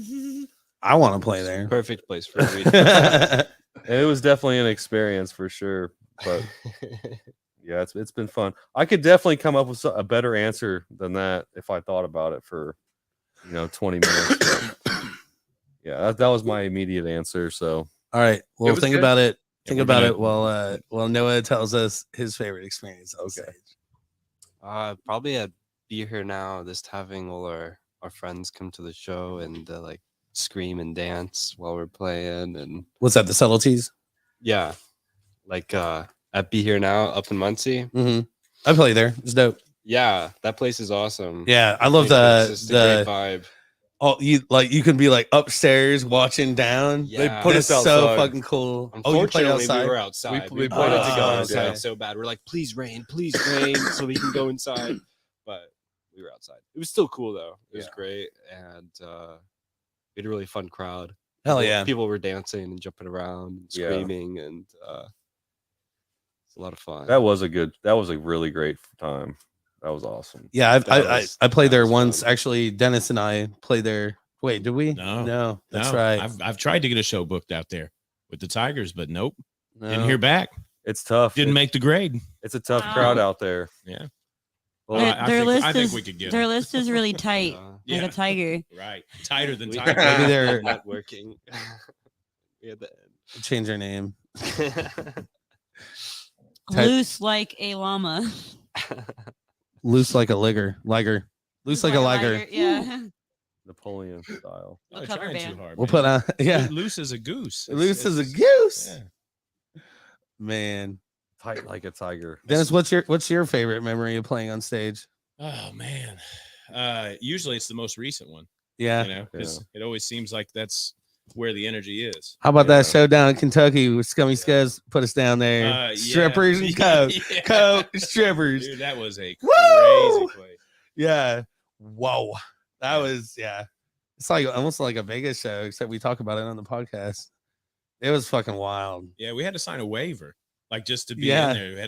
I want to play there. Perfect place for weed. it was definitely an experience for sure. But yeah, it's been fun. I could definitely come up with a better answer than that if I thought about it for 20 minutes. But yeah, that was my immediate answer. So All right. Well, was think good. about it. Yeah, Think we're about gonna- it while Noah tells us his favorite experience on stage. Probably at Be Here Now, just having all our friends come to the show and like scream and dance while we're playing. And What's that? The Subtleties? yeah, like at Be Here Now up in Muncie. Mm-hmm. I play there. It's dope. Yeah, that place is awesome. Yeah, I love It's just a great the vibe. you can be like upstairs watching down. Yeah. They put It's us so outside. fucking cool. Oh, you played Unfortunately, outside? we were outside. We wanted played to go outside, outside okay. so bad. We're like, please rain, so we can go inside. But we were outside. It was still cool though. It was Yeah. great, and we had a really fun crowd. Hell yeah. People were dancing and jumping around, and Yeah. screaming, and it's a lot of fun. that was a really great time. That was awesome. Yeah, That I played that there was once. fun. Actually, Dennis and I played there. Wait, did we? No. That's No, right. I've tried to get a show booked out there with the Tigers, but nope. Didn't No. hear back. It's tough. Didn't make the grade. It's a tough crowd out there. Yeah. Well, Well, I think we could get their them. list is really tight, Yeah. like a tiger. Right. Tighter than We- Tiger. Maybe they're networking. We had the Change her name. Loose like a llama. Loose like a liger. Loose like a liger. Yeah. Napoleon style. We'll I'm cover trying band. too hard. We'll man. put on. Yeah. Loose as a goose. Loose as a goose. Yeah. Man. Tight like a tiger. Dennis, what's your favorite memory of playing on stage? Oh man. Usually it's the most recent one. Yeah. You know, because it always seems like that's where the energy is. How about that show down in Kentucky with Scummy Scuzz put us down there? Strippers and coke. Yeah. Coke, strippers. Dude, that was a Woo! crazy place. Yeah. Whoa. That was, yeah. It's like almost like a Vegas show, except we talk about it on the podcast. It was fucking wild. Yeah, we had to sign a waiver, like just to be Yeah. in there. We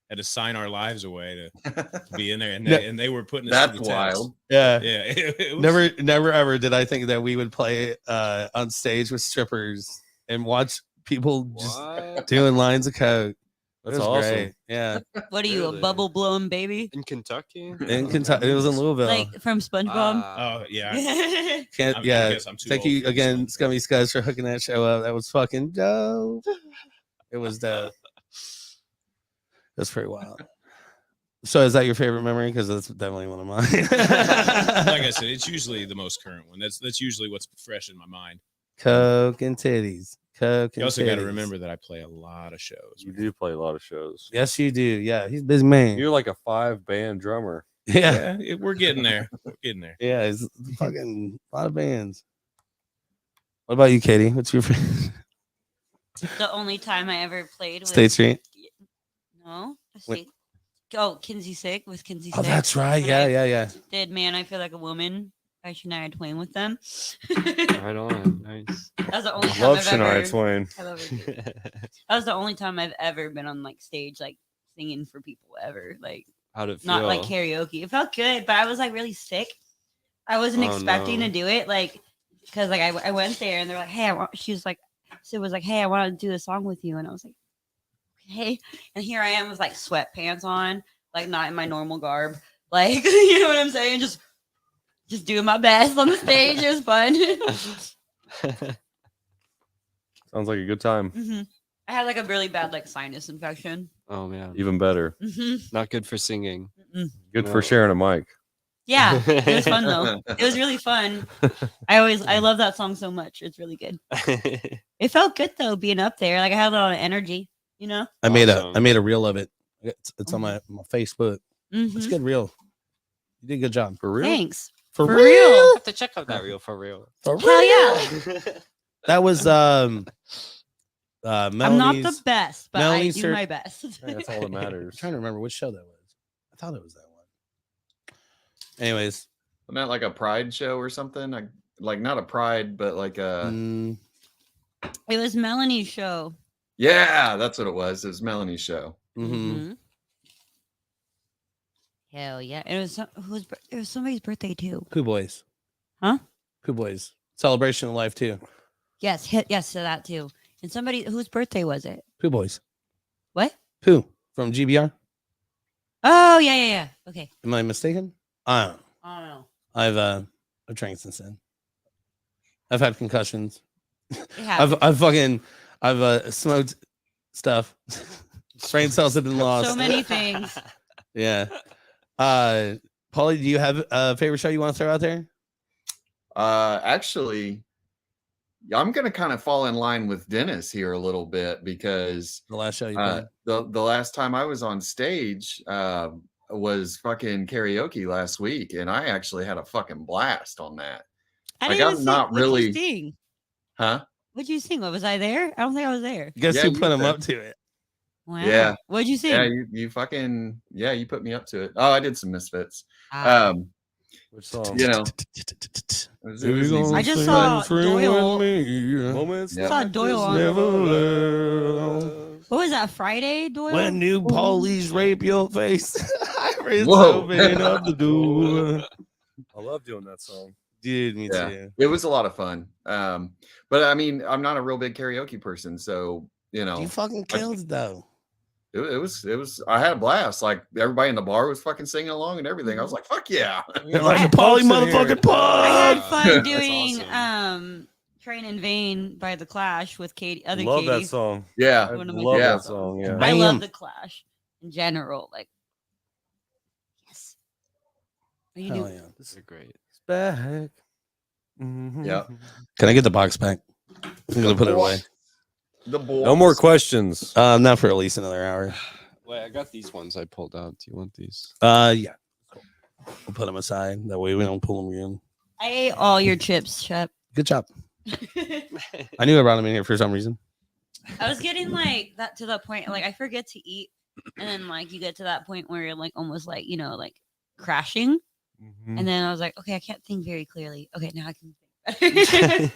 had to sign our lives away to be in there, and No, they were putting us through That's the test. wild. Yeah. Yeah, it was, Never ever did I think that we would play on stage with strippers and watch people just What? doing lines of coke. That's It was awesome. great. Yeah. What are you, Really? a bubble blowing baby? In Kentucky? In Kentucky. It was in Louisville. Like from SpongeBob? Oh yeah, Can't, I yeah. guess I'm too Thank old you for this again, one. Scummy Scuzz, for hooking that show up. That was fucking dope. It was dope. That's pretty wild. So is that your favorite memory? Because that's definitely one of mine. like I said, it's usually the most current one. That's usually what's fresh in my mind. Coke and titties. Coke and You also got to titties. remember that I play a lot of shows. You do play a lot of shows. Yes, you do. Yeah, he's a busy man. You're like a 5-band drummer. Yeah. We're getting there. We're getting there. Yeah, it's fucking a lot of bands. What about you, Katie? What's your favorite? The only time I ever played with State Street? No. Wait. Kinsey Sick with Kinsey Oh, Sick. that's right. When Yeah, I yeah. Did Man I Feel Like a Woman by Shania Twain with them. Right on. Nice. That was the only time Love I've Shania ever, Twain. I love her too. That was the only time I've ever been on like stage, like singing for people ever. Like How'd it feel? not like karaoke. It felt good, but I was like really sick. I wasn't Oh, expecting no. to do it, like because like I went there and they're like, "Hey, she was like, Sid was like, hey, I want to do a song with you," and I was like, "Okay." And here I am with like sweatpants on, like not in my normal garb, like you know what I'm saying, just doing my best on the stage. It was fun. Sounds like a good time. hmm I had like a really bad like sinus infection. Oh man. Even better. Not good for singing. Good No. for sharing a mic. Yeah, it was fun though. It was really fun. I love that song so much. It's really good. It felt good though being up there. Like I had a lot of energy, you know. I made Awesome. a reel of it. It's on my Facebook. It's Mhm. a good reel. You did a good job. For real? Thanks. For For real? real. have to check out that reel for real. For Hell yeah. That was I'm not the Melody's. best, but Melanie's I do her- my best. Hey, that's all that I'm matters. trying to remember which show that was. I thought it was that one. Anyways, Wasn't that like a pride show or something? Like not a pride, but like a It was Melanie's show. yeah, that's what it was. It was Melanie's show. mhm. Hell yeah! It was it was somebody's birthday too. Pooh Boys. Huh? Pooh Boys. Celebration of Life too. Yes, yes to that too. And somebody whose birthday was it? Pooh Boys. What? Pooh from GBR. Oh yeah. Okay. Am I mistaken? I don't know. I don't know. I've drank since then. I've had concussions. It happened. I've smoked stuff. Brain cells have been lost. So many things. Yeah. Paulie, do you have a favorite show you want to throw out there? Actually, I'm gonna kind of fall in line with Dennis here a little bit because The last show you played. the last time I was on stage was fucking karaoke last week, and I actually had a fucking blast on that. I Like, didn't I'm even not sing. What'd really- you sing? Huh? What'd you sing? What was I there? I don't think I was there. Guess Yeah, who you put him said- up to it? Wow. Yeah. What'd you sing? Yeah, you fucking you put me up to it. Oh, I did some Misfits. Ah. Which song? You know, it was easy. I just saw Doyle. Moments. Yeah. saw Doyle on. Never What was that? Friday, Doyle? when new police rape your face, I Whoa. open up the door. I love doing that song. Dude, me Yeah. too. It was a lot of fun. But I mean, I'm not a real big karaoke person, so you know, You fucking killed it though. it was. I had a blast. Like everybody in the bar was fucking singing along and everything. I was like, "Fuck yeah!" You're like a Paulie motherfucking I had pug. fun That's doing awesome. Train in Vain by The Clash with Katie. Love Katie. that song. Yeah. I One of my love favorite that songs. song. Yeah. I love Bam. The Clash in general. Like, yes. You Hell do. yeah. This is great. It's back. Mhm. Yeah. Can I get the box back? I'm gonna put it away. The boys. No more questions. Not for at least another hour. Wait, I got these ones I pulled out. Do you want these? Yeah. Cool. We'll put them aside. That way we don't pull them again. I ate all your chips, Shep. Good job. I knew I brought them in here for some reason. I was getting like that to the point, like I forget to eat, and then like you get to that point where you're like almost like like crashing, Mhm. and then I was like, okay, I can't think very clearly. Okay, now I can think better.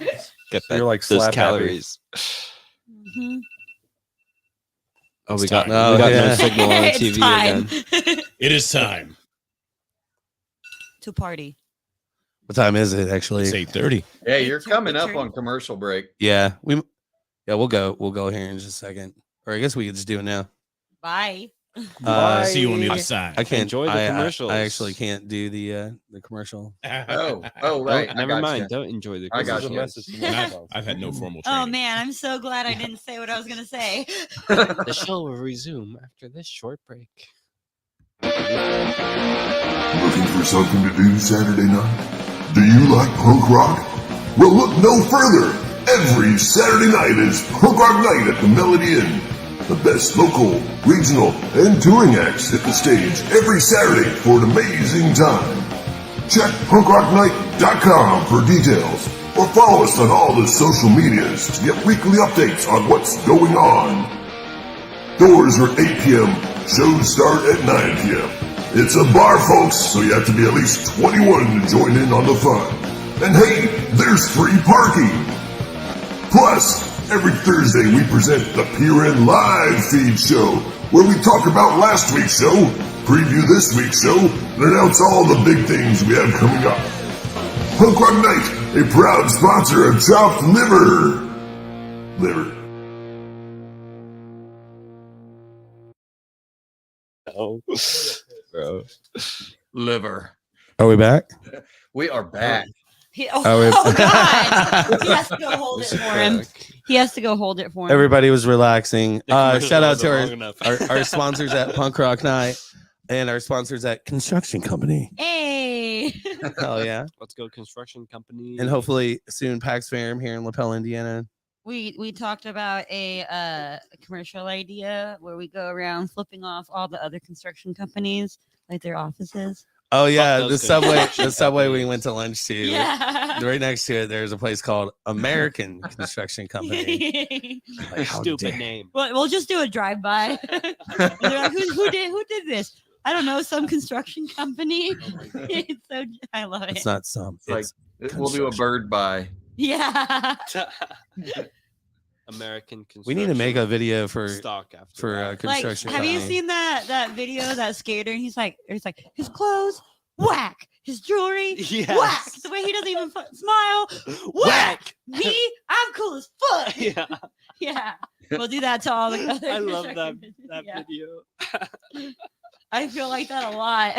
Get You're like those slap happy. calories. Mhm. Oh, we It's got time. we got Yeah. no signal on It's TV time again. It is time. to party. What time is it actually? It's 8:30. Yeah, you're It's coming up turn- on commercial break. Yeah, we'll go here in just a second. Or I guess we could just do it now. Bye. See you on the I- other side. I can't Enjoy the I commercials. actually can't do the commercial. Oh, right. I Never got mind. you. Don't enjoy the I got This is a you. message from And myself. I've had no formal Oh training. man, I'm so glad I didn't say what I was gonna say. The show will resume after this short break. Looking for something to do Saturday night? Do you like punk rock? Well, look no further. Every Saturday night is Punk Rock Night at the Melody Inn. The best local, regional, and touring acts hit the stage every Saturday for an amazing time. Check punkrocknight.com for details or follow us on all the social medias to get weekly updates on what's going on. Doors are 8 p.m. Shows start at 9 p.m. It's a bar, folks, so you have to be at least 21 to join in on the fun. And hey, there's free parking. Plus, every Thursday we present the PRN Live Feed Show, where we talk about last week's show, preview this week's show, and announce all the big things we have coming up. Punk Rock Night, a proud sponsor of Chopped Liver. Oh, bro. Liver. Are we back? We are back. Oh God! He has to go hold it for him. He has to go hold it for him. Everybody was relaxing. Shout out to Long enough. our sponsors at Punk Rock Night and our sponsors at Construction Company. Hey. Hell yeah. Let's go, construction company. And hopefully soon PAX Fair here in LaPel, Indiana. We talked about a commercial idea where we go around flipping off all the other construction companies, like their offices. Oh yeah, those the subway construction we companies. went to lunch to. Yeah. Right next to it, there's a place called American Construction Company. Like, how Stupid dare- name. We'll just do a drive by. Like, who did this? I don't know, some construction company. It's so I love it. It's not some. It's like, we'll do a construction. bird by. Yeah. American construction. We need to make a video for stock after for that. Like, construction. have you company. seen that video, that skater? And he's like his clothes, whack. His jewelry, Yes. whack. The way he doesn't even smile, whack. Me, I'm cool as fuck. Yeah, Yeah. We'll do that to all the other I love that construction- that yeah. video. I feel like that a lot.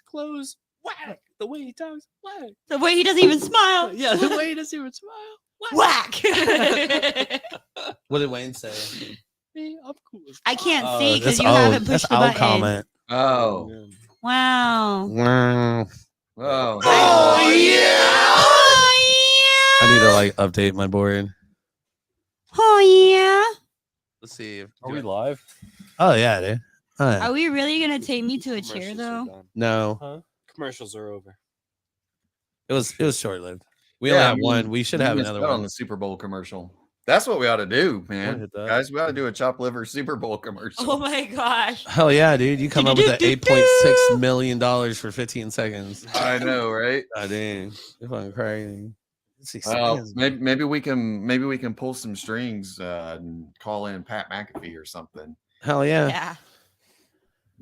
Clothes, whack. The way he talks, whack. The way he doesn't even smile. Yeah, the way he doesn't even smile. Whack. What did Wayne say? Me, I'm cool as I can't Oh, see because that's you haven't pushed the our button. comment. Oh. Man. Wow. Wow. Oh. Oh yeah. I need to like update my board. Oh yeah. Let's see. Are we live? Oh yeah, dude. Oh, yeah. Are we really gonna take me to a chair Commercials are though? done. No, Commercials are over. it was short lived. We Yeah, only I have mean, one. We should have missed another out on one. the Super Bowl commercial. That's what we ought to do, man. hit that. Guys, we ought to do a chopped liver Super Bowl commercial. Oh my gosh. Hell yeah, dude! You come up with the $8.6 million for 15 seconds. I know, right? Oh, dang, you're fucking crazy. Well, maybe we can pull some strings and call in Pat McAfee or something, Hell yeah. Yeah.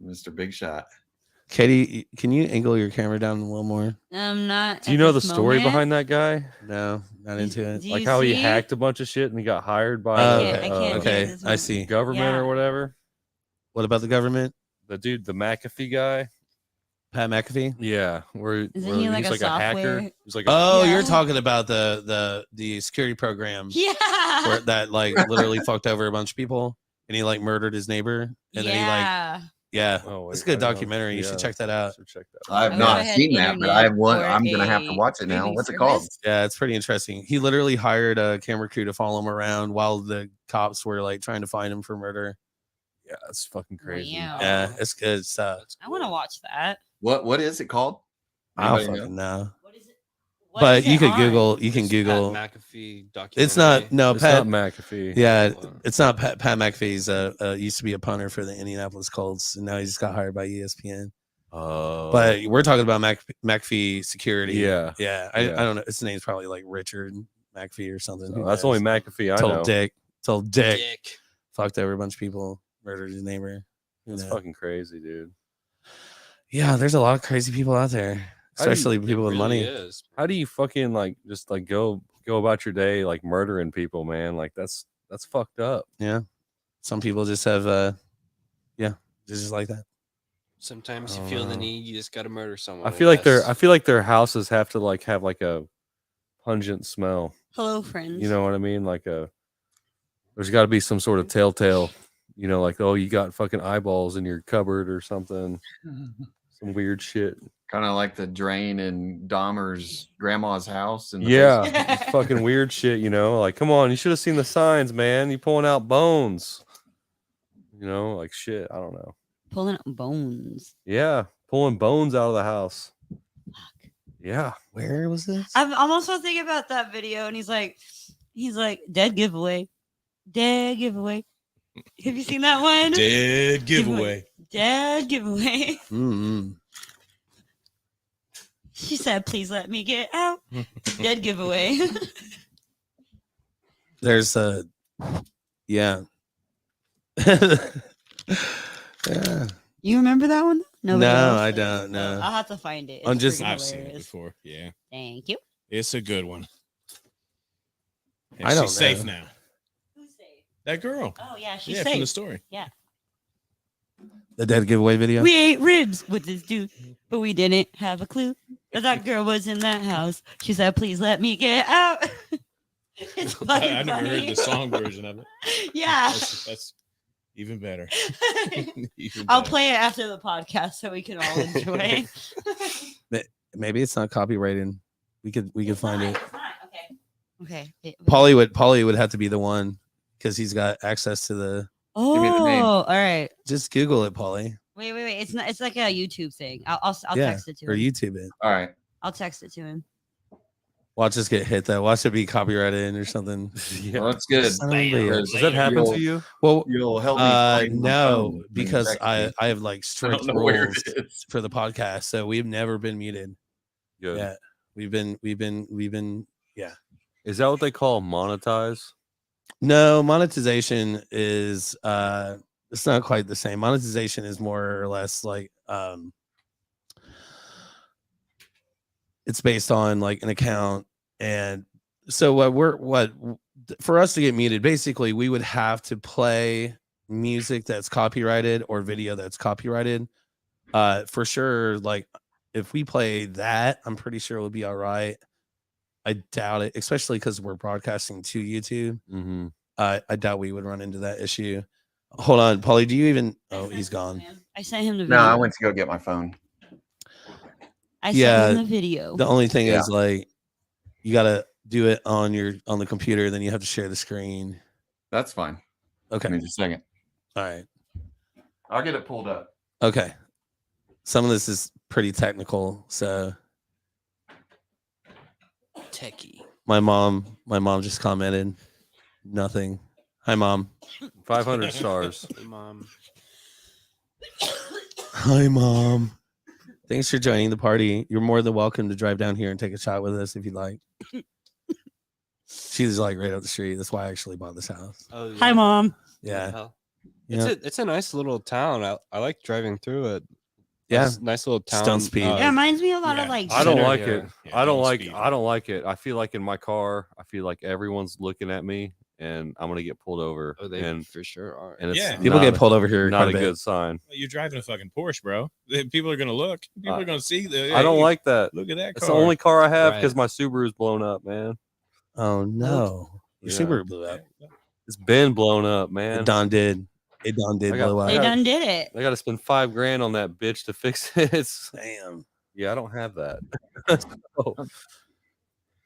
Mr. Big Shot. Katie, can you angle your camera down a little more? I'm not. Do you at know the this story moment. behind that guy? No, not into it. Do Like you how he see? hacked a bunch of shit and he got hired by Oh, the I can't do it okay, this I moment. see. government Yeah. or whatever. What about the government? The dude, the McAfee guy. Pat McAfee. Yeah, where Isn't he like he's a like a hacker. software? He's like Oh, Yeah. you're talking about the security program Yeah. where that like literally fucked over a bunch of people, and he like murdered his neighbor, and then he like Yeah. yeah, Oh, it's a wait, good I know. documentary. You should Yeah. check that out. Should check that. I have I wish not I had seen that, but internet or I'm gonna have to a watch it now. streaming What's it called? service. Yeah, it's pretty interesting. He literally hired a camera crew to follow him around while the cops were like trying to find him for murder. Yeah, that's fucking crazy. Wow. Yeah, it's good stuff. I want to watch that. What is it called? I don't Anybody fucking know. What is it? But you could Google. You can It's Google. Pat McAfee documentary. It's not no It's Pat. not McAfee. Yeah, Wow. it's not Pat McAfee's. Used to be a punter for the Indianapolis Colts, and now he just got hired by ESPN. Oh, But we're talking about McAfee security. Yeah. yeah. I don't know. His name's probably like Richard McAfee or something. Who that's knows? only McAfee. I know. Told Dick, Dick. fucked over a bunch of people, murdered his neighbor. Who That's knows? fucking crazy, dude. Yeah, there's a lot of crazy people out there, How do you- especially people with Really money. is. How do you fucking like just like go about your day like murdering people, man? Like that's fucked up. Yeah, some people just have just like that. Sometimes you feel the need, you just gotta murder someone. I feel like their houses have to like have like a pungent smell. Hello, friends. You know what I mean? Like there's got to be some sort of telltale. You know, like, oh, you got fucking eyeballs in your cupboard or something. Some weird shit. Kind of like the drain in Dahmer's grandma's house. In the Yeah, basement. it's fucking weird shit. You know, like, come on, you should have seen the signs, man. You pulling out bones. You know, like shit. I don't know. Pulling up bones. Yeah, pulling bones out of the house. Yeah. Where was this? I'm also thinking about that video, and he's like, dead giveaway, dead giveaway. Have you seen that one? Dead giveaway. Dead giveaway. Mm-hmm. She said, "Please let me get out." Dead giveaway. There's a yeah. Yeah. You remember that one? Nobody No, else? I don't know. I'll have to find it. I'm It's just- freaking I've seen it hilarious. before. Yeah, Thank you. it's a good one. And I don't she's safe know. now. Who's safe? That girl. Oh yeah, she's Yeah, from the safe. story. The dead giveaway video. We ate ribs with this dude, but we didn't have a clue that girl was in that house. She said, "Please let me get out." It's fucking I never heard funny. the song version of it. Yeah. That's even better. Even I'll better. play it after the podcast so we can all enjoy. Maybe it's not copyrighted. We could find it. Okay. Polly would have to be the one because he's got access to the. Oh, me the name. all right. Just Google it, Polly. Wait. It's not. It's like a YouTube thing. I'll Yeah, text it to or him. YouTube it. All right. I'll text it to him. Watch us get hit though. Watch it be copyrighted or something. Yeah. Well, that's good. Son of a bitch. Because Does that happen you'll- to you? Well, You'll help me. find my no, phone when you because text I me. have like I strict don't know where rules it is. for the podcast, so we've never been muted. Good. Yeah, we've been. Yeah. Is that what they call monetize? No, monetization is it's not quite the same. Monetization is more or less like it's based on like an account, and so what for us to get muted, basically we would have to play music that's copyrighted or video that's copyrighted. For sure, like if we play that, I'm pretty sure it would be all right. I doubt it, especially because we're broadcasting to YouTube. Mm-hmm. I doubt we would run into that issue. Hold on, Polly. Do you even? Oh, he's gone. I sent him the No, video. I went to go get my phone. I Yeah, sent him the video. The only thing Yeah. is like you gotta do it on the computer, then you have to share the screen. That's fine. Okay. Give me just a second. All right. I'll get it pulled up. Okay. Some of this is pretty technical, so Techie. my mom just commented nothing. Hi, Mom. 500 stars. Hey, Mom. Hi, Mom. Thanks for joining the party. You're more than welcome to drive down here and take a shot with us if you'd like. She's like right up the street. That's why I actually bought this house. Oh, Hi, Mom. Yeah. Hell. Yeah. It's a nice little town. I like driving through it. Yeah. Nice little town. Stone's Peak. It reminds me a lot of yeah. like. I don't Center like here. it. Yeah, I don't don't like speed. I don't like it. I feel like in my car, I feel like everyone's looking at me and I'm gonna get pulled over. Oh, they and for sure are. and it's Yeah. People not get pulled over here not quite a a bit. good sign. You're driving a fucking Porsche, bro. People are gonna look. People are gonna see. I don't like that. Look at that It's car. the only car I have because Right. my Subaru's blown up, man. Oh no, your Yeah. Subaru blew up. It's been blown up, man. It done did. It done did I got- blow I They up. got- done did it. I got to spend $5,000 on that bitch to fix it. It's, Damn. yeah, I don't have that. So,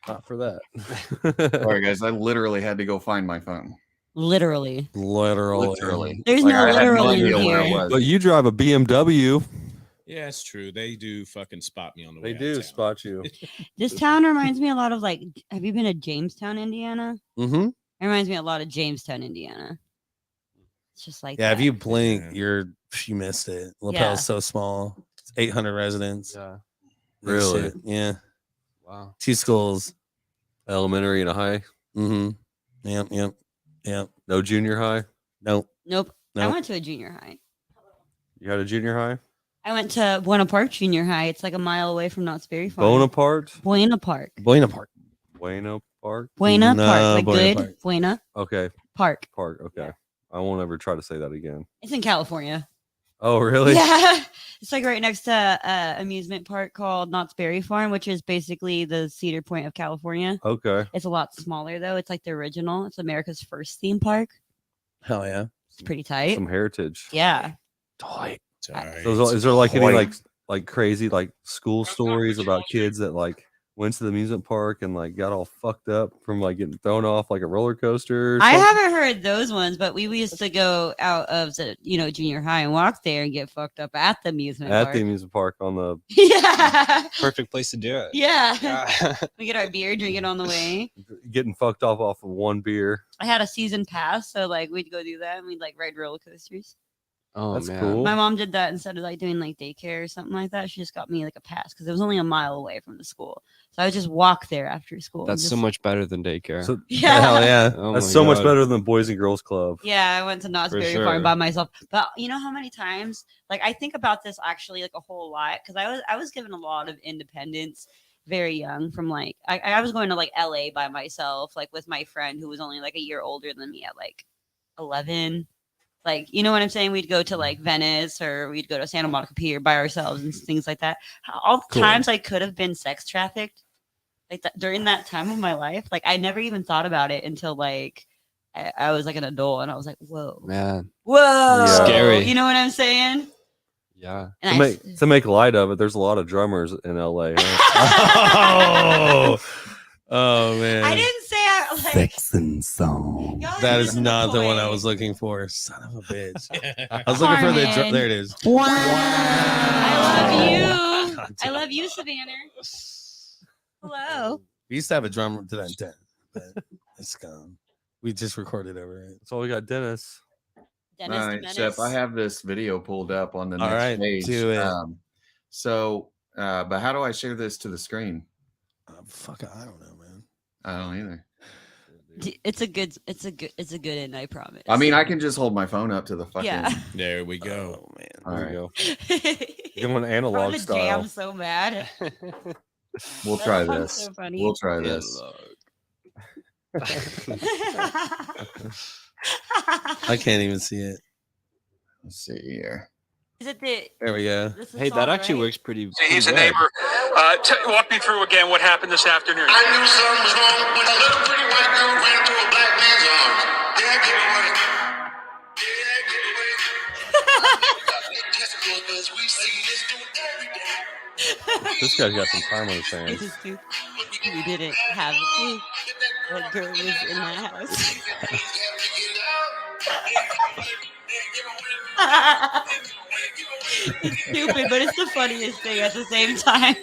not for that. Sorry, guys. I literally had to go find my phone. Literally. Literally. There's Like, no I had literal in idea where it here. was. But you drive a BMW. Yeah, it's true. They do fucking spot me on the way. They out do of town. spot you. This town reminds me a lot of like. Have you been to Jamestown, Indiana? Mm-hmm. It reminds me a lot of Jamestown, Indiana. It's just like Yeah, if that. you blink, Yeah. you missed it. Lapel's Yeah. so small. It's 800 residents. Yeah. Big Really? shit. Yeah. Wow. 2 schools. Elementary and a high. Mm-hmm. Yep. No junior high. Nope. Nope. I Nope. went to a junior high. You had a junior high. I went to Buena Park Junior High. It's like a mile away from Knott's Berry Farm. Bonaparte. Buena Park. Buena Park. Bueno Park. Buena No, Park. Like Buena good. Park. Buena Okay. Park. Park. Okay. I won't ever try to say that again. It's in California. Oh, really? Yeah. It's like right next to amusement park called Knott's Berry Farm, which is basically the Cedar Point of California. Okay. It's a lot smaller though. It's like the original. It's America's first theme park. Hell yeah. It's pretty tight. Some heritage. Yeah. Tight. Sorry. So is there like any Toy. like crazy like school stories about kids that like went to the amusement park and like got all fucked up from like getting thrown off like a roller coaster? Or I something? haven't heard those ones, but we used to go out of the junior high and walk there and get fucked up at the amusement At park. the amusement park on the Yeah. Perfect place to do it. Yeah. Yeah. We get our beer, drink it on the way. getting fucked off of one beer. I had a season pass, so like we'd go do that and we'd like ride roller coasters. Oh, That's man. cool. My mom did that instead of like doing like daycare or something like that. She just got me like a pass because it was only a mile away from the school. So I would just walk there after school. and That's so just- much better than daycare. So Yeah. Hell yeah. Oh that's my so much God. better than Boys and Girls Club. Yeah, I went to Knott's For Berry sure. Farm by myself. But you know how many times, like I think about this actually like a whole lot because I was given a lot of independence very young. From like I was going to like LA by myself, like with my friend who was only like a year older than me at like 11. Like, you know what I'm saying? We'd go to like Venice or we'd go to Santa Monica Pier by ourselves and things like that. All the Cool. times I could have been sex trafficked, like during that time of my life, like I never even thought about it until like I was like an adult and I was like, whoa, Man. whoa, Yeah. Scary. You know what I'm saying? Yeah. And To make light of it, there's a lot of drummers in LA. Huh? Oh man. I didn't say I like. Vixen song. Y'all are That is missing not the one I point. was looking for. Son of a bitch. I was looking for the Carmen. there it is. I love you. I love you, Savannah. Hello. We used to have a drummer to that tent, but it's gone. We just recorded over it. That's all we got, Dennis. Dennis All the right, Menace. Chef, I have this video pulled up on the All next right, page. do it. But how do I share this to the screen? Fuck, I don't know, man. I don't either. It's a good end, I promise. I mean, I can just hold my phone up to the fucking. Yeah. There we go. Oh man. All There right, you go. I'm Give them an analog gonna style. jam so mad. we'll That try sounds this. so funny. We'll try this. I can't even see it. Let's see here. Is it the? There we go. This is Hey, song, that actually right? works pretty. He's a pretty neighbor. Walk me through again what happened this afternoon. I knew something was wrong when a little pretty white girl ran into a black man's arms. Yeah, give it away. Yeah, give it away. Testicles, 'cause we see this dude every day. This guy's got some time on his hands. This is too. We didn't have a clue what girl was in that house. It's stupid, but it's the funniest thing at the same time.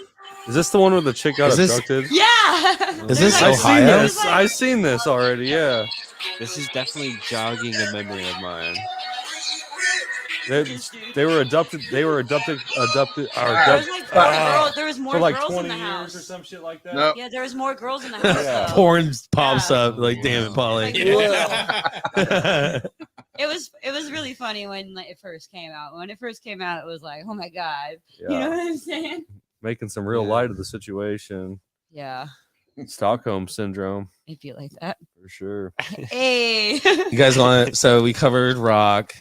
Is this the one where the chick got Is this- abducted? Yeah. Is this I've seen Ohio? this. I've seen this already. Yeah. This is definitely jogging a memory of mine. They were adopted. They were adopted. There was like four girls. There was more for like girls 20 in the years house. or some shit like that. Nope. Yeah, there was more girls in the house. Yeah. though. Porn pops Yeah. up. Like, damn it, Polly. It was really funny when like, it first came out. When it first came out, it was like, oh my god, Yeah. you know what I'm saying? Making some real Yeah. light of the situation. Yeah. Stockholm syndrome. If you like that. For sure. Hey. You guys want to? So we covered rock.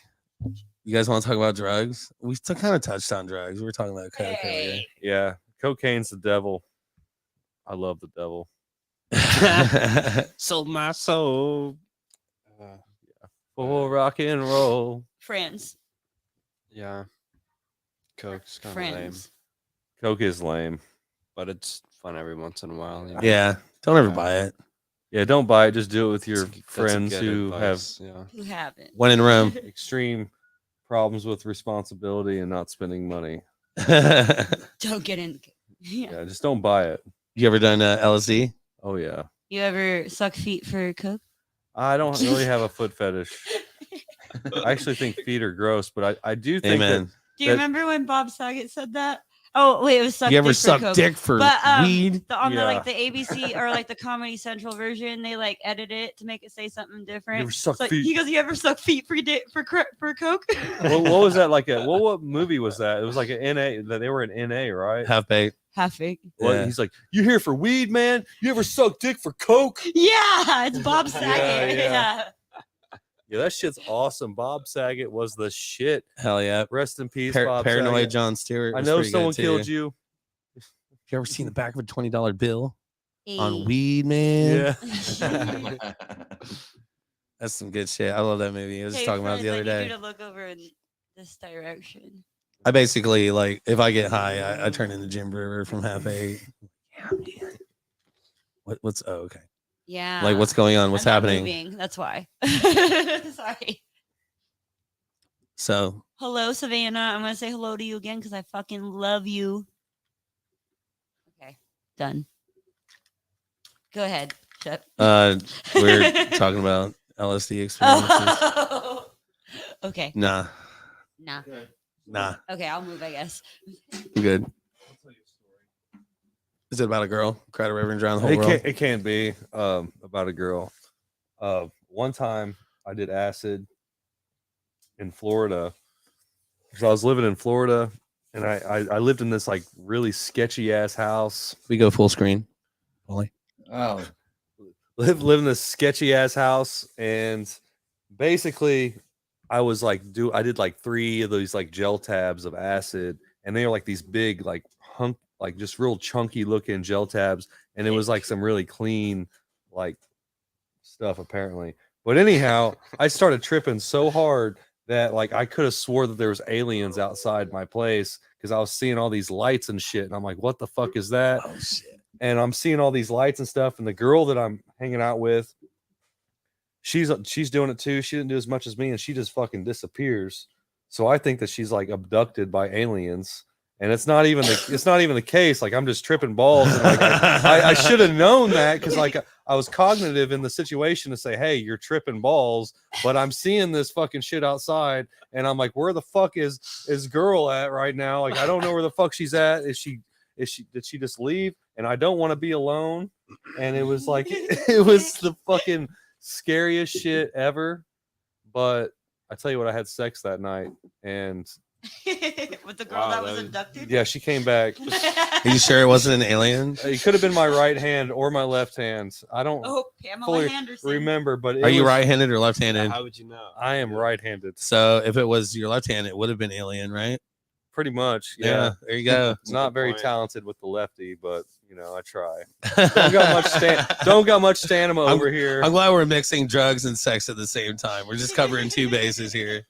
You guys want to talk about drugs? We still kind of touched on drugs. We were talking about coke earlier. Yeah, cocaine's the devil. I love the devil. Sold my soul. For rock and roll. Friends. Yeah. Coke's kind of lame. Friends. Coke is lame. But it's fun every once in a while. You know? Yeah. Don't ever buy it. Yeah, don't buy it. Just do it with your That's a friends good who advice, Who haven't? When in Rome. have extreme problems with responsibility and not spending money. Don't get in. Yeah, just don't buy it. You ever done LSD? Oh, yeah. You ever suck feet for coke? I don't really have a foot fetish. I actually think feet are gross, but I do think Amen. Do you remember when Bob Saget said that? Oh wait, it was suck. You ever dick suck for coke. dick for but, weed? On the, Yeah. like the ABC or like the Comedy Central version, they like edit it to make it say something different. You ever suck So feet? He goes, "You ever suck feet for coke?" what was that like? What movie was that? It was like an NA that they were in NA, right? Half baked. Half fake. Well, Yeah. he's like, "You here for weed, man? You ever suck dick for coke?" Yeah, it's Bob Saget. yeah. Yeah, that shit's awesome. Bob Saget was the shit. Hell yeah. Rest in peace, Bob Paranoid Saget. John Stewart. I was know pretty someone good, killed too. you. You ever seen the back of a $20 bill on Hey. weed, man? Yeah. That's some good shit. I love that movie. I was just talking about it the other I need day. you to look over in this direction. I basically, like, if I get high, I turn into Jim Brewer from Half Eight. Yeah, man. What's okay? Yeah. Like, what's going on? What's I'm not happening? moving, that's why. Sorry. So, Hello, Savannah. I'm gonna say hello to you again because I fucking love you. Okay, done. Go ahead. Shut. we're talking about LSD experiences. Oh. Okay. Nah, Nah. Okay, I'll move, I guess. I'm good. Is it about a girl? Cried a river and drowned the whole It world? can be about a girl. One time I did acid in Florida. So I was living in Florida, and I lived in this like really sketchy ass house. We go full screen. Ollie. Oh, Live in this sketchy ass house, and basically I was like I did like 3 of these like gel tabs of acid, and they were like these big like hunk, like just real chunky looking gel tabs, and it was like some really clean like stuff apparently. But anyhow, I started tripping so hard that like I could have swore that there was aliens outside my place because I was seeing all these lights and shit, and I'm like, what the fuck is that? Oh shit. And I'm seeing all these lights and stuff, and the girl that I'm hanging out with, she's doing it too. She didn't do as much as me, and she just fucking disappears. So I think that she's like abducted by aliens, and it's not even the case. Like I'm just tripping balls, and like I should have known that because like I was cognitive in the situation to say, hey, you're tripping balls, but I'm seeing this fucking shit outside, and I'm like, where the fuck is girl at right now? Like I don't know where the fuck she's at. Did she just leave? And I don't want to be alone. And it was like it was the fucking scariest shit ever. But I tell you what, I had sex that night, and with the girl that was abducted. yeah, she came back. Are you sure it wasn't an alien? It could have been my right hand or my left hand. I don't Pamela fully Anderson. remember, but Are you right-handed or left-handed? How would you know? I am right-handed. So if it was your left hand, it would have been alien, right? Pretty much. Yeah. There you go. Not very talented with the lefty, but you know, I try. Don't got much stamina over here. I'm glad we're mixing drugs and sex at the same time. We're just covering 2 bases here.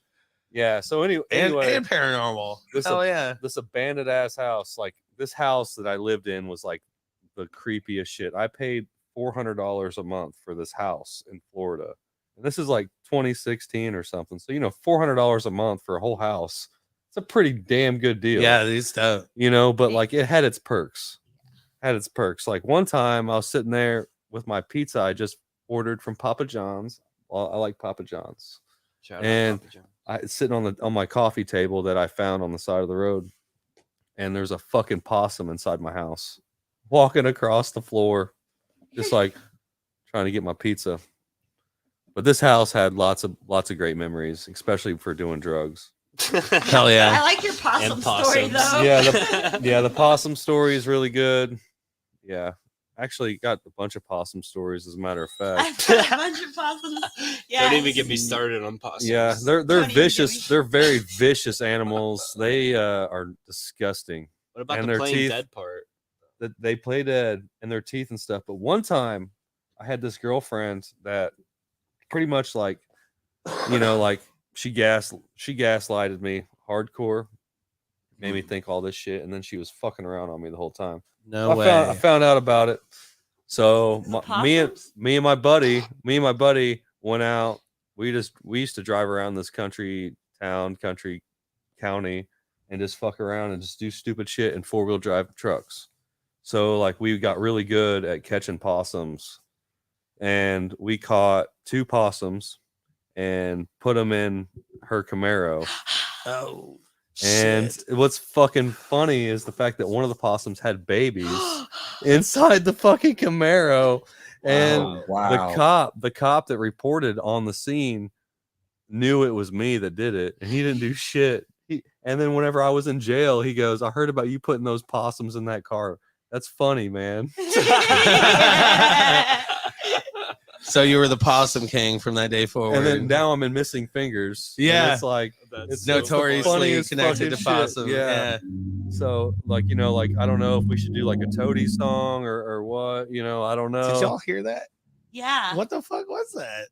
Yeah. So anyway, And paranormal. This abandoned ass house. Like this house that I lived in was like the creepiest shit. I paid $400 a month for this house in Florida, and this is like 2016 or something. So you know, $400 a month for a whole house. It's a pretty damn good deal. Yeah, these stuff. You know, but like it had its perks. Like one time I was sitting there with my pizza I just ordered from Papa John's. Well, I like Papa John's. Shout out And Papa John. I sitting on my coffee table that I found on the side of the road, and there's a fucking possum inside my house, walking across the floor, just like trying to get my pizza. But this house had lots of great memories, especially for doing drugs. Hell yeah. I like your possum story though. Yeah, the possum story is really good. Yeah, actually got a bunch of possum stories, as a matter of fact. I've got a bunch of possums. Don't even get me started on possums. Yeah, they're Don't even vicious. get me They're very vicious animals. They are disgusting. What about And the their playing teeth- dead part? That they play dead and their teeth and stuff. But one time, I had this girlfriend that pretty much like, like she gaslighted me hardcore, made me think all this shit, and then she was fucking around on me the whole time. No I way. found out about it. So me and my buddy went out. We used to drive around this country county, and just fuck around and just do stupid shit in 4-wheel drive trucks. So like we got really good at catching possums, and we caught 2 possums and put them in her Camaro. Oh. And Shit. what's fucking funny is the fact that one of the possums had babies inside the fucking Camaro, and Wow. the cop that reported on the scene knew it was me that did it, and he didn't do shit. And then whenever I was in jail, he goes, "I heard about you putting those possums in that car. That's funny, man." So you were the possum king from that day forward. And then now I'm in Missing Fingers. and Yeah. it's like It's the notoriously funniest connected to fucking shit. possum. Yeah. So like I don't know if we should do like a Toady song or what. I don't know. Did y'all hear that? Yeah. What the fuck was that?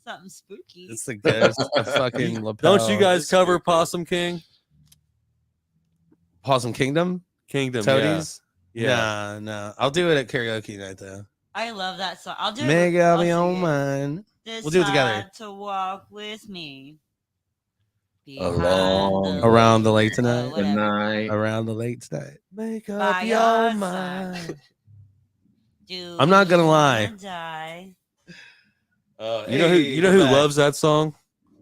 Something spooky. It's the ghost of fucking lapel. Don't you guys cover Possum King? Possum Kingdom? Kingdom. Toadies? Yeah. No. I'll do it at karaoke night though. I love that song. I'll do it. Make I'll up your sing own it. mind. We'll do it together. Decide to walk with me. Around the lake tonight. Tonight. Around the lake tonight. Make By up your your side. mind. I'm not gonna lie. Die. You know who loves that song?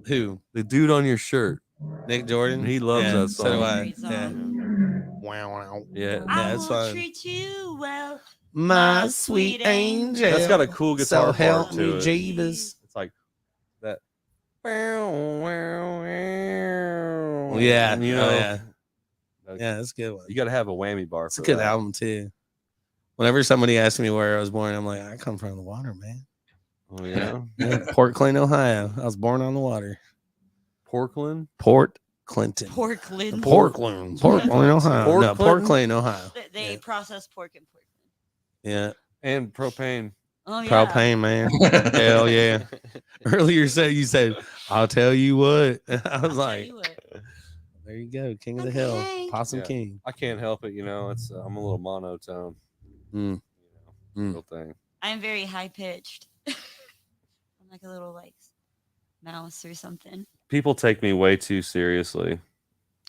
Who? The dude on your shirt. Nick Jordan. He loves Yeah, that so song. do I. Great Yeah. song. Wow. Yeah. I That's will fun. treat you well. My sweet angel. That's got a cool guitar So help part me, to it. Jeebus. It's like that. Yeah. You Oh, know, yeah. Yeah, that's a good one. you got to have a whammy bar. It's a for good that. album too. Whenever somebody asks me where I was born, I'm like, I come from the water, man. Oh yeah, Yeah, Port Clinton, Ohio. I was born on the water. Portland. Port Clinton. Portland. Portland, Ohio. Port No, Port Clinton? Clinton, Ohio. They process pork in Portland. Yeah. And propane. Oh yeah. Propane, man. Hell yeah. Earlier you said, I'll tell you what. I was I'll tell like, you what. there you go. King of the Hill. Okay. Possum Yeah. King. I can't help it. It's I'm a little monotone. Mm. Mm. Real thing. I'm very high pitched. I'm like a little mouse or something. People take me way too seriously.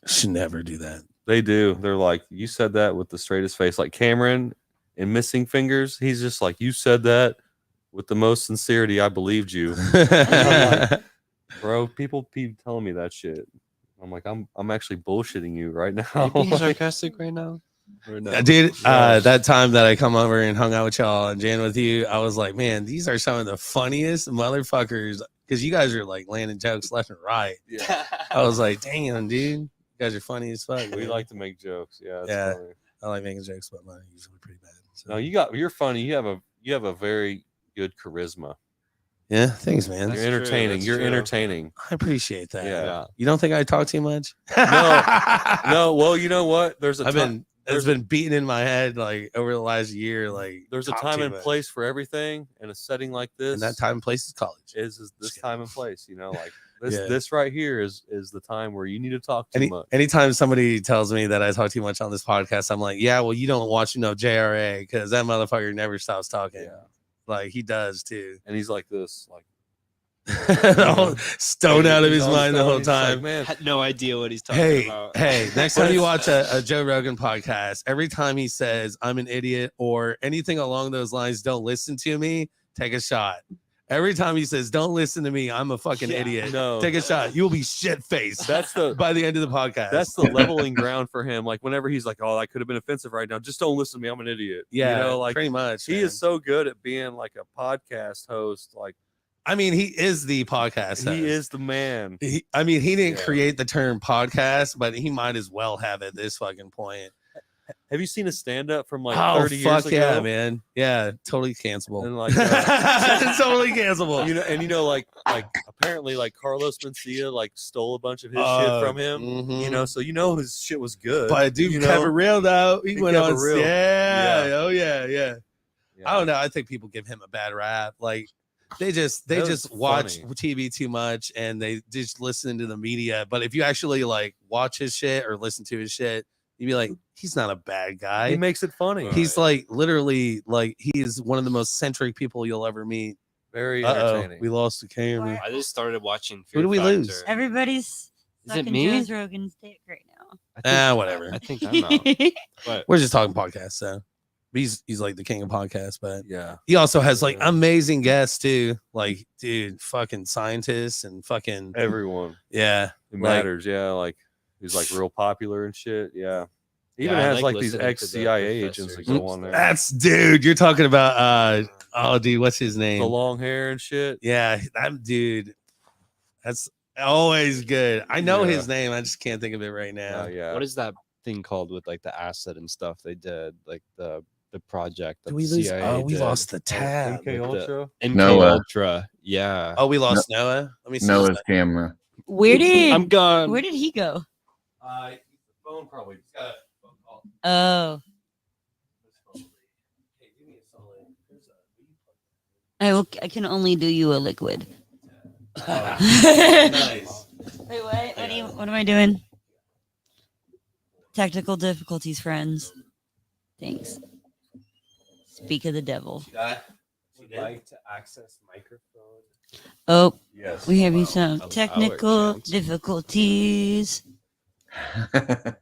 Should never do that. They do. They're like, you said that with the straightest face. Like Cameron in Missing Fingers, he's just like, you said that with the most sincerity. I believed you. I'm like, bro, people keep telling me that shit. I'm like, I'm actually bullshitting you right now. Are you being sarcastic right now? Or no? Dude, that time that I come over and hung out with y'all and jammed with you, I was like, man, these are some of the funniest motherfuckers. Because you guys are like landing jokes left and right. Yeah. I was like, damn, dude, you guys are funny as fuck. We man. like to make jokes. Yeah. It's Yeah. funny. I like making jokes, but mine are usually pretty bad. So. No, you're funny. You have a very good charisma. Yeah, thanks, man. You're That's entertaining. true, that's You're true. entertaining. I appreciate that. Yeah. You don't think I talk too much? No, well, you know what? There's a It's been beating in my head like over the last year. Like there's a talk time too and much. place for everything, and a setting like this. and that time and place is college. is this Just time and place. Like this Yeah. this right here is the time where you need to talk too much. Anytime somebody tells me that I talk too much on this podcast, I'm like, yeah, well, you don't watch JRA because that motherfucker never stops talking. Yeah. Like he does too. And he's like this, like All stoned out of his He's all mind the whole stoned. He's like, time. man, Had no idea what he's talking Hey, about. hey, next time you watch a Joe Rogan podcast, every time he says I'm an idiot or anything along those lines, don't listen to me, take a shot. Every time he says, don't listen to me, I'm a fucking idiot. no. Take a shot. You'll be shit faced That's the by the end of the podcast. that's the leveling ground for him. Like whenever he's like, oh, that could have been offensive right now. Just don't listen to me. I'm an idiot. yeah, like pretty much. he man. is so good at being like a podcast host. Like I mean, he is the podcast. he host. is the man. He didn't Yeah. create the term podcast, but he might as well have at this fucking point. Have you seen a stand up from like Oh 30 years fuck ago? yeah, man! Yeah, totally cancelable. And like Totally cancelable. Like apparently like Carlos Mencia like stole a bunch of his shit from him. Mhm. So his shit was good. But dude kept it real though. He went kept on. it real. Yeah. Oh yeah. I don't know. I think people give him a bad rap. Like they just watch TV too much and they just listen to the media. But if you actually like watch his shit or listen to his shit, you'd be like, he's not a bad guy. He makes it funny. He's like literally like he is one of the most centric people you'll ever meet. Very entertaining. We lost the camera. I just started watching. Who do we Factor. lose? Everybody's Is it sucking me? Joe Rogan's dick right now. Whatever. I think I'm out. But We're just talking podcasts, so he's like the king of podcasts. But yeah, he also has like amazing guests too. Like, dude, fucking scientists and fucking everyone. Yeah, It matters. Yeah, like he's like real popular and shit. Yeah. He even I has like these listening to the ex-CIA agents that go on there. That's dude. You're talking about dude, what's his name? The long hair and shit. Yeah, that dude. That's always good. I know his name. I just can't think of it right now. Yeah. What is that thing called with like the acid and stuff they did? Like the project. Did we lose? We lost the tab. MK Ultra. MK Noah. Ultra. Yeah. Oh, we lost Noah. Let me see. Noah's camera. Where did I'm gone. Where did he go? The phone probably. Oh. I can only do you a liquid. Nice. Wait, what am I doing? Technical difficulties, friends. Thanks. Speak of the devil. Would like to access microphone. Oh, Yes. we having some I'll technical can't. difficulties. There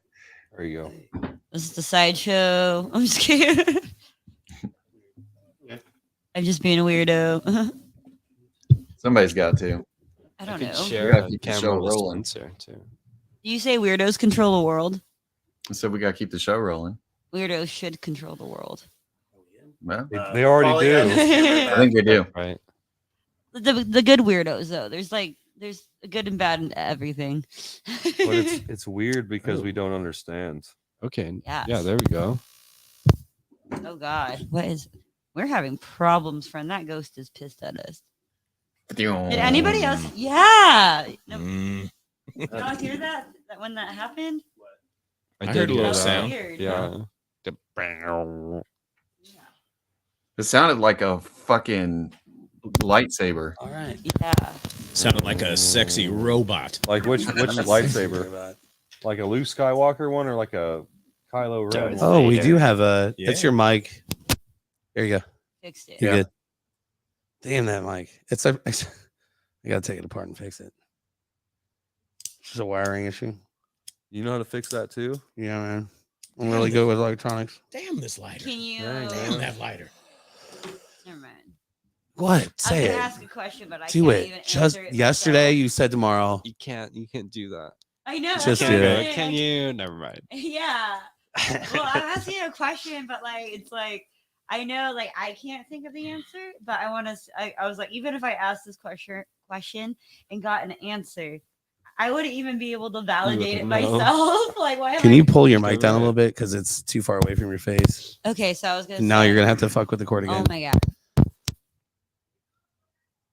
you go. This is the sideshow. I'm scared. I'm just being a weirdo. Somebody's got to. I don't could know. share We gotta a keep the show camera with rolling. Spencer too. You say weirdos control the world. So we got to keep the show rolling. Weirdos should control the world. Well, They already do. I think they do. Right. The good weirdos though. There's a good and bad in everything. But it's weird because we don't understand. Okay. Yes. Yeah, there we go. Oh God, we're having problems, friend. That ghost is pissed at us. Did anybody else? Yeah. No, you don't hear that when that happened? I heard a hear little that. sound. Weird. Yeah. It sounded like a fucking lightsaber. All right. Yeah. Sounded like a sexy robot. Like which lightsaber? Like a Luke Skywalker one or like a Kylo Ren? Darth Oh, we Vader. do have a. Yeah. That's your mic. There you go. Fixed it. You're Yeah. good. Damn that mic. I gotta take it apart and fix it. It's just a wiring issue. You know how to fix that too? Yeah, man. I'm really good with electronics. Damn this lighter. Can you? Damn that lighter. Never mind. What? I was Say gonna it. ask a question, but I Do can't it. even Just answer it yesterday, myself. you said tomorrow. You can't do that. I know. Just that's do what I'm it. saying. Can you? Never mind. Yeah. Well, I'm asking a question, but like it's like I know like I can't think of the answer, but I want to. I was like, even if I asked this question and got an answer, I wouldn't even be able to validate it wouldn't know. myself. Like, why? Can am you pull your mic down a Alright. little bit because it's too far away from your face? Okay, so I was gonna. And now say, you're gonna have to fuck with the cord again. Oh my god.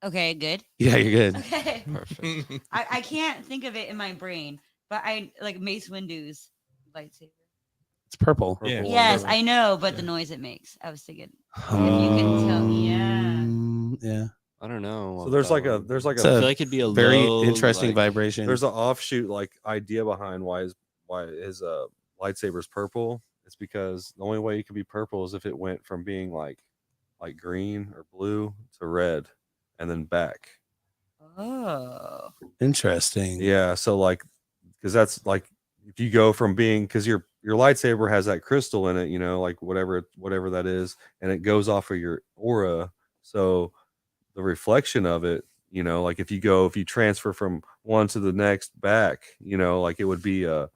Okay, good. Yeah, you're good. Okay. Perfect. I can't think of it in my brain, but I like Mace Windu's lightsaber. It's purple. Yeah. Yes, I know, but the noise it makes. I was thinking if you can tell me, Yeah. I don't know. So there's like a It's I feel like it'd be a very low, interesting like, vibration. there's an offshoot like idea behind why his lightsaber's purple. It's because the only way it could be purple is if it went from being like green or blue to red and then back. Oh. Interesting. Yeah, so like because that's like if you go from being because your lightsaber has that crystal in it, you know, like whatever that is, and it goes off of your aura. So the reflection of it, you know, like if you transfer from one to the next back, you know, like it would be a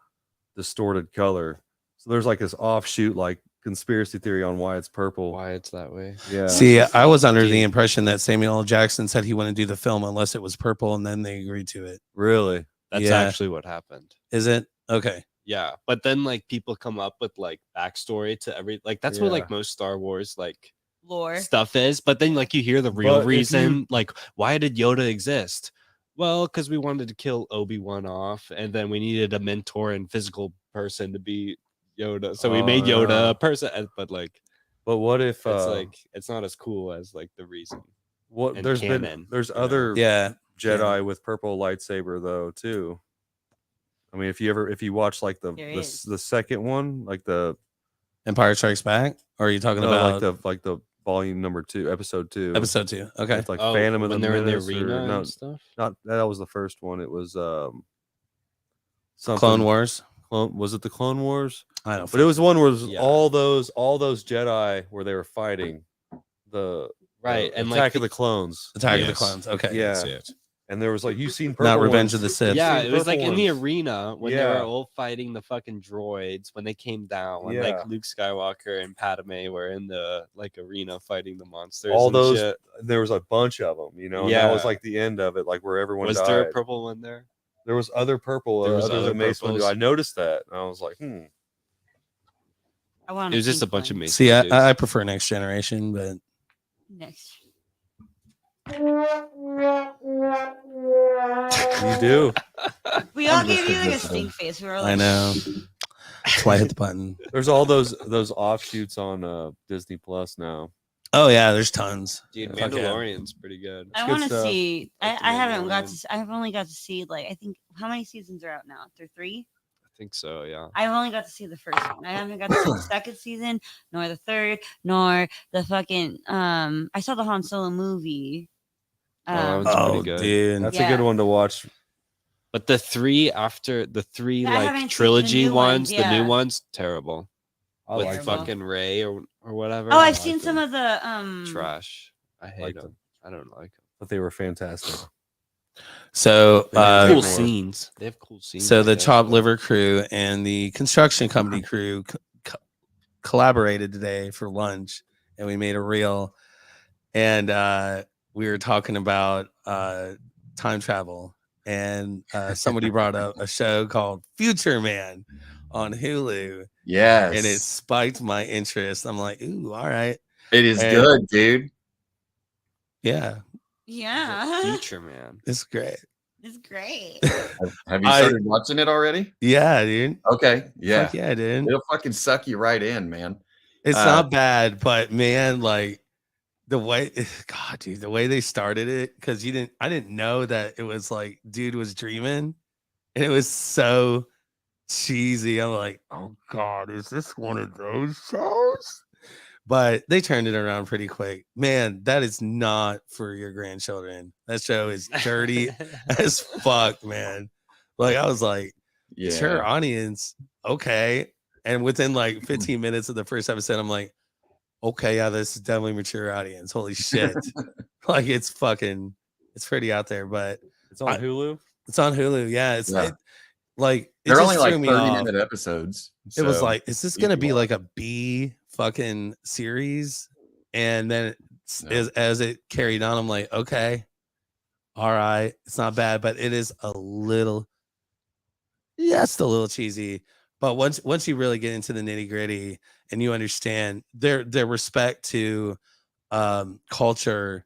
distorted color. So there's like this offshoot like conspiracy theory on why it's purple. Why it's that way. Yeah. See, I was under the impression that Samuel L. Jackson said he wouldn't do the film unless it was purple, and then they agreed to it. Really? That's Yeah. actually what happened. Is it? Okay. Yeah, but then like people come up with like backstory to every like that's what like most Star Wars like Lore stuff is. But then like you hear the real But if reason, like why did Yoda exist? Well, because we wanted to kill Obi-Wan off, and then we needed a mentor and physical person to be Yoda, so we made Yoda a person. But like, but what if it's like it's not as cool as like the reason? What and there's canon, there's you know? other Yeah. Jedi with purple lightsaber though too. I mean, if you watch like There the is. the second one, like the Empire Strikes Back? Or are you talking no, about like the volume number 2, episode 2, episode 2? Okay. it's like Oh, Phantom of the when they're in the Menace arena or and no, stuff. not that was the first one. It was something Clone Wars? Was it the Clone Wars? I don't But it was one where it was Yeah. all those Jedi where they were fighting the Right, and like Attack of the Clones. Attack of the Yes. Clones. Okay. Yeah. That's it. And there was like you've seen purple Not Revenge ones. of the Sith. Yeah, seen it was like purple in the ones. arena when they were Yeah. all fighting the fucking droids when they came down. When Yeah. like Luke Skywalker and Padme were in the like arena fighting the monsters. All and those shit. there was a bunch of them, you know. And that was Yeah. like the end of it, like where everyone Was died. there a purple one there? There was other purple. There was other other than Mace Windu. purples? I noticed that, and I was like, I want It was just a pink bunch of one. Mace See, Windus. I prefer Next Generation, but Next. You do. We all gave you like a stink face. We were all I like, know. That's why I hit the button. There's all those offshoots on Disney Plus now. Oh yeah, there's tons. Dude, Fuck yeah. Mandalorian's pretty good. I good want to stuff. see. Like the I haven't got Mandalorian. to. I've only got to see like I think how many seasons are out now? Through 3. I think so, yeah. I've only got to see the first one. I haven't got to see the second season, nor the third, nor the fucking. I saw the Han Solo movie. that was pretty Oh, good. dude. That's Yeah. a good one to watch. But the three after the three Yeah, I haven't seen like the trilogy new ones, ones, the yeah. new ones, terrible. I With like Terrible. fucking Ray or whatever. Oh, I've like seen some them. of the trash. I hate Like them. them. I don't like them. But they were fantastic. So Cool more. scenes. They have cool scenes. So I the guess, chopped but- liver crew and the construction company crew collaborated today for lunch, and we made a reel, and we were talking about time travel, and somebody brought up a show called Future Man on Hulu, Yes. and it spiked my interest. I'm like, ooh, all right, It is And- good, dude. yeah, yeah. Future Man. it's great. It's great. Have you I- started watching it already? Yeah, dude. Okay. Yeah. Fuck yeah, dude. It'll fucking suck you right in, man. It's Uh, not bad, but man, like the way, God, dude, the way they started it, because I didn't know that it was like, dude was dreaming, and it was so cheesy. I'm like, oh God, is this one of those shows? But they turned it around pretty quick. Man, that is not for your grandchildren. That show is dirty as fuck, man. Like I was like, Yeah. sure, audience, okay. And within like 15 minutes of the first episode, I'm like, okay, yeah, this is definitely mature audience. Holy shit. Like it's pretty out there, but It's on I- Hulu. it's on Hulu. Yeah. It's Yeah. like, it They're just only like threw me 30-minute off. episodes. It was so like, is this you going to can be watch. like a B fucking series? And then No. as it carried on, I'm like, okay, all right, it's not bad, but it is a little, it's a little cheesy. But once you really get into the nitty gritty and you understand their respect to culture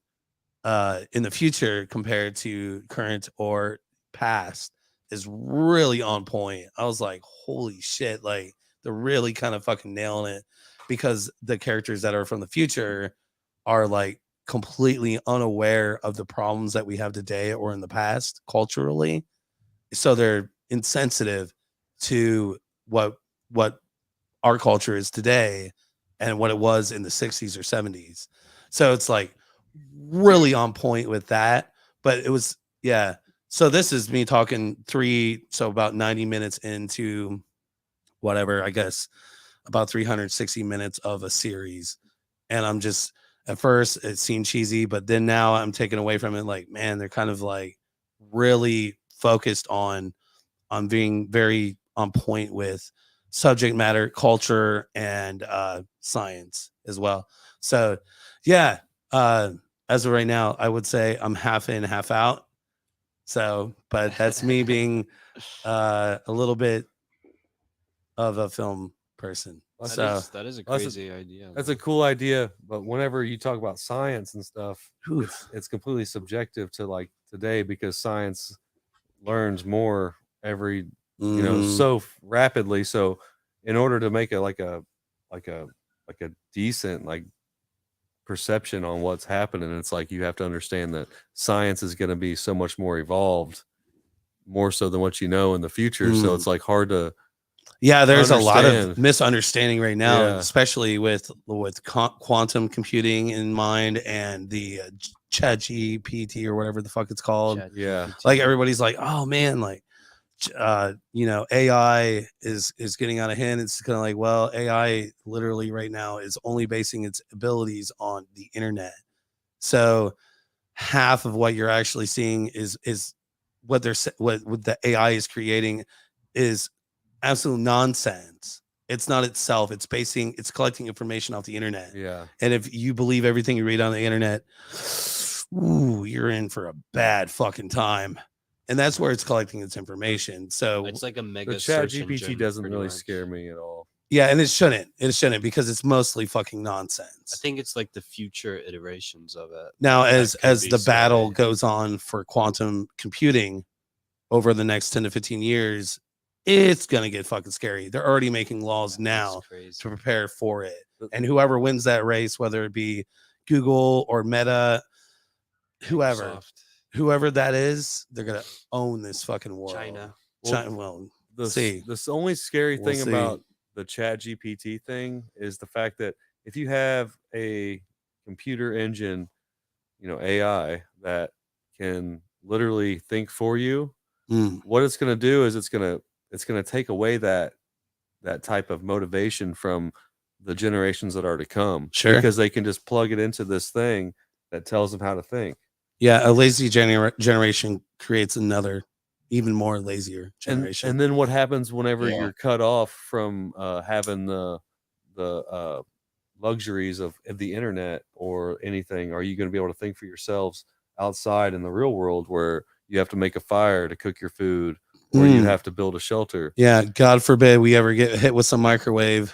in the future compared to current or past is really on point. I was like, holy shit, like they're really kind of fucking nailing it, because the characters that are from the future are like completely unaware of the problems that we have today or in the past culturally. So they're insensitive to what our culture is today and what it was in the 60s or 70s. So it's like really on point with that. But it was, yeah. So this is me talking about 90 minutes into whatever, I guess about 360 minutes of a series. And I'm just, at first it seemed cheesy, but then now I'm taken away from it. Like, man, they're kind of like really focused on being very on point with subject matter, culture, and science as well. So yeah, as of right now, I would say I'm half in, half out. So, but that's me being a little bit of a film person. So that is a That's a- crazy idea. That's a cool idea, but whenever you talk about science and stuff, Oof. it's completely subjective to like today because science learns more every so rapidly. So in order to make it like a decent like perception on what's happening, it's like you have to understand that science is going to be so much more evolved, more so than what you know in the future. So it's like hard to there's a lot of understand. misunderstanding right now, Yeah. especially with quantum computing in mind and the chat GPT or whatever the fuck it's called. Yeah. Like everybody's like, oh man, like AI is getting out of hand. It's kind of like, well, AI literally right now is only basing its abilities on the internet. So half of what you're actually seeing is what what the AI is creating is absolute nonsense. It's not itself. It's collecting information off the internet. Yeah. And if you believe everything you read on the internet, ooh, you're in for a bad fucking time. And that's where it's collecting its information. So It's like a mega The chat search GPT engine, doesn't pretty really much. scare me at all. yeah, and it shouldn't. It shouldn't because it's mostly fucking nonsense. I think it's like the future iterations of it. Now, that as could be the battle scary. goes on for quantum computing over the next 10 to 15 years, it's gonna get fucking scary. They're already making laws now to prepare for it. And whoever wins that race, whether it be Google or Meta, whoever that is, they're gonna own this fucking world. China. Well, The only scary We'll thing see. about the chat GPT thing is the fact that if you have a computer engine, AI that can literally think for you, what it's going to do is it's going to take away that type of motivation from the generations that are to come. Sure. Because they can just plug it into this thing that tells them how to think. Yeah, a lazy generation creates another even more lazier generation. And then what happens whenever you're cut off from having the luxuries of the internet or anything? Are you going to be able to think for yourselves outside in the real world where you have to make a fire to cook your food or you have to build a shelter? Yeah, God forbid we ever get hit with some microwave,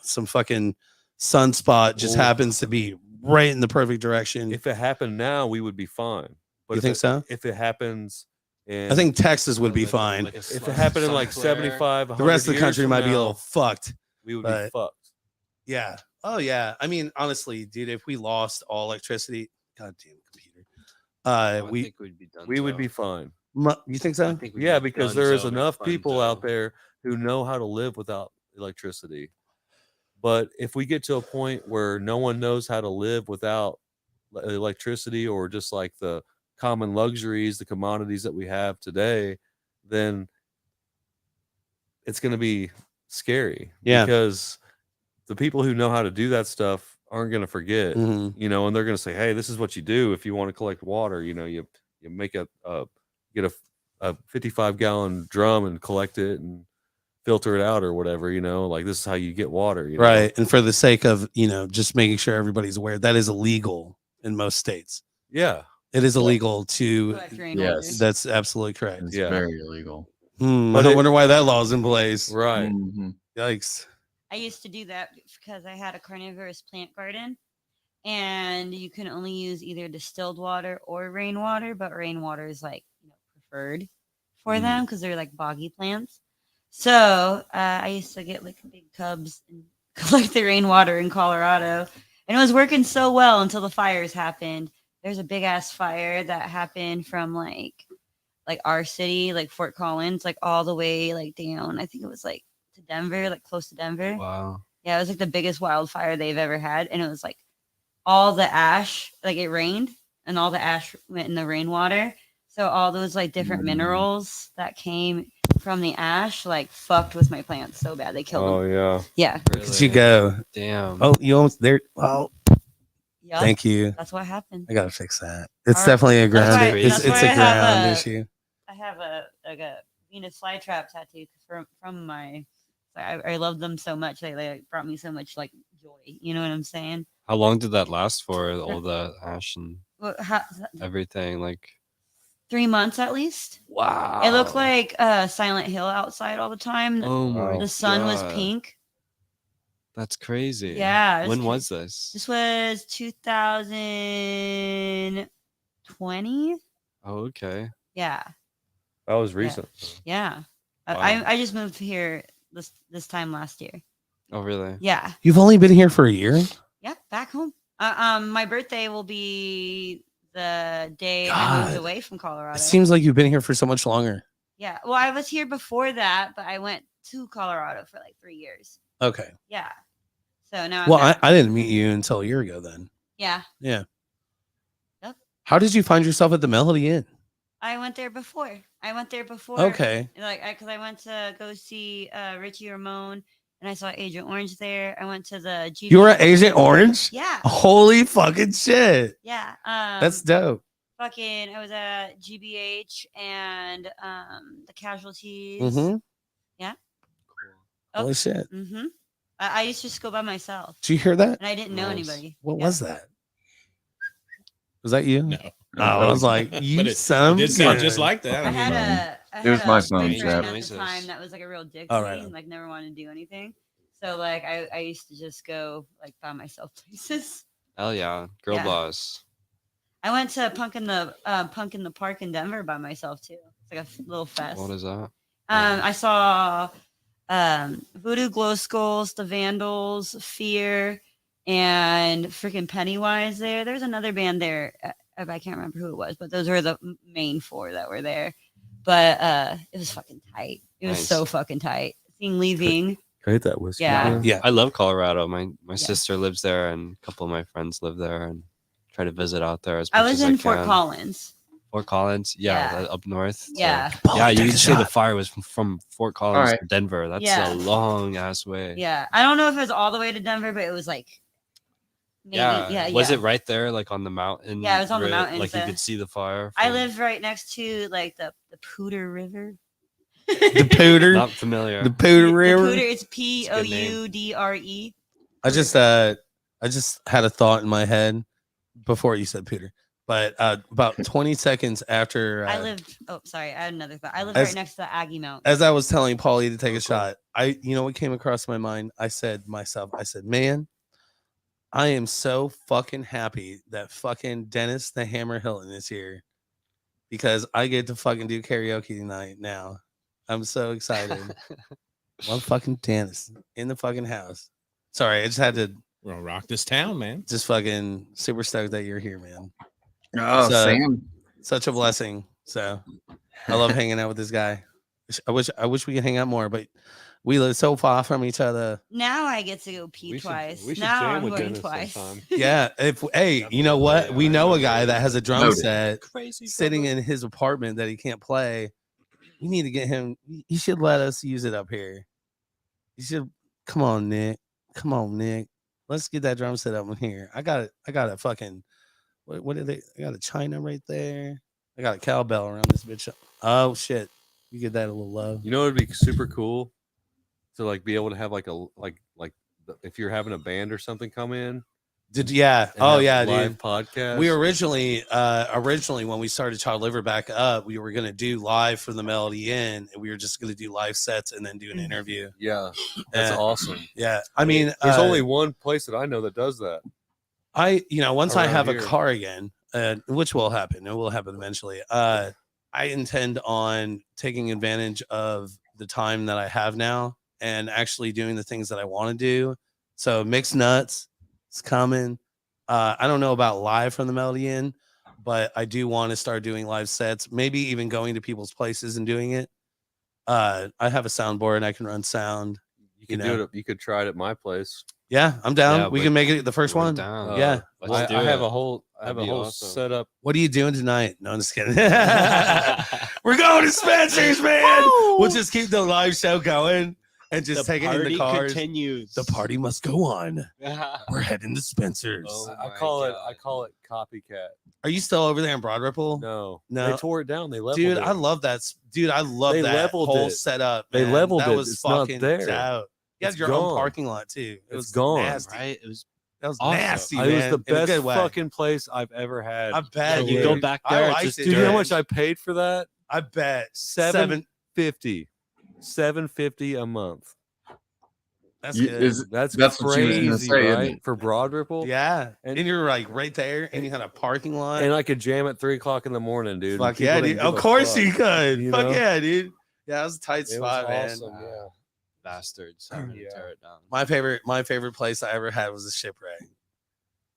some fucking sunspot just happens to be right in the perfect direction. If it happened now, we would be fine. But You think so? If it happens I think Texas would be fine. if it happened in like 75, the rest of the 100 country years might from be a now, little fucked. we would but- be fucked. Yeah. Oh yeah. I mean, honestly, dude, if we lost all electricity, goddamn computer, think we'd be done. We would be fine. You think so? Yeah, because there is enough people out there who know how to live without electricity. But if we get to a point where no one knows how to live without electricity or just like the common luxuries, the commodities that we have today, then it's going to be scary. Yeah. Because the people who know how to do that stuff aren't going to forget, and they're going to say, hey, this is what you do if you want to collect water. You make get a 55-gallon drum and collect it and filter it out or whatever, like this is how you get water. Right. And for the sake of, just making sure everybody's aware, that is illegal in most states. Yeah. It is illegal to. Yes. That's absolutely correct. It's very illegal. But I wonder why that law is in place. Right. Yikes. I used to do that because I had a carnivorous plant garden and you can only use either distilled water or rainwater, but rainwater is preferred for them because they're like boggy plants. So I used to get like big tubs and collect the rainwater in Colorado, and it was working so well until the fires happened. There's a big ass fire that happened from like our city, like Fort Collins, like all the way like down. I think it was like to Denver, like close to Denver. Wow. Yeah, it was like the biggest wildfire they've ever had, and it was like all the ash, like it rained, and all the ash went in the rainwater. So all those like different minerals that came from the ash like fucked with my plants so bad they killed them. Oh yeah. Yeah. Look at you go. Damn. Oh, you almost there. Oh, Yeah. thank you. That's what happened. I gotta fix that. It's All right. definitely a That's ground. why- It's that's a why I have ground a- issue. I have a Venus flytrap tattoo from my. I love them so much. They brought me so much like joy. You know what I'm saying? How long did that last for? All the ash and Well, how, everything, like 3 months at least. Wow. It looked like Silent Hill outside all the time. Oh my The sun was God. pink. That's crazy. Yeah. When was this? This was 2020. Oh, okay. Yeah. That was recent. Yeah. Wow. I just moved here this time last year. Oh, really? Yeah. You've only been here for a year? Yeah, back home. My birthday will be the day I moved God. away from Colorado. It seems like you've been here for so much longer. Yeah. Well, I was here before that, but I went to Colorado for like 3 years. Okay. Yeah. So now I'm Well, back. I didn't meet you until a year ago then. Yeah. Yeah. Yep. How did you find yourself at the Melody Inn? I went there before. Okay. Like, because I went to go see Richie Ramone, and I saw Agent Orange there. I went to the GBH. You were at Agent Orange? Yeah. Holy fucking shit. Yeah. That's dope. Fucking, I was at GBH and the Casualties. Mm-hmm. Yeah. Holy shit. Mm-hmm. I used to just go by myself. Did you hear that? And I didn't know anybody. What was that? Was that you? No. Oh, I was like, you But it son. did sound just like that. I had It was my phone, boyfriend Jeff. at the time that was like a real dick All to right. me and like never wanted to do anything. So like I used to just go like by myself places. Hell yeah. Girl Yeah. boss. I went to Punk in the Park in Denver by myself too. It's like a little fest. What is that? I saw Voodoo Glow Skulls, the Vandals, Fear, and freaking Pennywise there. There's another band there. I can't remember who it was, but those were the main 4 that were there. But it was fucking tight. It was Nice. so fucking tight. Seeing Leaving. Hate that whiskey. Yeah. Yeah. I love Colorado. My sister lives there, and a couple of my friends live there, and try to visit out there as much I was as in I Fort can. Collins. Fort Collins, yeah, Yeah. up north. So- Yeah. yeah. You take a can say the shot. fire was from Fort Collins right. to Denver. That's Yeah. a long ass way. Yeah. I don't know if it was all the way to Denver, but it was like maybe. Yeah. Was it right there, like on the mountain? Yeah, it was on the mountains, Like you could see the fire. I from- live right next to like the Pooter River. The Pooter. Not familiar. The Pooter River. The Pooter, it's Poudre. I just had a thought in my head before you said Peter. But about 20 seconds after I lived. Oh, sorry. I had another thought. I live as- right next to the Aggie Mountain. as I was telling Paulie to take a shot, you know what came across my mind? I said, man, I am so fucking happy that fucking Dennis the Hammer Hilton is here because I get to fucking do karaoke tonight now. I'm so excited. One fucking Dennis in the fucking house. Sorry, I just had to. We're gonna rock this town, man. Just fucking super stoked that you're here, man. Oh, Sam. Such a blessing. So I love hanging out with this guy. I wish we could hang out more, but we live so far from each other. Now I get to go pee twice. Now I'm going twice. Yeah. Hey, you know what? We know a guy that has a drum Noted. set Crazy sitting in his apartment that he can't play. We need to get him. He should let us use it up here. You should. Come on, Nick. Let's get that drum set up in here. I got a fucking. What are they? I got a china right there. I got a cowbell around this bitch. Oh shit! You get that a little love. You know, it'd be super cool to like be able to have like if you're having a band or something come in. Yeah. and Oh have yeah, live dude. podcast. We originally when we started Child Liver back up, we were gonna do live from the Melody Inn, and we were just gonna do live sets and then do an interview. Yeah, that's awesome. Yeah, I mean, there's only one place that I know that does that. Once I around have here. a car again, which will happen, it will happen eventually. I intend on taking advantage of the time that I have now and actually doing the things that I want to do. So Mixed Nuts is coming. I don't know about live from the Melody Inn, but I do want to start doing live sets, maybe even going to people's places and doing it. I have a soundboard and I can run sound. You could do it. You could try it at my place. Yeah, I'm down. Yeah, we can make it the first we're one. down. Yeah. Let's do I have it. a whole That'd be awesome. setup. What are you doing tonight? No, I'm just kidding. We're going to Spencer's, man. We'll just keep the live show going and just take it in the cars. Continues. The party must go on. We're heading to Spencer's. Oh I my call God. it copycat. Are you still over there in Broad Ripple? No, No. they tore it down. They leveled Dude, it. I love that. Dude, I love They that leveled whole it. setup. They man. leveled that it. was It's not fucking there. out. You had It's your own gone. parking lot too. It It's was gone. nasty. Right? It was That was Awesome. nasty, It man. was the in a best good way. fucking place I've ever had. I bet. you dude. go back I there, liked just it, Dude, you know how dude. much I paid for that? I bet $750 a month. That's good. That's what you was gonna crazy, say, isn't right? it? For Broad Ripple. Yeah, And- and you're like right there, and you had a parking lot. And I could jam at 3:00 in the morning, dude. Fuck People yeah, didn't dude. give Of a course fuck, you could. you Fuck know? yeah, dude. Yeah, that was a tight It spot, was man. awesome, yeah. Bastards having to tear it down. My favorite place I ever had was a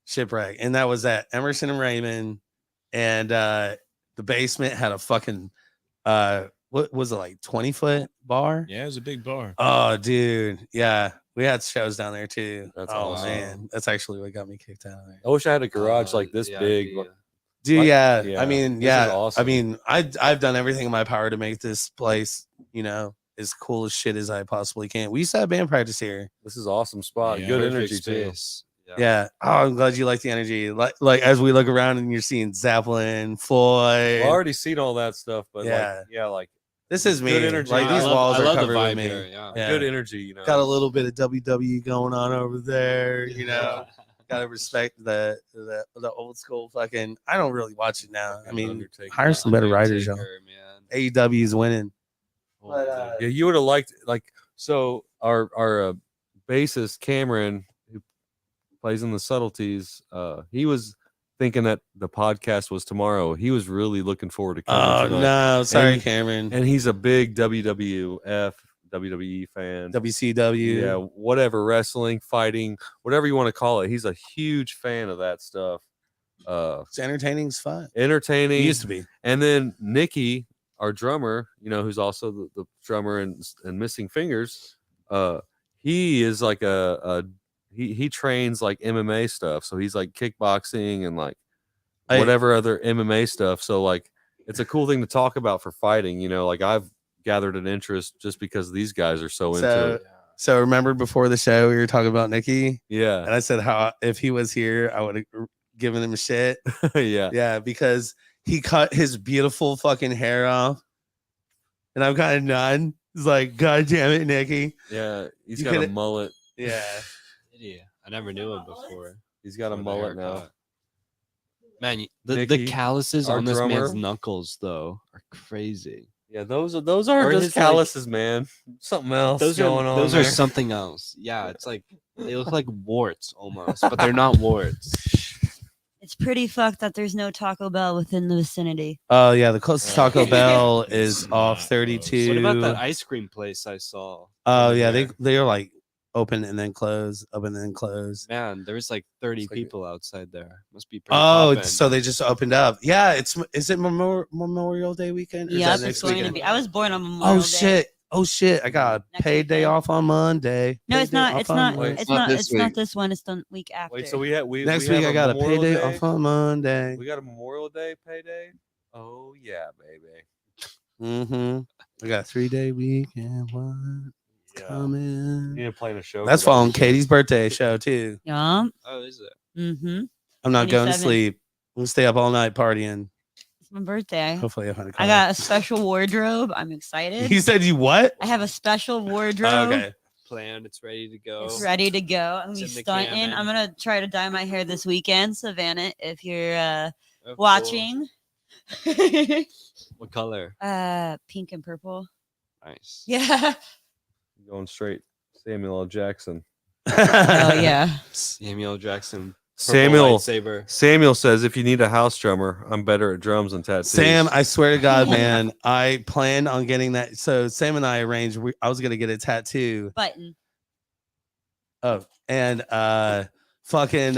shipwreck, and that was at Emerson and Raymond, and the basement had a fucking what was it, like 20-foot bar? Yeah, it was a big bar. Oh, dude, yeah, we had shows down there too. That's oh awesome. man, that's actually what got me kicked out of there. I wish I had a garage like this big. Dude, Like, yeah. yeah, I mean, this is yeah. awesome. I mean, I've done everything in my power to make this place, as cool as shit as I possibly can. We used to have band practice here. This is awesome spot. Yeah. Good Perfect energy too. space. Yeah. Oh, I'm glad you like the energy. Like as we look around and you're seeing Zeppelin, Floyd. Well, I already seen all that stuff, but Yeah. like This is me. good energy. Like these walls I are love the covered with vibe me. here, yeah. good energy, Got a little bit of WWE going on over there, Gotta respect the old school fucking. I don't really watch it now. I mean, Undertaker. hire some better writers, y'all. man. AEW's winning. But, Yeah, you would have liked so our bassist Cameron, who plays in the Subtleties, he was thinking that the podcast was tomorrow. He was really looking forward to coming. Oh tonight. no, sorry, And- Cameron. And he's a big WWE fan. WCW. Yeah, whatever, wrestling, fighting, whatever you want to call it. He's a huge fan of that stuff. It's entertaining as fun. Entertaining. It used to be. And then Nikki, our drummer, who's also the drummer and Missing Fingers, he is like he trains like MMA stuff. So he's like kickboxing and like whatever other MMA stuff. So like it's a cool thing to talk about for fighting, like I've gathered an interest just because these guys are so into it. So remember before the show we were talking about Nikki? Yeah. And I said how if he was here, I would have given him shit. Yeah. Yeah, because he cut his beautiful fucking hair off. And I'm kind of done. It's like, God damn it, Nikki. Yeah. He's You got a coulda- mullet. Yeah. Yeah, I never knew him before. He's got a With mullet now. haircut. Man, the Nikki, calluses our on this drummer. man's knuckles though are crazy. Yeah, those aren't Or just his, like- calluses, man. Something else Those going on. are there. something else. Yeah, it's like they look like warts almost, but they're not warts. It's pretty fucked that there's no Taco Bell within the vicinity. Oh yeah, the closest Taco Bell is off 32. What about that ice cream place I saw? Oh yeah, they're like open and then close, open and then close. Man, there was like 30 like- people outside there. Must be pretty Oh, poppin'. so they just opened up. Yeah, is it Memorial Day weekend? Or is Yeah, that it's going to be. I was born on Memorial Oh Day. shit! Oh shit! I got a Next paid day weekend. off on Monday. No, Paid it's day not. off It's on not. Monday. It's not not. this It's not week. this one. It's the week after. Wait, so we Next have week a I got a Memorial payday Day? off on Monday. We got a Memorial Day payday. Oh yeah, baby. Mm-hmm. I got a 3-day weekend. What? Yeah. Coming. You need to plan a show. That's for that. following Katie's birthday show too. Yeah. Oh, is it? Mm-hmm. I'm not going to 27. sleep. We'll stay up all night partying. It's my birthday. Hopefully, I'll find a car. I got a special wardrobe. I'm excited. You said you what? I have a special wardrobe. Oh, okay. Planned. It's ready to go. It's ready to go. I'm It's gonna be in the stunting. can, I'm gonna try to dye my hair this weekend. Savannah, if you're Oh, cool. watching. What color? Pink and purple. Nice. Yeah. Going straight Samuel L. Jackson. Oh yeah. Samuel Jackson. Samuel Saber. Samuel says, if you need a house drummer, I'm better at drums and tattoos. Sam, I swear to God, man, I planned on getting that. So Sam and I arranged. I was gonna get a tattoo. Button. Oh, and fucking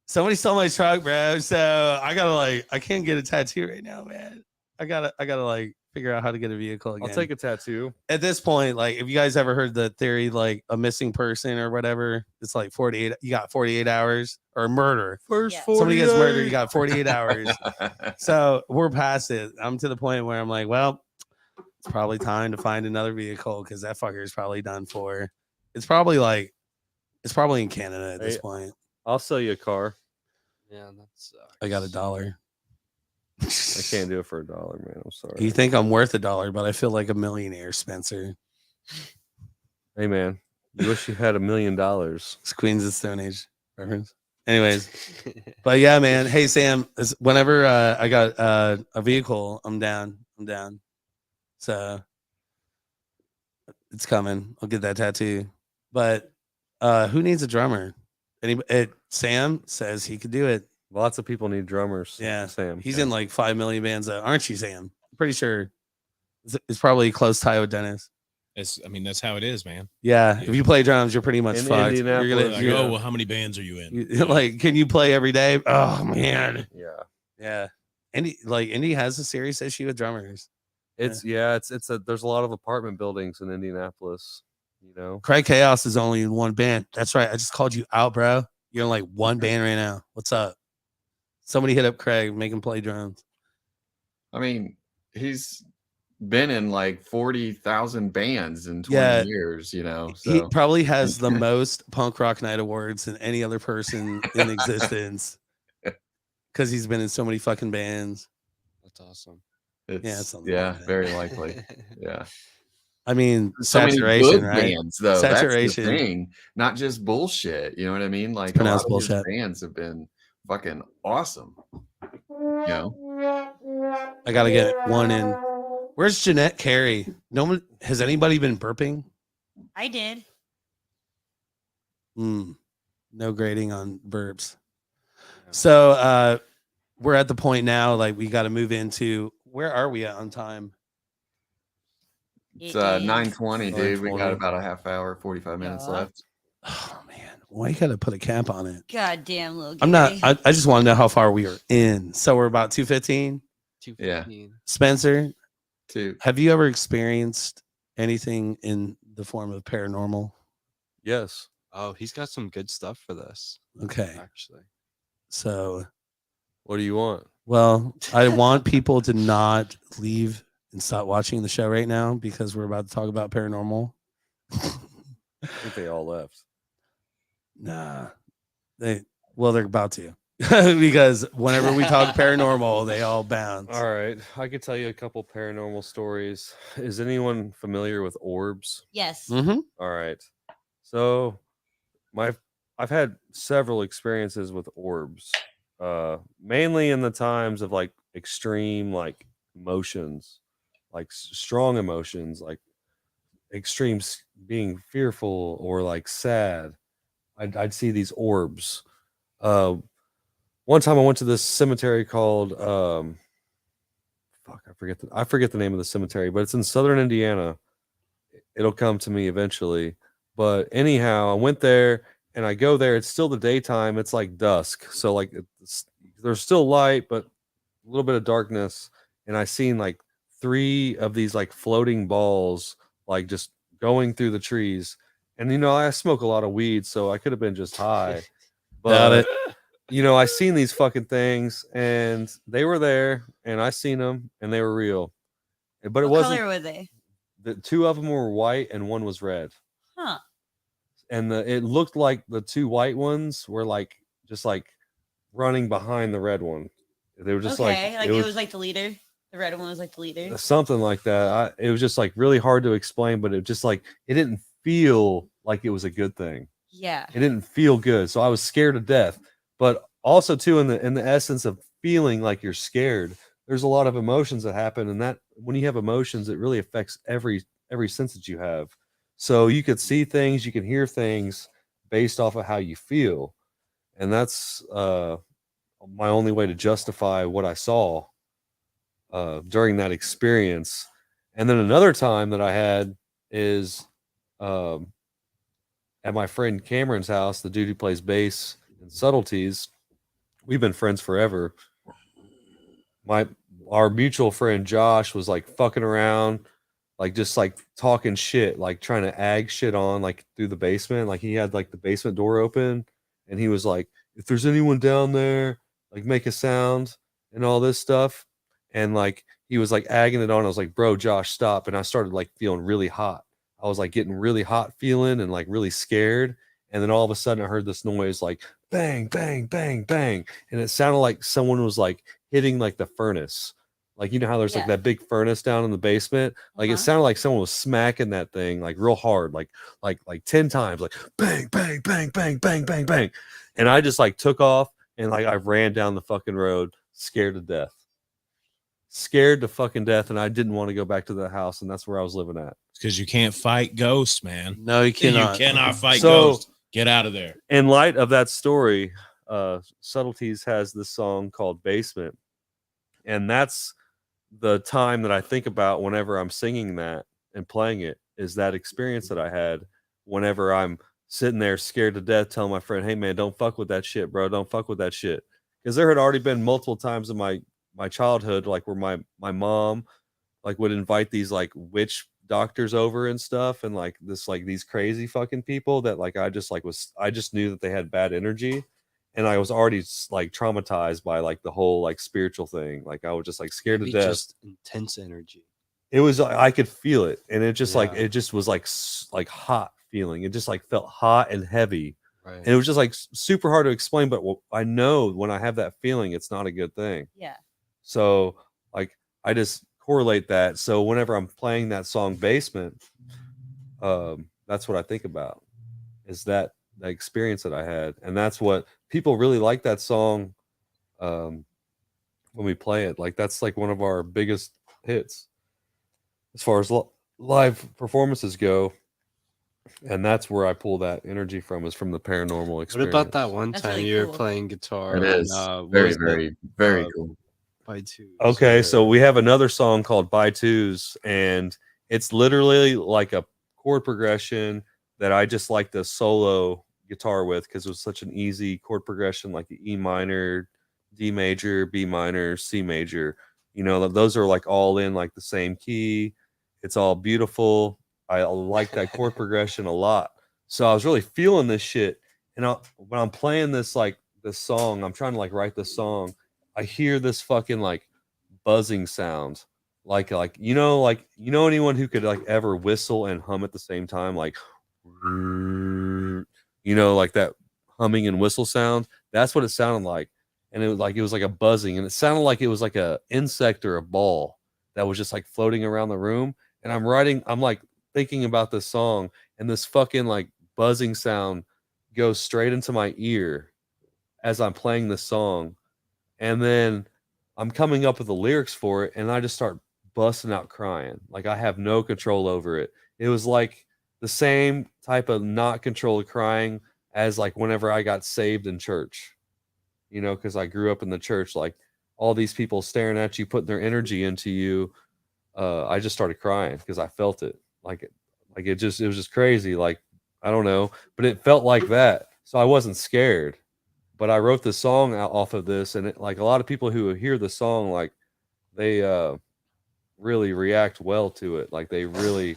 somebody stole my truck, bro. So I can't get a tattoo right now, man. I gotta like figure out how to get a vehicle again. I'll take a tattoo. At this point, like, if you guys ever heard the theory, like a missing person or whatever, it's like 48. You got 48 hours, or murder. First Yeah. 48. Somebody gets murdered, you got 48 hours. So we're past it. I'm to the point where I'm like, well, it's probably time to find another vehicle because that fucker is probably done for. It's probably in Canada at this Hey, point. I'll sell you a car. Yeah, that sucks. I got $1. I can't do it for $1, man. I'm sorry. You think I'm worth $1, but I feel like a millionaire, Spencer. Hey, man. You wish you had $1 million. It's Queens of Stone Age. reference. Anyways, but yeah, man. Hey, Sam. Whenever I got a vehicle, I'm down. So it's coming. I'll get that tattoo. But who needs a drummer? Sam says he could do it. Lots of people need drummers. Yeah, Sam. He's in like 5 million bands, aren't you, Sam? I'm pretty sure it's probably a close tie with Dennis. I mean, that's how it is, man. Yeah, if you play drums, you're pretty much In fucked. Indianapolis, You're gonna, Like, oh, well, how many bands are you in? like, can you play every day? Oh man, Yeah. Indy has a serious issue with drummers. It's there's a lot of apartment buildings in Indianapolis, you know. Craig Chaos is only in one band. That's right. I just called you out, bro. You're in like one band right now. What's up? Somebody hit up Craig, make him play drums. I mean, he's been in like 40,000 bands in 20 years, you know. So he probably has the most punk rock night awards than any other person in existence because he's been in so many fucking bands. That's awesome. It's something like that. very likely. Yeah. I mean, So many saturation, good right? bands, though. Saturation. That's the thing. Not just bullshit. You know what I mean? Like a lot of his bands have been fucking awesome. You know? I gotta get one in. Where's Jeanette Carey? No one has anybody been burping? I did. No grading on burps. So we're at the point now, like we got to move into where are we at on time? It's 9:20, dude. We got about a half hour, 45 minutes left. Oh man, why you gotta put a cap on it? Goddamn little. I'm not. I just want to know how far we are in. So we're about 2:15. 2:15. Spencer, 2. have you ever experienced anything in the form of paranormal? Yes. Oh, he's got some good stuff for this. Okay. Actually. So, what do you want? Well, I want people to not leave and stop watching the show right now because we're about to talk about paranormal. I think they all left. Nah, they're about to because whenever we talk paranormal, they all bounce. All right, I could tell you a couple paranormal stories. Is anyone familiar with orbs? Yes. Mm-hmm. All right, so I've had several experiences with orbs, mainly in the times of like extreme like emotions, like strong emotions, like extreme being fearful or like sad. I'd see these orbs. One time I went to this cemetery called I forget the name of the cemetery, but it's in southern Indiana. It'll come to me eventually. But anyhow, I went there and I go there. It's still the daytime. It's like dusk. So like there's still light, but a little bit of darkness. And I seen like 3 of these like floating balls, like just going through the trees. And, you know, I smoke a lot of weed, so I could have been just high. But, you know, I seen these fucking things and they were there and I seen them and they were real. But it What wasn't. color were they? The 2 of them were white and one was red. Huh. And it looked like the 2 white ones were like just like running behind the red one. They were just like it was like the leader. The red one was like the leader. Something like that. It was just like really hard to explain, but it just like it didn't feel like it was a good thing. Yeah. It didn't feel good. So I was scared to death. But also too in the essence of feeling like you're scared, there's a lot of emotions that happen, and that when you have emotions, it really affects every sense that you have. So you could see things, you can hear things based off of how you feel. And that's my only way to justify what I saw during that experience. And then another time that I had is at my friend Cameron's house, the dude who plays bass in Subtleties. We've been friends forever. Our mutual friend Josh was like fucking around, like just like talking shit, like trying to ag shit on like through the basement. Like he had like the basement door open and he was like, if there's anyone down there, like make a sound and all this stuff. And like he was like agging it on. I was like, bro, Josh, stop. And I started like feeling really hot. I was like getting really hot feeling and like really scared. And then all of a sudden I heard this noise like bang, bang, bang, bang. And it sounded like someone was like hitting like the furnace. Like, you know how there's like that big furnace down in the basement? Like it sounded like someone was smacking that thing like real hard, like 10 times, like bang, bang, bang, bang, bang, bang, bang. And I just like took off and like I ran down the fucking road, scared to death. Scared to fucking death, and I didn't want to go back to the house, and that's where I was living at. Because you can't fight ghosts, man. No, you cannot. You cannot fight ghosts. Get out of there. In light of that story, Subtleties has this song called Basement. And that's the time that I think about whenever I'm singing that and playing it, is that experience that I had whenever I'm sitting there scared to death telling my friend, hey man, don't fuck with that shit, bro. Don't fuck with that shit. Because there had already been multiple times in my childhood, like where my mom like would invite these like witch doctors over and stuff, and like this like these crazy fucking people that like I just knew that they had bad energy, and I was already like traumatized by like the whole like spiritual thing. Like I was just like scared to death. Just intense energy. It was, I could feel it, and it just like it just was like hot feeling. It just like felt hot and heavy. Right. And it was just like super hard to explain, but I know when I have that feeling, it's not a good thing. Yeah. So like I just correlate that. So whenever I'm playing that song Basement, that's what I think about, is that the experience that I had. And that's what people really like that song when we play it. Like that's like one of our biggest hits as far as live performances go. And that's where I pull that energy from, is from the paranormal experience. What about that one That's time really you were cool. playing guitar? It is very cool. By Twos. Okay, so we have another song called By Twos, and it's literally like a chord progression that I just like the solo guitar with, because it was such an easy chord progression, like the E minor, D major, B minor, C major. You know, those are like all in like the same key. It's all beautiful. I like that chord progression a lot. So I was really feeling this shit. And when I'm playing this song, I'm trying to like write this song, I hear this fucking like buzzing sound. Like anyone who could like ever whistle and hum at the same time, like like that humming and whistle sound. That's what it sounded like. And it was like a buzzing, and it sounded like it was like a insect or a ball that was just like floating around the room. And I'm like thinking about this song, and this fucking like buzzing sound goes straight into my ear as I'm playing this song. And then I'm coming up with the lyrics for it, and I just start busting out crying. Like I have no control over it. It was like the same type of not controlled crying as like whenever I got saved in church, because I grew up in the church, like all these people staring at you, putting their energy into you. I just started crying because I felt it. It was just crazy. Like, I don't know, but it felt like that. So I wasn't scared, but I wrote the song out off of this. And like a lot of people who hear the song, like they really react well to it. Like they really,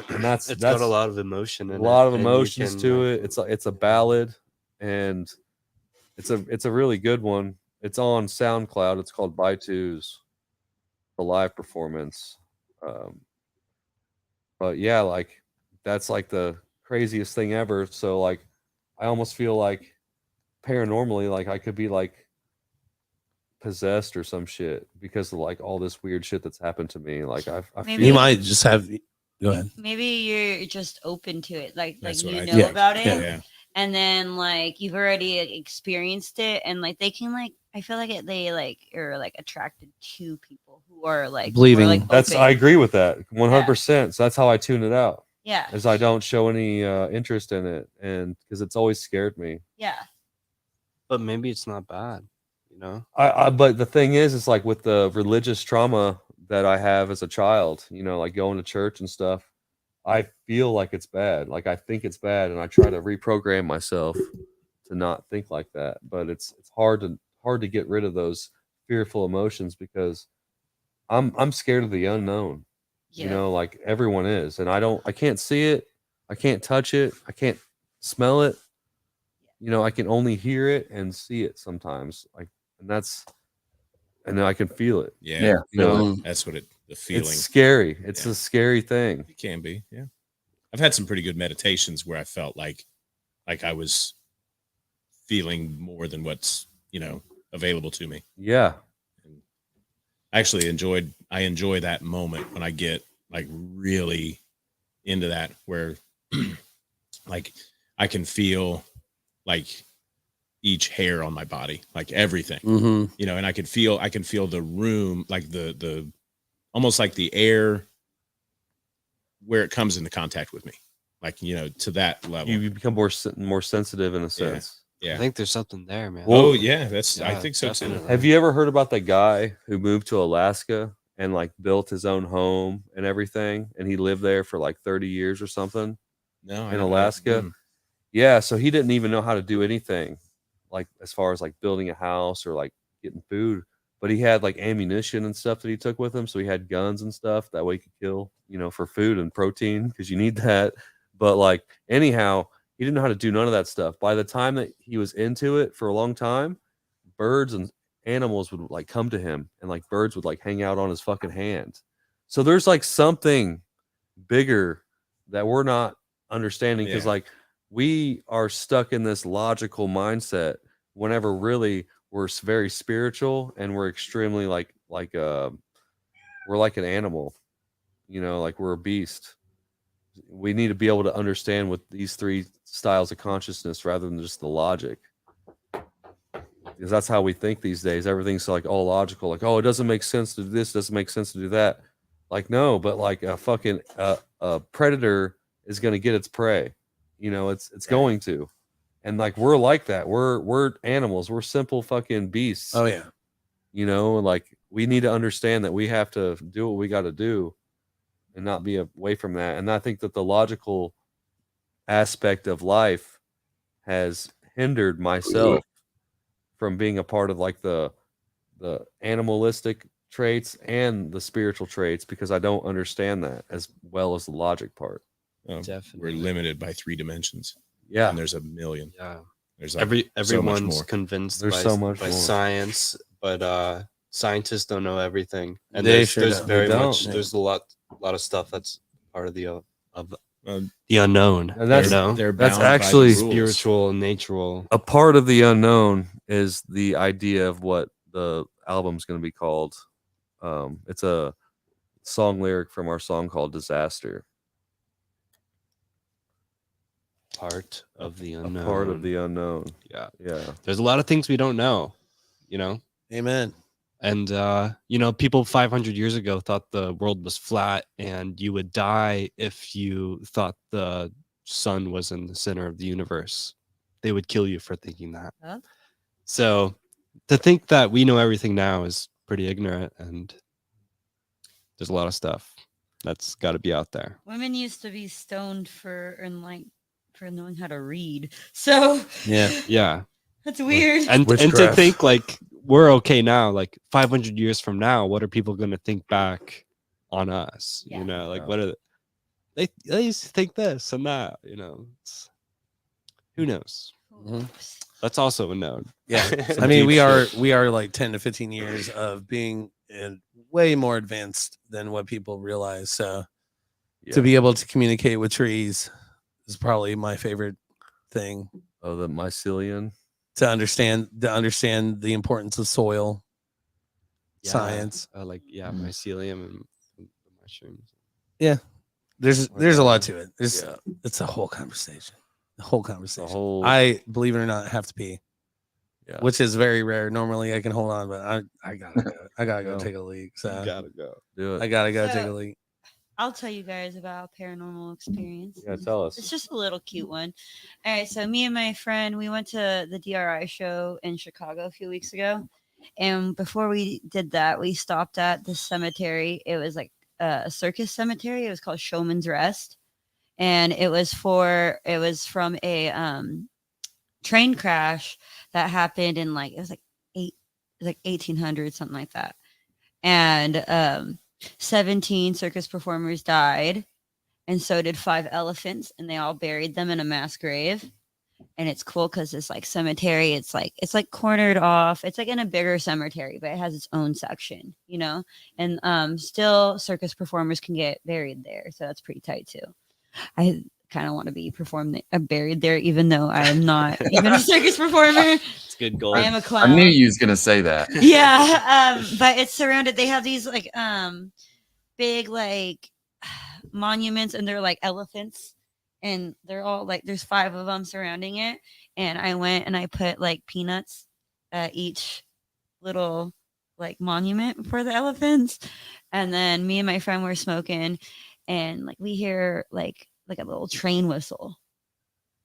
and that's got a lot of emotion in a lot it, of and emotions you to can, it. It's a ballad, and it's a really good one. It's on SoundCloud. It's called By Twos, the live performance. But yeah, like that's like the craziest thing ever. So like I almost feel like paranormally, like I could be like possessed or some shit because of like all this weird shit that's happened to me. Like I Maybe- feel You might just have. Go ahead. Maybe you're just open to it, like That's you what I know think. about it, Yeah. and then like you've already experienced it, and like they can like I feel like they like are like attracted to people who are like Believing. more, like, that's open. I agree with that 100%. So that's how I tune it out. Yeah. Is I don't show any interest in it, and because it's always scared me. Yeah. but maybe it's not bad, But the thing is, it's like with the religious trauma that I have as a child, like going to church and stuff, I feel like it's bad. Like I think it's bad, and I try to reprogram myself to not think like that. But it's hard to get rid of those fearful emotions because I'm scared of the unknown. Yeah. Like everyone is, and I can't see it, I can't touch it, I can't smell it. I can only hear it and see it sometimes. And then I can feel it. Yeah. Yeah. That's what the feeling. It's scary. It's Yeah. a scary thing. It can be. Yeah. I've had some pretty good meditations where I felt like I was feeling more than what's, available to me. Yeah. And I actually enjoy that moment when I get like really into that, where like I can feel like each hair on my body, like everything, you know, and I can feel the room, like the almost like the air where it comes into contact with me, like, you know, to that level. You become more sensitive in a sense. Yeah. I think there's something there, man. Oh yeah, I think so too. Have you ever heard about the guy who moved to Alaska and like built his own home and everything, and he lived there for like 30 years or something? No, in Alaska. Yeah, so he didn't even know how to do anything, like as far as like building a house or like getting food. But he had like ammunition and stuff that he took with him, so he had guns and stuff that way he could kill, you know, for food and protein because you need that. But like anyhow, he didn't know how to do none of that stuff. By the time that he was into it for a long time, birds and animals would like come to him, and like birds would like hang out on his fucking hand. So there's like something bigger that we're not understanding because like we are stuck in this logical mindset whenever really we're very spiritual and we're extremely like we're like an animal, you know, like we're a beast. We need to be able to understand with these three styles of consciousness rather than just the logic, because that's how we think these days. Everything's like all logical, like, oh, it doesn't make sense to do this, doesn't make sense to do that. Like, no, but like a fucking a predator is going to get its prey, you know, it's going to. And like we're like that, we're animals, we're simple fucking beasts. Oh yeah, you know, like we need to understand that we have to do what we got to do and not be away from that. And I think that the logical aspect of life has hindered myself from being a part of like the animalistic traits and the spiritual traits, because I don't understand that as well as the logic part. Definitely. We're limited by 3 dimensions. Yeah. And there's a million. Yeah. There's like everyone's so convinced there's by, so much by more. science, but scientists don't know everything. And They there's, sure there's don't. very They much don't. there's a lot of stuff that's part of the unknown. And that's, you know? that's actually spiritual and natural. a part of the unknown is the idea of what the album's going to be called. It's a song lyric from our song called Disaster. Part of the unknown. A part of the unknown. Yeah. Yeah. There's a lot of things we don't know, you know? Amen. And, you know, people 500 years ago thought the world was flat and you would die if you thought the sun was in the center of the universe. They would kill you for thinking that. Huh? So to think that we know everything now is pretty ignorant, and there's a lot of stuff that's got to be out there. Women used to be stoned for knowing how to read. So Yeah. that's weird. And to think like we're okay now, like 500 years from now, what are people going to think back on us? Yeah. You know, like what are they used to think this and that, you know, who knows? That's also a known. Yeah. I mean, we are like 10 to 15 years of being way more advanced than what people realize. So to be able to communicate with trees is probably my favorite thing. Oh, the mycelium. To understand the importance of soil science. Mycelium and mushrooms. Yeah. There's a lot to it. It's a whole conversation. I, believe it or not, have to pee. Yeah. Which is very rare. Normally I can hold on, but I gotta go. I gotta go take a leak. So You gotta go. Do it. I gotta go So- take a leak. I'll tell you guys about a paranormal experience. Yeah, tell us. It's just a little cute one. All right, so me and my friend, we went to the DRI show in Chicago a few weeks ago. And before we did that, we stopped at this cemetery. It was like a circus cemetery. It was called Showman's Rest. And it was from a train crash that happened in like 1800, something like that. And 17 circus performers died, and so did 5 elephants, and they all buried them in a mass grave. And it's cool because it's like cemetery. It's like cornered off. It's like in a bigger cemetery, but it has its own section, you know. And still, circus performers can get buried there, so that's pretty tight too. I kind of want to be buried there, even though I am not even a circus performer. It's a good goal. I am a clown. I knew you was gonna say that. Yeah, but it's surrounded. They have these like big like monuments, and they're like elephants, and they're all like there's 5 of them surrounding it, and I went and I put like peanuts at each little like monument for the elephants, and then me and my friend were smoking, and like we hear like a little train whistle.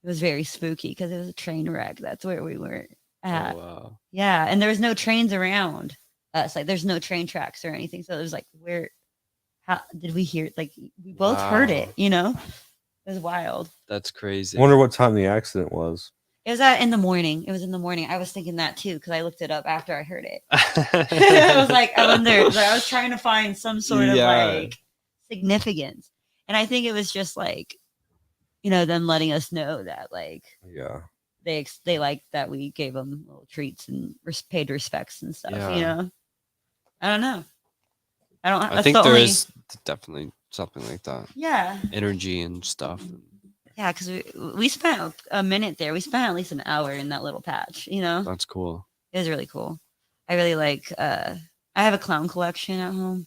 It was very spooky because it was a train wreck. That's where we were at. Oh, wow. Yeah, and there was no trains around us. Like there's no train tracks or anything. So it was like, where? How did we hear? Like we both heard it. Wow. You know, it was wild. That's crazy. Wonder what time the accident was. It was in the morning. It was in the morning. I was thinking that too because I looked it up after I heard it. I was like, I wonder. Like, I was trying to find some sort of like significance, and I think it was just like, them letting us know that like, they liked that we gave them little treats and paid respects and stuff. Yeah. I don't know. I think there is definitely something like that. Yeah. Energy and stuff. Yeah, because we spent a minute there. We spent at least an hour in that little patch. That's cool. It was really cool. I really like. I have a clown collection at home.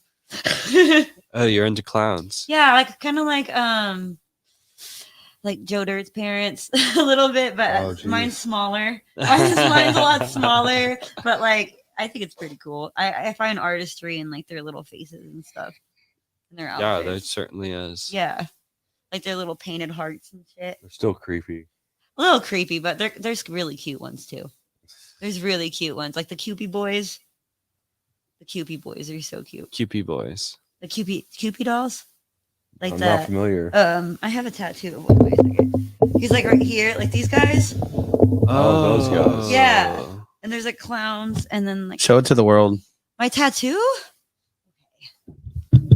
Oh, you're into clowns? Yeah, like kind of like Joe Dirt's parents a little bit, but mine's smaller. Mine's a lot smaller, but like I think it's pretty cool. I find artistry in like their little faces and stuff, and their outfits. Yeah, there certainly is. Yeah, like their little painted hearts and shit. They're still creepy. A little creepy, but there's really cute ones too. There's really cute ones, like the Cupid boys. The Cupid boys are so cute. Cupid boys. The Cupid dolls. Like I'm that. not familiar. I have a tattoo. Wait a second. He's like right here, like these guys. Oh, those guys. Yeah. And there's like clowns, and then like Show it to the world. my tattoo.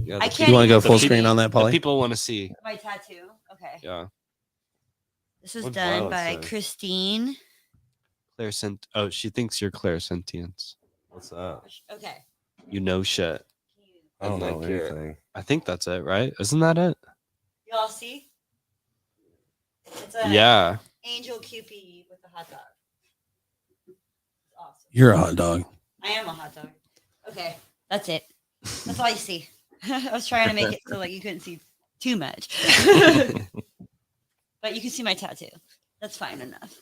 Yeah, I can't. You want to go the full people- screen on that, Polly? People want to see. My tattoo. Okay. Yeah. This was What'd done Violet by say? Christine. Oh, she thinks you're clairsentience. What's that? Okay. You know shit. I don't And, know you're- anything. I think that's it, right? Isn't that it? Y'all see? It's a Yeah. angel Cupid with a hot dog. It's awesome. You're a hot dog. I am a hot dog. Okay, that's it. That's all you see. I was trying to make it so like you couldn't see too much, but you can see my tattoo. That's fine enough.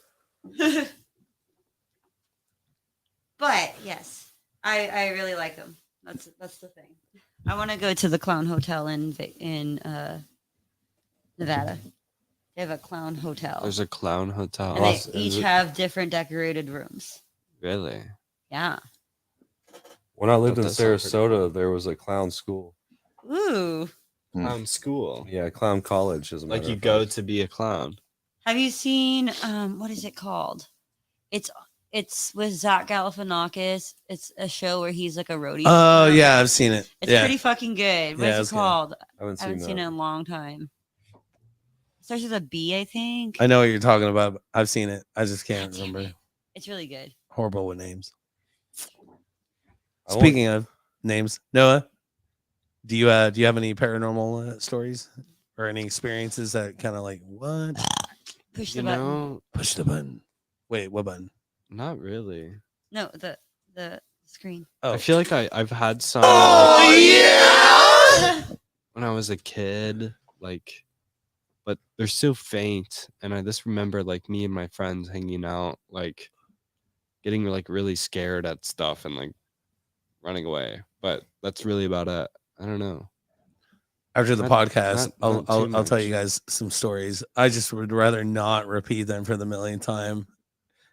But yes, I really like them. That's the thing. I want to go to the Clown Hotel in Nevada. They have a clown hotel. There's a clown hotel. And they each have different decorated rooms. Really? Yeah. When I lived in That sounds pretty Sarasota, there was a clown school. Ooh. Clown school. Yeah, clown college. As a Like matter you of go fact. to be a clown. Have you seen what is it called? It's with Zach Galifianakis. It's a show where he's like a roadie. Oh yeah, I've seen it. It's yeah. pretty fucking good. Yeah, What's it's it good. called? I haven't I haven't seen that. it in a long time. It starts with a B, I think. I know what you're talking about. But I've seen it. I just can't God damn remember. it. It's really good. Horrible with names. I want- Speaking of names, Noah, do you have any paranormal stories or any experiences that kind of like what? Push You the button. know, Push the button. Wait, what button? not really. No, the screen. Oh, I feel like I've had some when I was a kid, like, but they're so faint. And I just remember like me and my friends hanging out, like getting like really scared at stuff and like running away. But that's really about it. I don't know. after the not- podcast, not too I'll tell much. you guys some stories. I just would rather not repeat them for the millionth time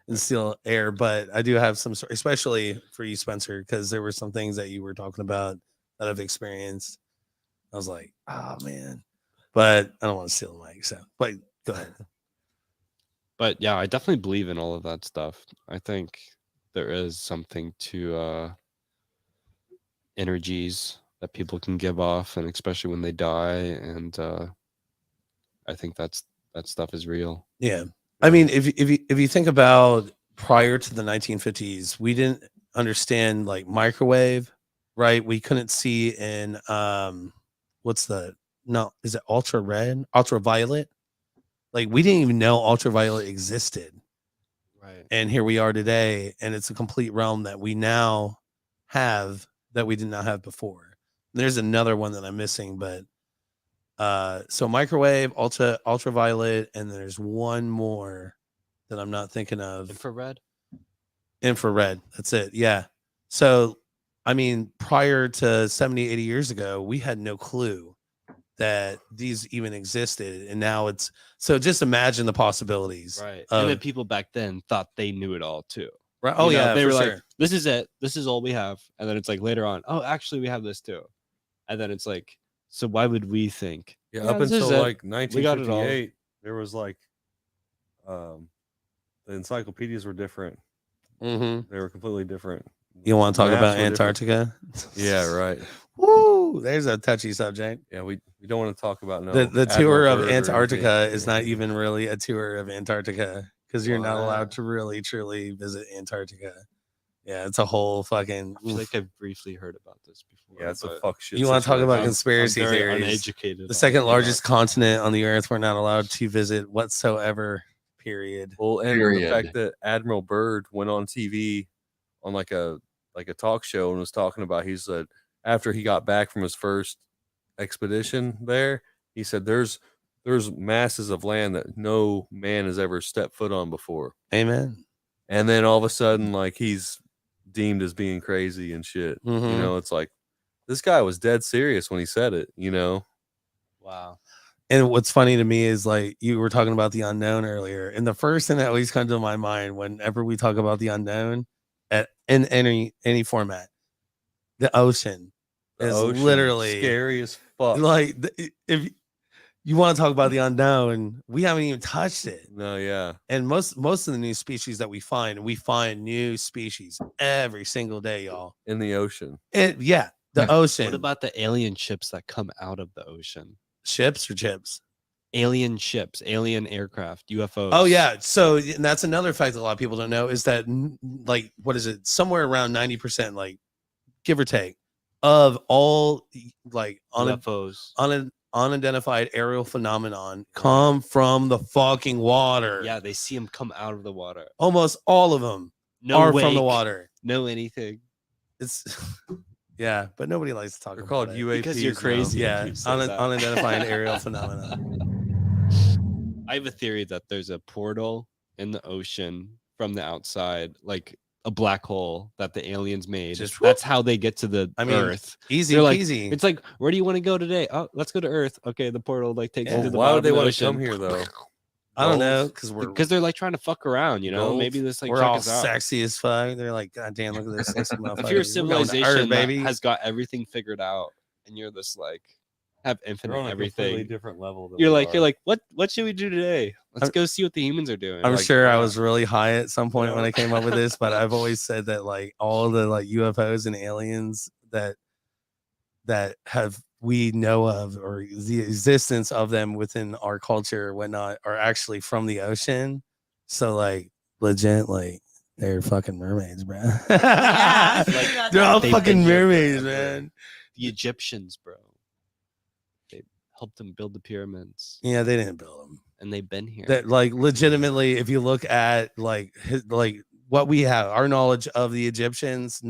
and steal air. But I do have some, especially for you, Spencer, because there were some things that you were talking about that I've experienced. I was like, oh man, but I don't want to steal the mic. So, but go ahead. But yeah, I definitely believe in all of that stuff. I think there is something to energies that people can give off, and especially when they die. And I think that stuff is real. Yeah. I mean, if you think about prior to the 1950s, we didn't understand like microwave, right? We couldn't see in is it ultraviolet? Like we didn't even know ultraviolet existed. Right. And here we are today, and it's a complete realm that we now have that we did not have before. There's another one that I'm missing, but so microwave, ultraviolet, and there's one more that I'm not thinking of. Infrared. That's it. Yeah. So, I mean, prior to 70, 80 years ago, we had no clue that these even existed. And now it's so just imagine the possibilities. Right. Of, And then people back then thought they knew it all too. Right. Oh, yeah. They for were sure. like, this is it. This is all we have. And then it's like later on, oh, actually, we have this too. And then it's like, so why would we think? Yeah, up until like 1958, there was like, the encyclopedias were different. Mm-hmm. They were completely different. You want to talk about Antarctica? Yeah, right. Woo! There's a touchy subject. Yeah, we don't want to talk about the tour of Antarctica is not even really a tour of Antarctica because you're not allowed to really truly visit Antarctica. Yeah, it's a whole fucking. I feel like I've briefly heard about this before. Yeah, it's a fuck shit. You want to talk about conspiracy I'm very theories? Uneducated. The second largest continent on the earth we're not allowed to visit whatsoever. Period. Well, and the fact that Admiral Byrd went on TV on like a talk show and was talking about, he said after he got back from his first expedition there, he said there's masses of land that no man has ever stepped foot on before. Amen. And then all of a sudden, like, he's deemed as being crazy and shit. Mm-hmm. You know, it's like this guy was dead serious when he said it, you know. Wow. And what's funny to me is like you were talking about the unknown earlier, and the first thing that always comes to my mind whenever we talk about the unknown in any format, the ocean is literally scary as fuck. Like if you want to talk about the unknown, we haven't even touched it. No, yeah. And most of the new species that we find new species every single day, y'all. In the ocean. The ocean. What about the alien ships that come out of the ocean? Ships or chips? Alien ships, alien aircraft, UFOs. Oh yeah. So that's another fact that a lot of people don't know is that like what is it? Somewhere around 90%, like give or take, of all like UFOs, unidentified aerial phenomenon come from the fucking water. Yeah, they see them come out of the water. Almost all of them are from the water. No anything. It's yeah, but nobody likes to talk about called it. UAPs because you're crazy. Yeah, unidentified aerial phenomena. I have a theory that there's a portal in the ocean from the outside, like a black hole that the aliens made. That's how they get to the Earth. Easy peasy. It's like, where do you want to go today? Oh, let's go to Earth. Okay, the portal like takes you to the Why bottom would they of the want ocean. to come here though? I don't know, because they're like trying to fuck around, you know. Maybe this like we're check all us out. sexy as fuck. They're like, God damn, look at this sexy motherfucker. If you're a civilization baby, that has got everything figured out, and you're this like have infinite on a everything, completely different level. You're like, what should we do today? Let's go see what the humans are doing. I'm like, sure I was really high at some point when I came up with this, but I've always said that like all the like UFOs and aliens that we know of, or the existence of them within our culture or whatnot, are actually from the ocean. So like legit, like they're fucking mermaids, bro. Yeah, they're all They've fucking been here mermaids, forever. man. The Egyptians, bro. They helped them build the pyramids, Yeah, they didn't build them. and they've been here. That like legitimately, if you look at like what we have, our knowledge of the Egyptians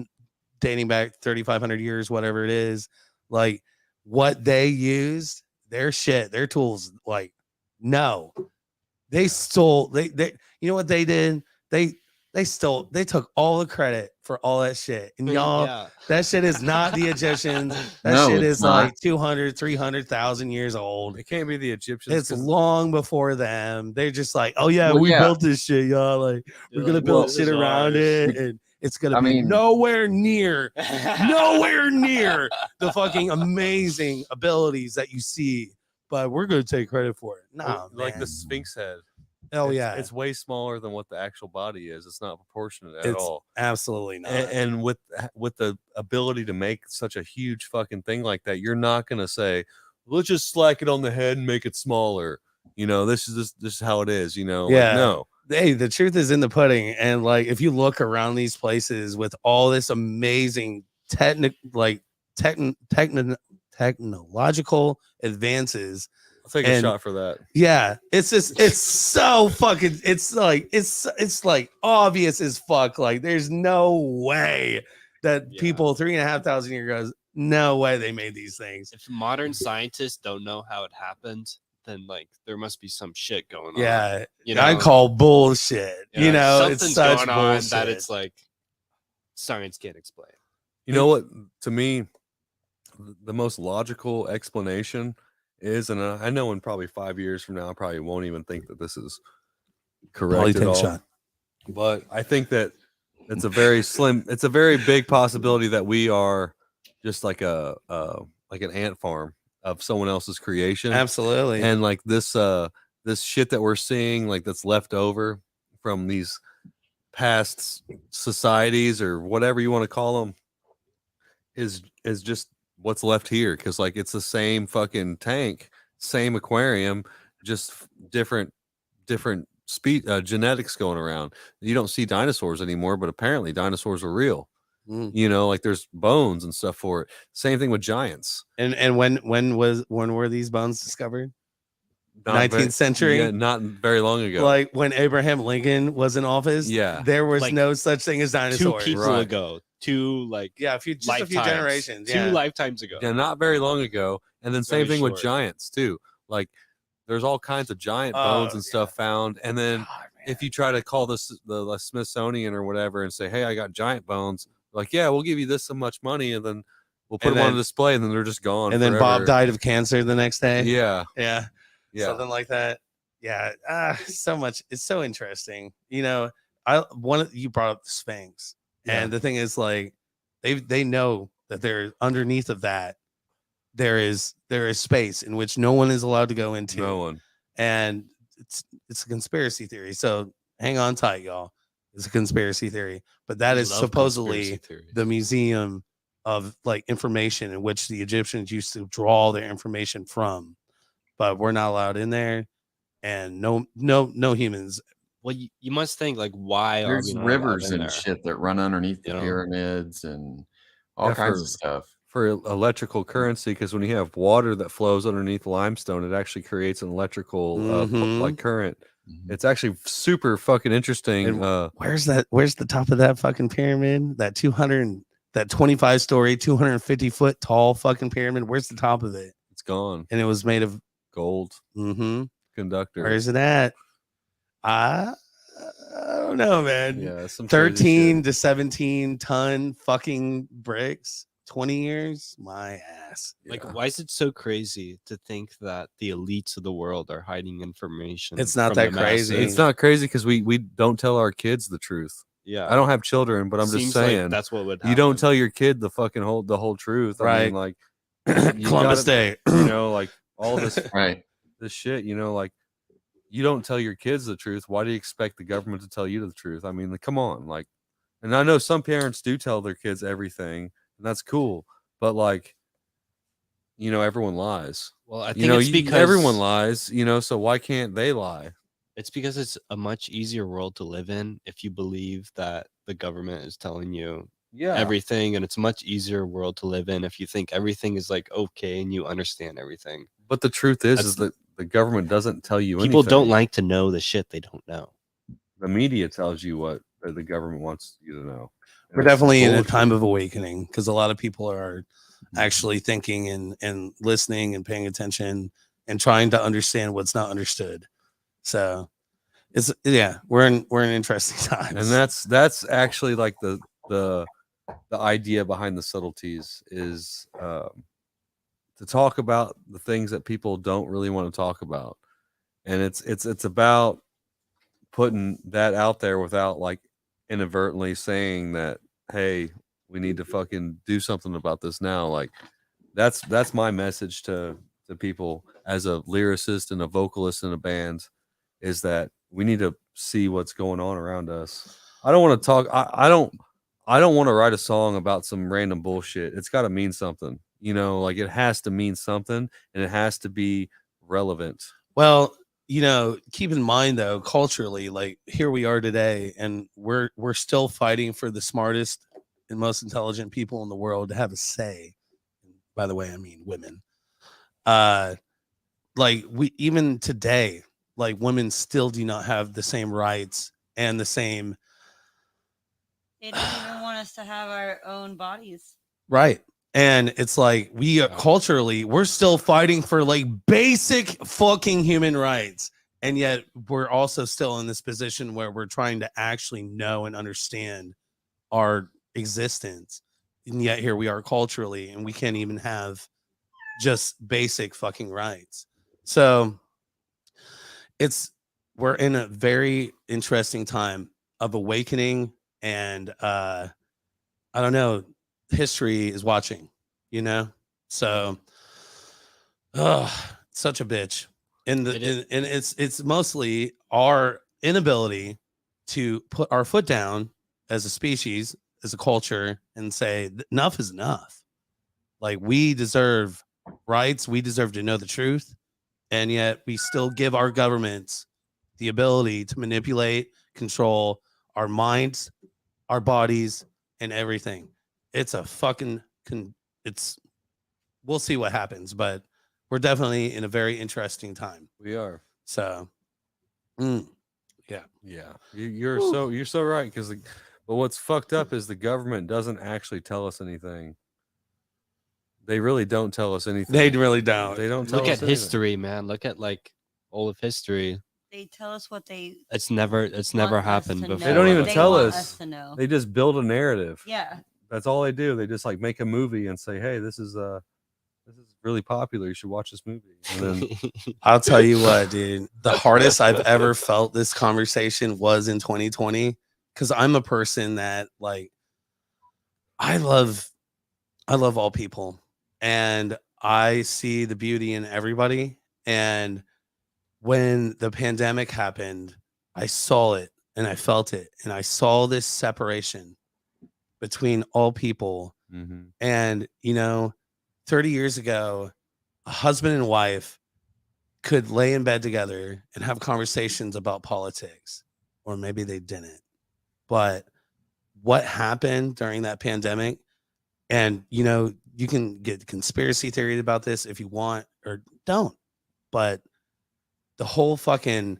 dating back 3,500 years, whatever it is, like what they used, their shit, their tools, like no, they stole. They you know what they did? They took all the credit for all that shit. And y'all, that shit is not the Egyptians. That shit is like 200, 300,000 years old. It can't be the Egyptians. It's long before them. They're just like, oh yeah, we built this shit, y'all. Like we're gonna build shit around it, and it's gonna be nowhere near the fucking amazing abilities that you see. But we're gonna take credit for it. Nah, like man. the Sphinx head. Oh it's, yeah, it's way smaller than what the actual body is. It's not proportionate at all. Absolutely not. And with the ability to make such a huge fucking thing like that, you're not gonna say, let's just slack it on the head and make it smaller. You know, this is how it is. You know, yeah. Like, no. Hey, the truth is in the pudding. And like, if you look around these places with all this amazing technological advances. I'll take a shot for that. Yeah, it's so fucking, it's like obvious as fuck. Like, there's no way that people 3,500 years ago, no way they made these things. If modern scientists don't know how it happened, then like there must be some shit going on. Yeah, you know, I call bullshit. You know, it's something's such going on bullshit. that it's like science can't explain. You know what? To me, the most logical explanation is, and I know in probably 5 years from now, I probably won't even think that this is correct at all. Shot. But I think that it's a very big possibility that we are just like like an ant farm of someone else's creation. Absolutely. And like this shit that we're seeing, like that's left over from these past societies or whatever you want to call them, is just what's left here. Because like it's the same fucking tank, same aquarium, just different genetics going around. You don't see dinosaurs anymore, but apparently dinosaurs are real. You know, like there's bones and stuff for it. Same thing with giants. And when were these bones discovered? 19th century? Yeah, not very long ago. Like when Abraham Lincoln was in office, yeah, there was like no such thing as dinosaurs. 2 people ago, just a few generations, 2 lifetimes ago. Yeah, not very long ago. And then same thing with giants too. Like there's all kinds of giant bones and stuff found. And then if you try to call this the Smithsonian or whatever and say, hey, I got giant bones, like, yeah, we'll give you this so much money, and then we'll put them on display, and then they're just gone. And then forever. Bob died of cancer the next day. Yeah. Something like that. Yeah. So much. It's so interesting. You know, you brought up the Sphinx. And the thing is, like, they know that they're underneath of that. There is space in which no one is allowed to go into. No one. And it's a conspiracy theory. So hang on tight, y'all. It's a conspiracy theory. But that is supposedly the museum of like information in which the Egyptians used to draw their information from. But we're not allowed in there, and no humans. Well, you must think like why there's are we rivers and there? shit that run underneath the pyramids and all kinds of stuff for electrical currency. Because when you have water that flows underneath limestone, it actually creates an electrical like current. It's actually super fucking interesting. And where's the top of that fucking pyramid? That 25-story, 250-foot tall fucking pyramid. Where's the top of it? It's gone, and it was made of gold. Conductor. Where is it at? I don't know, man. Yeah, some 13 to 17 ton fucking bricks. 20 years, my ass. Like, why is it so crazy to think that the elites of the world are hiding information? It's not that crazy. It's not crazy because we don't tell our kids the truth. Yeah, I don't have children, but I'm just saying like that's what would happen. You don't tell your kid the fucking whole truth, right? I mean, like Columbus Day, you know, like all this right, this shit, you know, like you don't tell your kids the truth. Why do you expect the government to tell you the truth? I mean, like, come on, like, and I know some parents do tell their kids everything. And that's cool, but like, you know, everyone lies. Well, I think it's because everyone lies, you know, so why can't they lie? It's because it's a much easier world to live in if you believe that the government is telling you everything, and it's a much easier world to live in if you think everything is like okay and you understand everything. But the truth is that the government doesn't tell you people anything. Don't like to know the shit they don't know. The media tells you what the government wants you to know. We're definitely in a time of awakening because a lot of people are actually thinking and listening and paying attention and trying to understand what's not understood. So we're in interesting times. And that's actually like the idea behind the subtleties is to talk about the things that people don't really want to talk about. And it's about putting that out there without like inadvertently saying that, hey, we need to fucking do something about this now. Like that's my message to people as a lyricist and a vocalist in a band, is that we need to see what's going on around us. I don't want to talk. I don't want to write a song about some random bullshit. It's got to mean something, you know, like it has to mean something and it has to be relevant. Well, you know, keep in mind though, culturally, like here we are today, and we're still fighting for the smartest and most intelligent people in the world to have a say. By the way, I mean women. Like we even today, like women still do not have the same rights and the same. They don't even want us to have our own bodies. Right. And it's like we are culturally, we're still fighting for like basic fucking human rights. And yet we're also still in this position where we're trying to actually know and understand our existence. And yet here we are culturally, and we can't even have just basic fucking rights. So we're in a very interesting time of awakening, and I don't know, history is watching, you know? So such a bitch. And it's mostly our inability to put our foot down as a species, as a culture, and say enough is enough. Like, we deserve rights, we deserve to know the truth, and yet we still give our governments the ability to manipulate, control our minds, our bodies, and everything. It's a fucking we'll see what happens, but we're definitely in a very interesting time. We are. So yeah. You're so right, because but what's fucked up is the government doesn't actually tell us anything. They really don't tell us anything. They really don't. They don't tell Look us at anything. history, man. Look at like all of history. They tell us what they. It's never happened before. They don't even tell want us. to know. They just build a narrative. Yeah. That's all they do. They just like make a movie and say, "Hey, this is really popular. You should watch this movie." And then I'll tell you what, dude. The hardest I've ever felt this conversation was in 2020, because I'm a person that, like, I love all people, and I see the beauty in everybody. And when the pandemic happened, I saw it and I felt it, and I saw this separation between all people. And 30 years ago, a husband and wife could lay in bed together and have conversations about politics, or maybe they didn't. But what happened during that pandemic, and you can get conspiracy theories about this if you want, or don't, but the whole fucking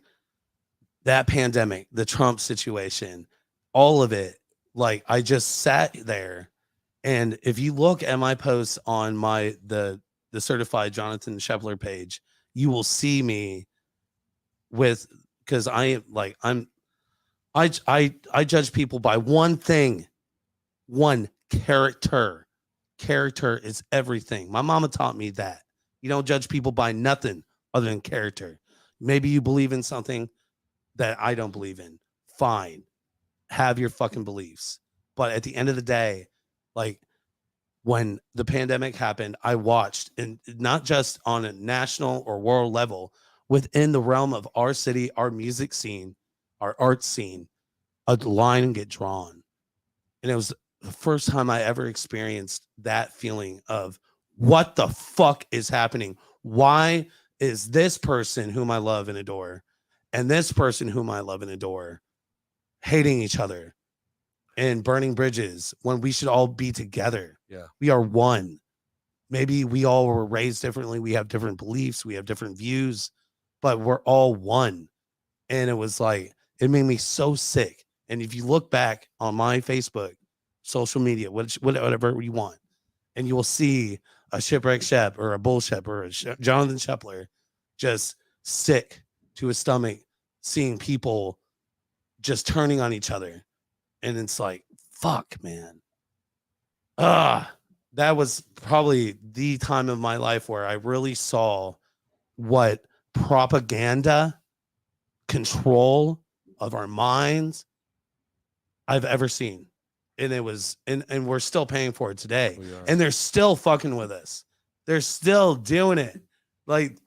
that pandemic, the Trump situation, all of it, like, I just sat there. And if you look at my posts on the certified Jonathan Shepler page, you will see me because I judge people by one thing, one character. Character is everything. My mama taught me that. You don't judge people by nothing other than character. Maybe you believe in something that I don't believe in. Fine. Have your fucking beliefs. But at the end of the day, like, when the pandemic happened, I watched, and not just on a national or world level, within the realm of our city, our music scene, our art scene, a line get drawn. And it was the first time I ever experienced that feeling of, what the fuck is happening? Why is this person whom I love and adore and this person whom I love and adore hating each other and burning bridges when we should all be together? Yeah. We are one. Maybe we all were raised differently. We have different beliefs. We have different views, but we're all one. And it was like, it made me so sick. And if you look back on my Facebook, social media, whatever you want, and you will see a Shipwreck Shep or a Bull Shep or a Jonathan Shepler just sick to his stomach, seeing people just turning on each other. And it's like, fuck, man. That was probably the time of my life where I really saw what propaganda, control of our minds I've ever seen. And it was, and we're still paying for it today. And they're still fucking with us. They're still doing it. Like,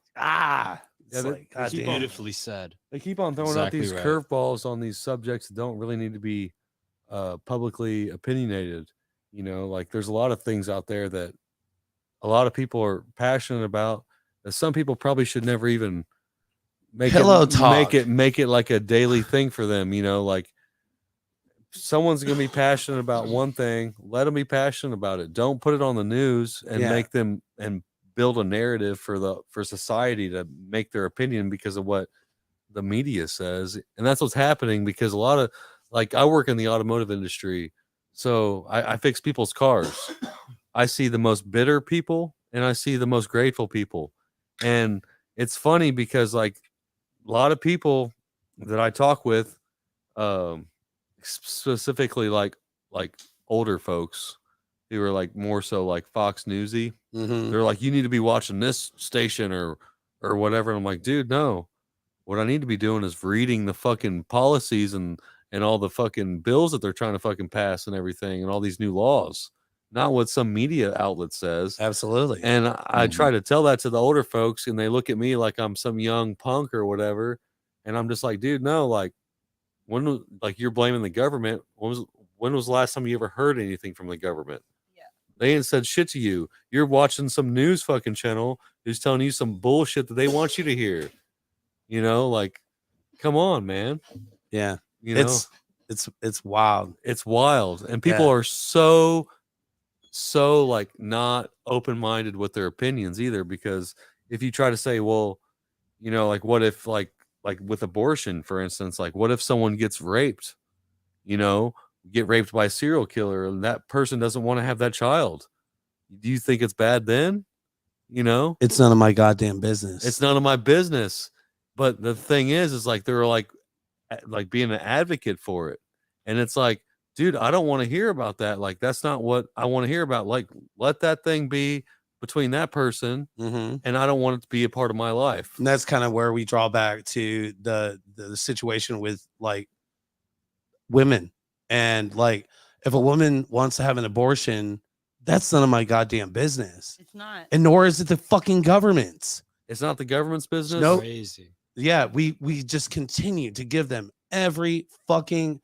it's like, God damn. Beautifully said. They keep on throwing out these curveballs on these subjects that don't really need to be publicly opinionated. Like, there's a lot of things out there that a lot of people are passionate about that some people probably should never even make it like a daily thing for them. Like, someone's going to be passionate about one thing, let them be passionate about it. Don't put it on the news and make them and build a narrative for society to make their opinion because of what the media says. And that's what's happening, because a lot of, like, I work in the automotive industry, so I fix people's cars. I see the most bitter people and I see the most grateful people. And it's funny because like a lot of people that I talk with, specifically like older folks who are like more so like Fox Newsy, they're like, you need to be watching this station or whatever. And I'm like, dude, no. What I need to be doing is reading the fucking policies and all the fucking bills that they're trying to fucking pass and everything and all these new laws, not what some media outlet says. Absolutely. And I try to tell that to the older folks, and they look at me like I'm some young punk or whatever. And I'm just like, dude, no, like like you're blaming the government. When was the last time you ever heard anything from the government? Yeah. They ain't said shit to you. You're watching some news fucking channel who's telling you some bullshit that they want you to hear. You know, like, come on, man. Yeah. You know, it's wild. It's wild. And people are so like not open-minded with their opinions either, because if you try to say, well, you know, like what if like with abortion, for instance, like what if someone gets raped, you know, get raped by a serial killer and that person doesn't want to have that child? Do you think it's bad then? You know, it's none of my goddamn business. It's none of my business. But the thing is like they're like being an advocate for it. And it's like, dude, I don't want to hear about that. Like, that's not what I want to hear about. Like, let that thing be between that person. And I don't want it to be a part of my life. And that's kind of where we draw back to the situation with like women. And like, if a woman wants to have an abortion, that's none of my goddamn business. It's not. And nor is it the fucking government's. It's not the government's business. Nope. Crazy. Yeah, we just continue to give them every fucking.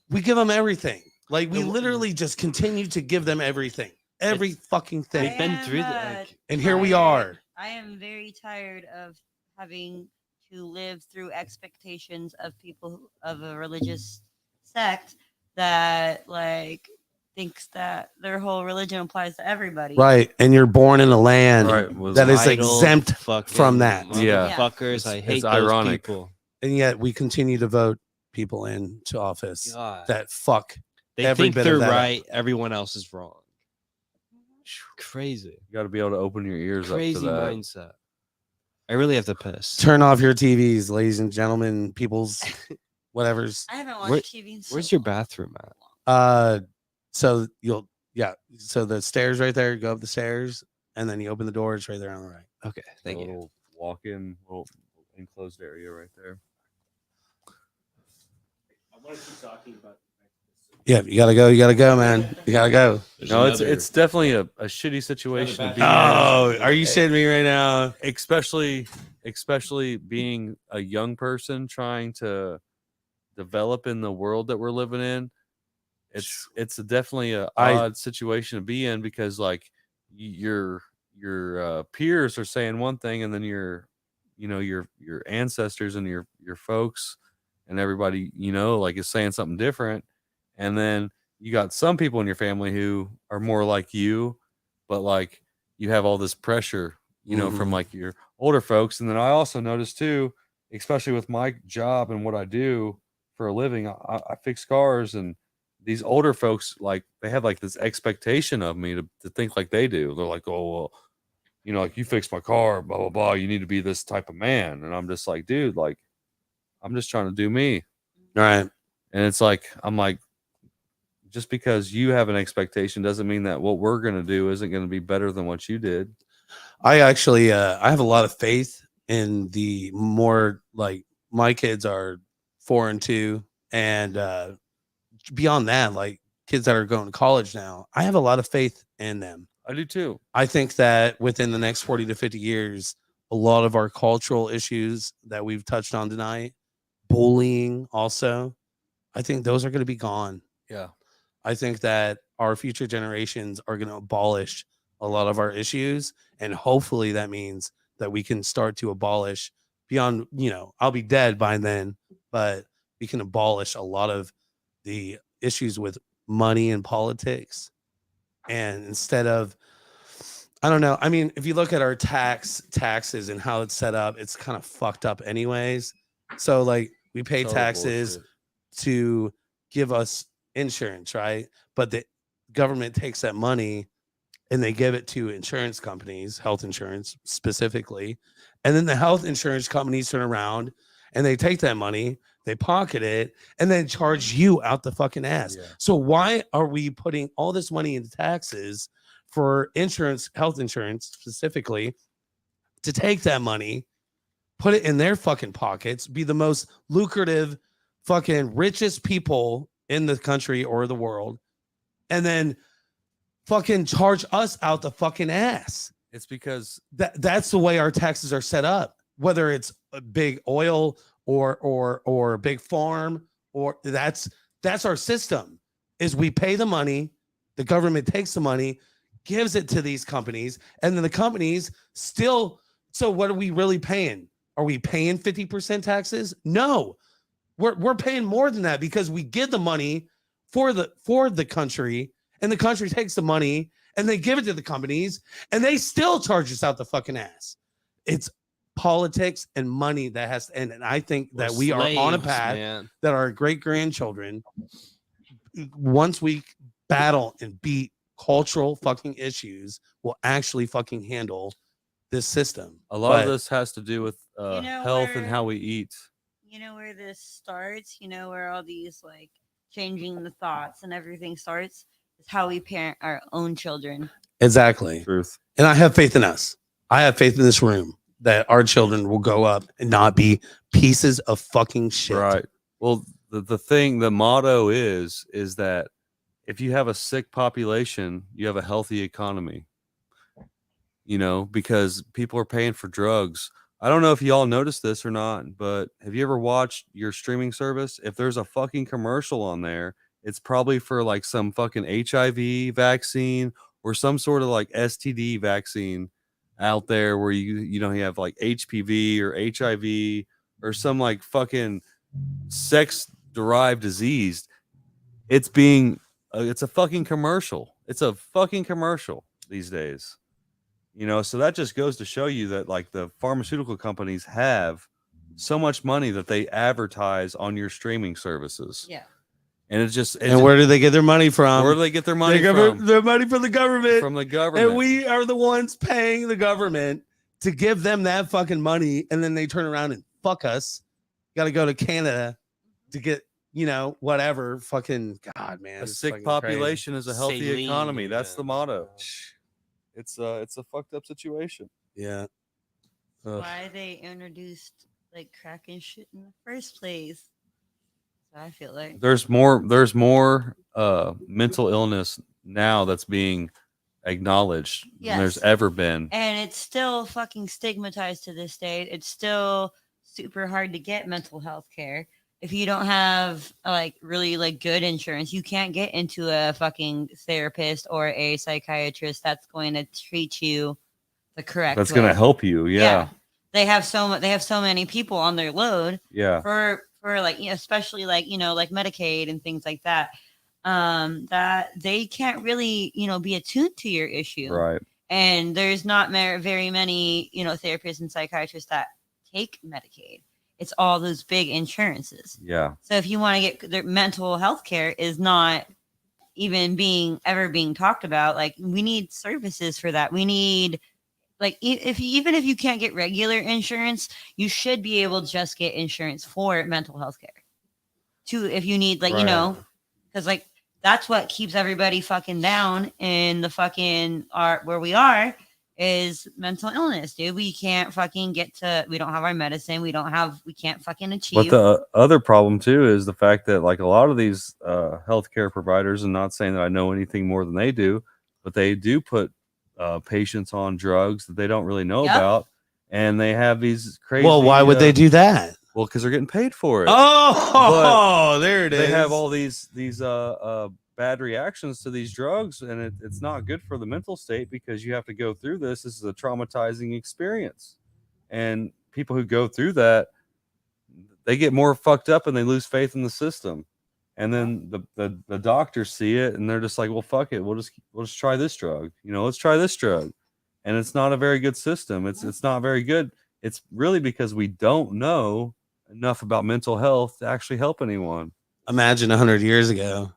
We give them everything. Like we literally just continue to give them everything, every fucking thing. They've been through that, and here we are. I am very tired of having to live through expectations of people of a religious sect that like thinks that their whole religion applies to everybody. Right, and you're born in a land that is idle exempt from that. Yeah, fuckers. I hate it's those ironic. people. And yet we continue to vote people into office that fuck. They every think bit they're of that right. Everyone else is wrong. Crazy. You got to be able to open your ears Crazy up to that. mindset. I really have to piss. Turn off your TVs, ladies and gentlemen, people's whatever's. I haven't watched TV in so Where's your long. bathroom at? So so the stairs right there, you go up the stairs, and then you open the door, it's right there on the right. Okay, thank you. Little walk-in, little enclosed area right there. I want to keep talking about. Yeah, you gotta go, man. You gotta go. No, it's definitely a shitty situation to be in. Oh, are you shitting me right now? Especially being a young person trying to develop in the world that we're living in. It's definitely a odd situation to be in, because like your peers are saying one thing, and then your ancestors and your folks and everybody, like is saying something different. And then you got some people in your family who are more like you, but like you have all this pressure, from like your older folks. And then I also noticed too, especially with my job and what I do for a living, I fix cars, and these older folks, like they have like this expectation of me to think like they do. They're like, oh, well, like you fix my car, blah, blah, blah. You need to be this type of man. And I'm just like, dude, like, I'm just trying to do me. All right. And it's like, I'm like, just because you have an expectation doesn't mean that what we're going to do isn't going to be better than what you did. I actually, I have a lot of faith in the more like my kids are 4 and 2, and beyond that, like kids that are going to college now, I have a lot of faith in them. I do too. I think that within the next 40 to 50 years, a lot of our cultural issues that we've touched on tonight, bullying also, I think those are going to be gone. Yeah. I think that our future generations are going to abolish a lot of our issues. And hopefully that means that we can start to abolish beyond, I'll be dead by then, but we can abolish a lot of the issues with money and politics. And instead of, I don't know. I mean, if you look at our taxes and how it's set up, it's kind of fucked up anyways. So like we pay Total taxes bullshit. to give us insurance, right? But the government takes that money and they give it to insurance companies, health insurance specifically. And then the health insurance companies turn around and they take that money, they pocket it, and then charge you out the fucking ass. Yeah. So why are we putting all this money into taxes for insurance, health insurance specifically, to take that money, put it in their fucking pockets, be the most lucrative, fucking richest people in the country or the world, and then fucking charge us out the fucking ass? It's because that's the way our taxes are set up, whether it's a big oil or a big farm, or that's our system. Is we pay the money, the government takes the money, gives it to these companies, and then the companies still. So what are we really paying? Are we paying 50% taxes? No, we're paying more than that, because we give the money for the country, and the country takes the money and they give it to the companies, and they still charge us out the fucking ass. It's politics and money that has to end. And I think that we are on a path that our great grandchildren, once we battle and beat cultural fucking issues, will actually fucking handle this system. A lot of this has to do with health and how we eat. You know where this starts? You know where all these like changing the thoughts and everything starts? It's how we parent our own children. Exactly. Truth. And I have faith in us. I have faith in this room that our children will go up and not be pieces of fucking shit. Right. Well, the motto is that if you have a sick population, you have a healthy economy. You know, because people are paying for drugs. I don't know if y'all noticed this or not, but have you ever watched your streaming service? If there's a fucking commercial on there, it's probably for like some fucking HIV vaccine or some sort of like STD vaccine out there where you have like HPV or HIV or some like fucking sex derived disease. It's a fucking commercial. It's a fucking commercial these days. You know, so that just goes to show you that like the pharmaceutical companies have so much money that they advertise on your streaming services. Yeah. And and where do they get their money from? Where do they get their money from? Their money from the government. From the government. And we are the ones paying the government to give them that fucking money. And then they turn around and fuck us. Got to go to Canada to get, whatever. Fucking God, man. A sick population is a healthy economy. That's the motto. It's a fucked up situation. Yeah. Why they introduced like crack and shit in the first place. So I feel like there's more mental illness now that's being acknowledged than there's ever been. And it's still fucking stigmatized to this day. It's still super hard to get mental health care. If you don't have like really like good insurance, you can't get into a fucking therapist or a psychiatrist that's going to treat you the correct way. That's going to help you. Yeah. They have so many people on their load. Yeah. For like, especially like, like Medicaid and things like that. That they can't really, be attuned to your issue. Right. And there's not very many, therapists and psychiatrists that take Medicaid. It's all those big insurances. Yeah. So if you want to get their mental health care is not even ever being talked about. Like we need services for that. We need like even if you can't get regular insurance, you should be able to just get insurance for mental health care. Too, if you need like, because like that's what keeps everybody fucking down in the fucking where we are. Is mental illness, dude. We can't fucking we don't have our medicine. We can't fucking achieve. But the other problem too is the fact that like a lot of these healthcare providers, and not saying that I know anything more than they do, but they do put patients on drugs that they don't really know about. And they have these crazy. Well, why would they do that? Well, because they're getting paid for it. Oh, there it is. They have all these bad reactions to these drugs, and it's not good for the mental state because you have to go through this. This is a traumatizing experience, and people who go through that, they get more fucked up and they lose faith in the system. And then the doctors see it and they're just like, well, fuck it, we'll just try this drug. Let's try this drug, and it's not a very good system. It's not very good. It's really because we don't know enough about mental health to actually help anyone. Imagine 100 years ago.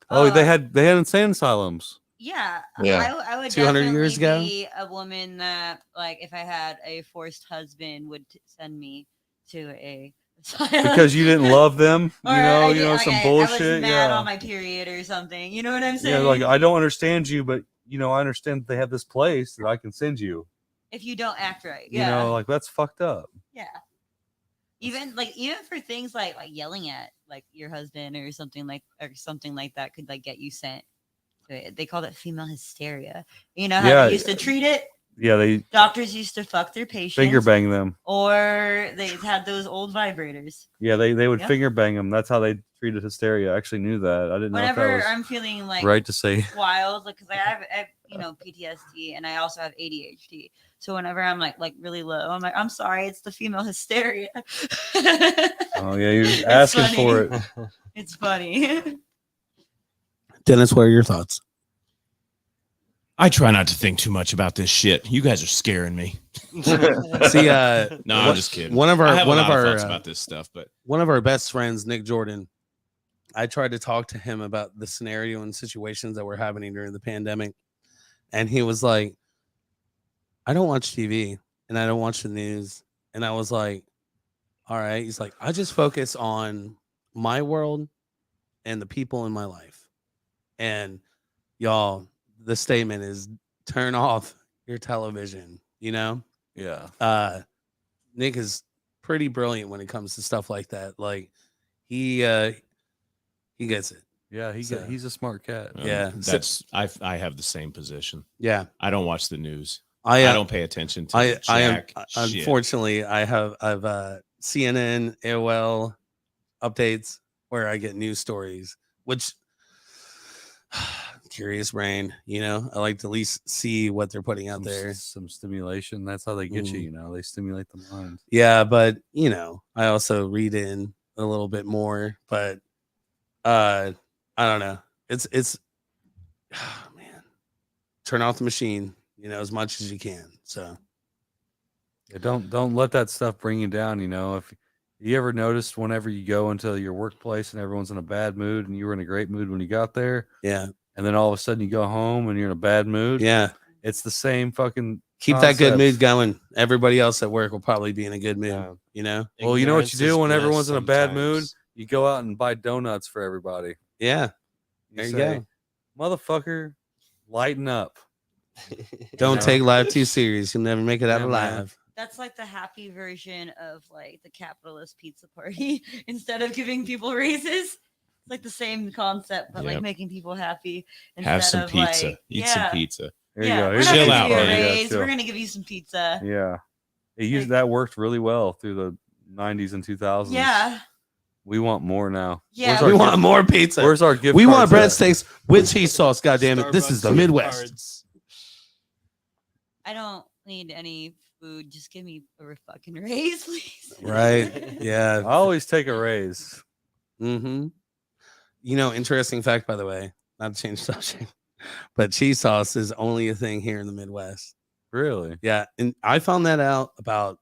Oh, they had insane asylums. Yeah, Yeah. I would 200 definitely years ago? be a woman that, like, if I had a forced husband, would send me to a Because you didn't love them, or I did, like, some I was bullshit. mad Yeah, on my period or something. You know what I'm yeah. saying? Like I don't understand you, but I understand that they have this place that I can send you. If you don't act right, You yeah, know, like that's fucked up. yeah. Even for things like yelling at like your husband or something like that could like get you sent. They called it female hysteria. You know how Yeah. they used to treat it? Yeah, Doctors used to fuck their patients. finger bang them. Or they had those old vibrators. Yeah, they would Yep. finger bang them. That's how they treated hysteria. I actually knew that. I didn't know if that Whenever was I'm feeling like right to say. wild, like because I have PTSD and I also have ADHD. So whenever I'm like really low, I'm like, I'm sorry, it's the female hysteria. Oh yeah, you're asking for it. It's funny. Dennis, what are your thoughts? I try not to think too much about this shit. You guys are scaring me. See, no, I'm just kidding. One of our I have one a of lot our thoughts about this stuff, but one of our best friends, Nick Jordan, I tried to talk to him about the scenario and situations that were happening during the pandemic, and he was like, "I don't watch TV and I don't watch the news," and I was like, "All right." He's like, "I just focus on my world and the people in my life," and y'all, the statement is turn off your television. Yeah. Nick is pretty brilliant when it comes to stuff like that. Like he gets it. Yeah, he's a smart cat. Yeah. I have the same position. Yeah. I don't watch the news. I don't pay attention to am shit. unfortunately I've CNN, AOL updates where I get news stories, which curious brain, I like to at least see what they're putting out there. Some stimulation. That's how they get you. They stimulate the mind. Yeah, but I also read in a little bit more, but I don't know. It's man, turn off the machine, as much as you can. So yeah, don't let that stuff bring you down. If you ever noticed whenever you go into your workplace and everyone's in a bad mood and you were in a great mood when you got there, yeah, and then all of a sudden you go home and you're in a bad mood, yeah, it's the same fucking keep concept. that good mood going. Everybody else at work will probably be in a good mood. Well, you know what you do when everyone's in a bad mood? You go out and buy donuts for everybody. Yeah, there you go, motherfucker, lighten up. Don't take life too serious. You'll never make it out alive. That's like the happy version of like the capitalist pizza party. Instead of giving people raises, it's like the same concept, but like making people happy. Have some of pizza. Like, Eat some pizza. There you go. We're not Chill gonna out, give you a man. raise. We're gonna give you some pizza. Yeah, that worked really well through the 90s and 2000s. Yeah. We want more now. Yeah, we want more pizza. Where's our gift? We want breadsticks with cheese sauce. God damn it! This is the Midwest. I don't need any food. Just give me a fucking raise, please. Right? Yeah. I always take a raise. Mm-hmm. Interesting fact, by the way, not to change subject, but cheese sauce is only a thing here in the Midwest. Really? Yeah, and I found that out about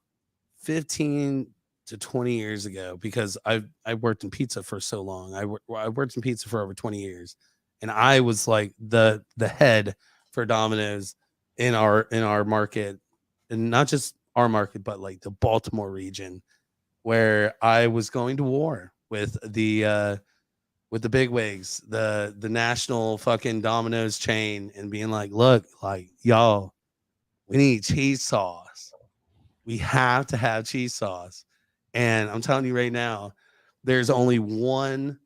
15 to 20 years ago because I worked in pizza for so long. I worked in pizza for over 20 years, and I was like the head for Domino's in our market, and not just our market, but like the Baltimore region, where I was going to war with the bigwigs, the national fucking Domino's chain, and being like, look, like y'all, we need cheese sauce. We have to have cheese sauce. And I'm telling you right now, there's only one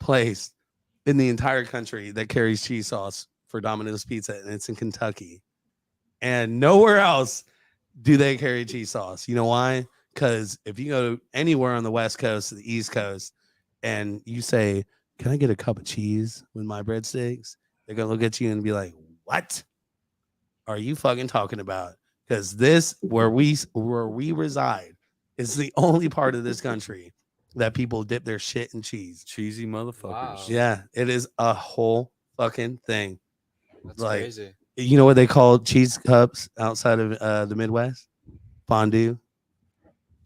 place in the entire country that carries cheese sauce for Domino's Pizza, and it's in Kentucky. And nowhere else do they carry cheese sauce. You know why? Because if you go anywhere on the West Coast or the East Coast and you say, can I get a cup of cheese with my breadsticks? They're going to look at you and be like, what are you fucking talking about? Because this, where we reside, is the only part of this country that people dip their shit in cheese. Cheesy motherfuckers. Wow. Yeah, it is a whole fucking thing. That's like, crazy. You know what they call cheese cups outside of the Midwest? Fondue.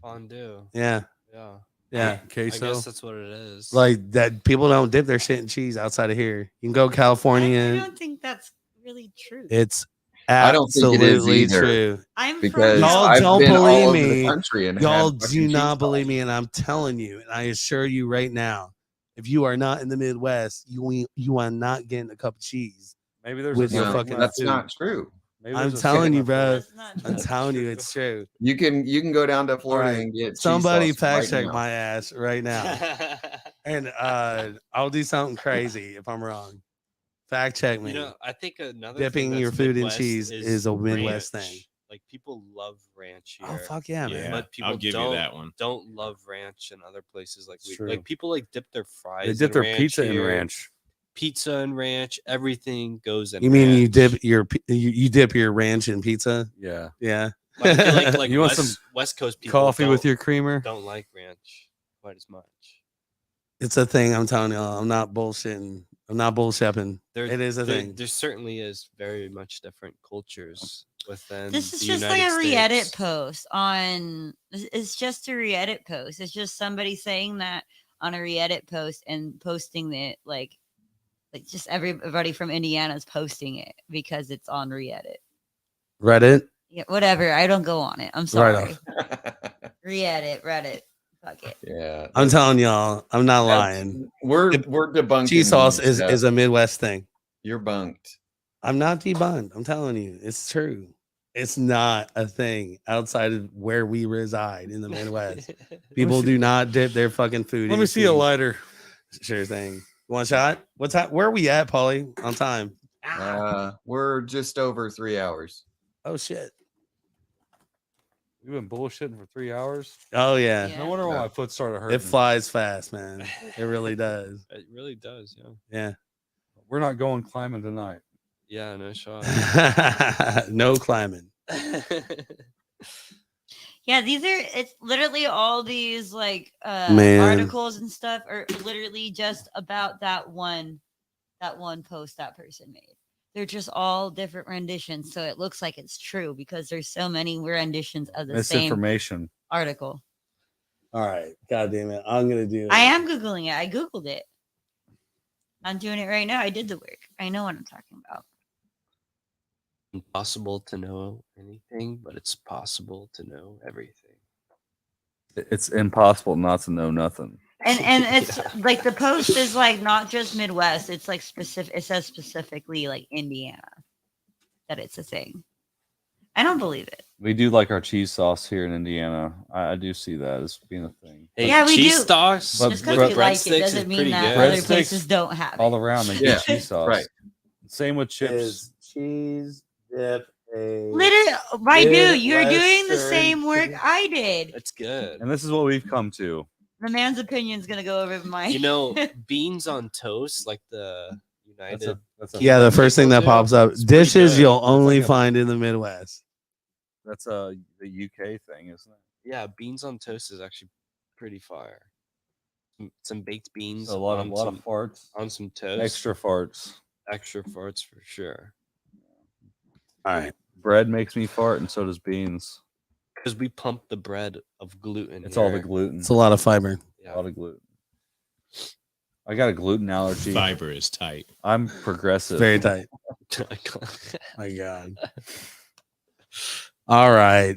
Fondue. Yeah. Yeah. Yeah, I queso. guess that's what it is. like that. People don't dip their shit in cheese outside of here. You can go I California. don't think that's really true. It's I don't think it is absolutely either. true. I'm from Because Y'all I've don't been all believe over the me. country and Y'all had do fucking cheese not sauce. believe me, and I'm telling you, and I assure you right now, if you are not in the Midwest, you are not getting a cup of cheese. Maybe there's with a your same fucking left. That's food. not true. Maybe I'm there's a telling same you, left bro. That's not I'm true. telling you, it's true. You can go down to Florida right. and get cheese Somebody sauce fact right check now. my ass right now, and I'll do something crazy if I'm wrong. Fact check me. You know, I think another Dipping thing your that's food in Midwest cheese is a Midwest ranch. thing. Like people love ranch here. Oh fuck yeah, man! Yeah, But people I'll give don't, you that one. don't love ranch in other places like It's we true. like people like dip their fries. They dip in their ranch pizza in here. ranch. Pizza and ranch, everything goes in. You mean you ranch. dip you dip your ranch in pizza? Yeah. Yeah. Like, I feel like You want West, some West Coast people Coffee with don't- your creamer. don't like ranch quite as much. It's a thing. I'm telling y'all. I'm not bullshitting. I'm not bullshipping. There, It is a there, thing. There certainly is very much different cultures within. This is the just United like a re-edit States. post on. It's just a re-edit post. It's just somebody saying that on a re-edit post and posting it like just everybody from Indiana is posting it because it's on re-edit. Reddit. Yeah, whatever. I don't go on it. I'm Right sorry. off. Re-edit, Reddit. Fuck it. Yeah, I'm telling y'all. I'm not lying. We're debunking. Cheese sauce you, Jeff. is a Midwest thing. You're bunked. I'm not debunked. I'm telling you, it's true. It's not a thing outside of where we reside in the Midwest. People do not dip their fucking food. Let in me see a cheese. lighter. Sure thing. One shot. What's that? Where are we at, Paulie? On time. We're just over 3 hours. Oh shit. We've been bullshitting for 3 hours. Oh yeah. Yeah. No wonder why my foot started hurting. It flies fast, man. It really does. It really does, yeah. Yeah. We're not going climbing tonight. Yeah, no shot. No climbing. Yeah, it's literally all these like Man. articles and stuff are literally just about that one post that person made. They're just all different renditions, so it looks like it's true because there's so many renditions of the same Misinformation. article. All right. God damn it. I'm gonna do it. I am Googling it. I Googled it. I'm doing it right now. I did the work. I know what I'm talking about. Impossible to know anything, but it's possible to know everything. It's impossible not to know nothing. And it's like the post is like not just Midwest. It's like specific. It says specifically like Indiana that it's a thing. I don't believe it. We do like our cheese sauce here in Indiana. I do see that as being a thing. Hey, Yeah, we cheese do. sauce But Just because bre- we like it breadsticks doesn't is mean pretty that good. other Breadsticks places don't have it. All around they Yeah, get cheese sauce. right. Same with chips. Is cheese dip a Literally, I do. You're doing the Midwestern- same work I did. That's good. And this is what we've come to. The man's opinion is gonna go over mine. You know, beans on toast, like the United. That's a Yeah, the first thing that pops up. It's pretty Dishes good. you'll That's only like a- find in the Midwest. That's the UK thing, isn't it? Yeah, beans on toast is actually pretty fire. Some baked beans. So a lot on of farts. on some toast. Extra farts. extra farts for sure. All right. Bread makes me fart, and so does beans. Because we pump the bread of gluten. It's all the here. gluten. It's a lot of fiber. Yeah. A lot of gluten. I got a gluten allergy. Fiber is tight. I'm progressive. Very tight. My God. All right.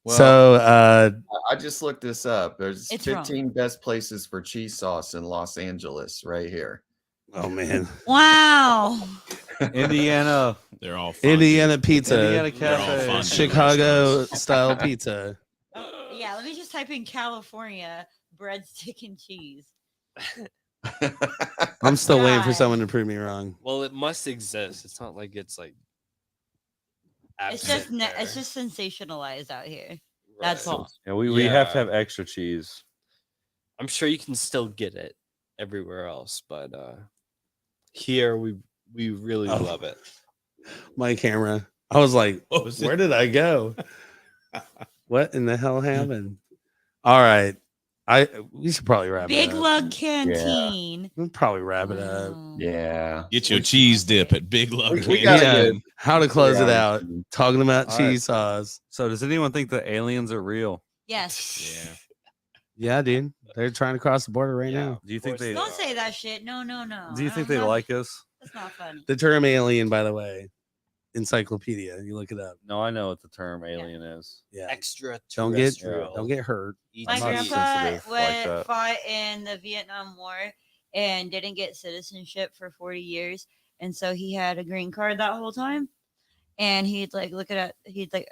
Well, So I just looked this up. There's It's 15 best places for cheese sauce in Los Angeles right here. oh man. Wow. Indiana. They're all fondue. Indiana pizza. Indiana They're all Cafe. fondue Chicago restaurants. style pizza. Yeah, let me just type in California breadstick and cheese. I'm still waiting for God. someone to prove me wrong. Well, it must exist. It's not like it's like. It's just absent there. it's just sensationalized out here. That's Right. all. Yeah, we have to Yeah. have extra cheese. I'm sure you can still get it everywhere else, but here we really Oh. love it. My camera. I was like, What was where it? did I go? What in the hell happened? All right. We should probably wrap Big it up. Lug Canteen. We'll probably wrap it up. Wow. Yeah. Get your cheese dip at Big Love. We gotta Yeah. get- How to close it out. Yeah. Talking about All cheese sauce. So does anyone think the aliens are real? Yes. Yeah. Yeah, dude. They're trying to cross the border right now. Do you think they? Don't say that shit. No. Do you think they like us? That's not funny. The term alien, by the way, encyclopedia. You look it up. No, I know what the term alien is. Yeah. Extraterrestrial. Don't get hurt. My I'm not grandpa sensitive like that. fought in the Vietnam War and didn't get citizenship for 40 years. And so he had a green card that whole time. And he'd like look at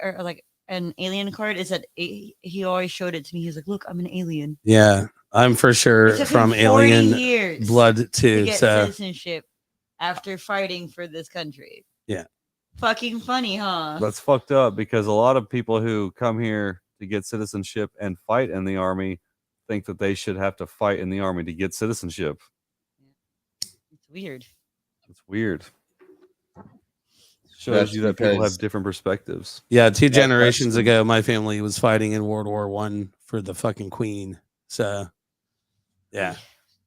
or like an alien card. It said he always showed it to me. He was like, "Look, I'm an alien." Yeah, I'm for sure It took from him 40 alien years blood to too. get So citizenship after fighting for this country. yeah, Fucking funny, huh? That's fucked up because a lot of people who come here to get citizenship and fight in the army think that they should have to fight in the army to get citizenship. It's weird. It's weird. Shows you that people because- have different perspectives. yeah. 2 Yeah, generations that's- ago, my family was fighting in World War One for the fucking Queen. So yeah,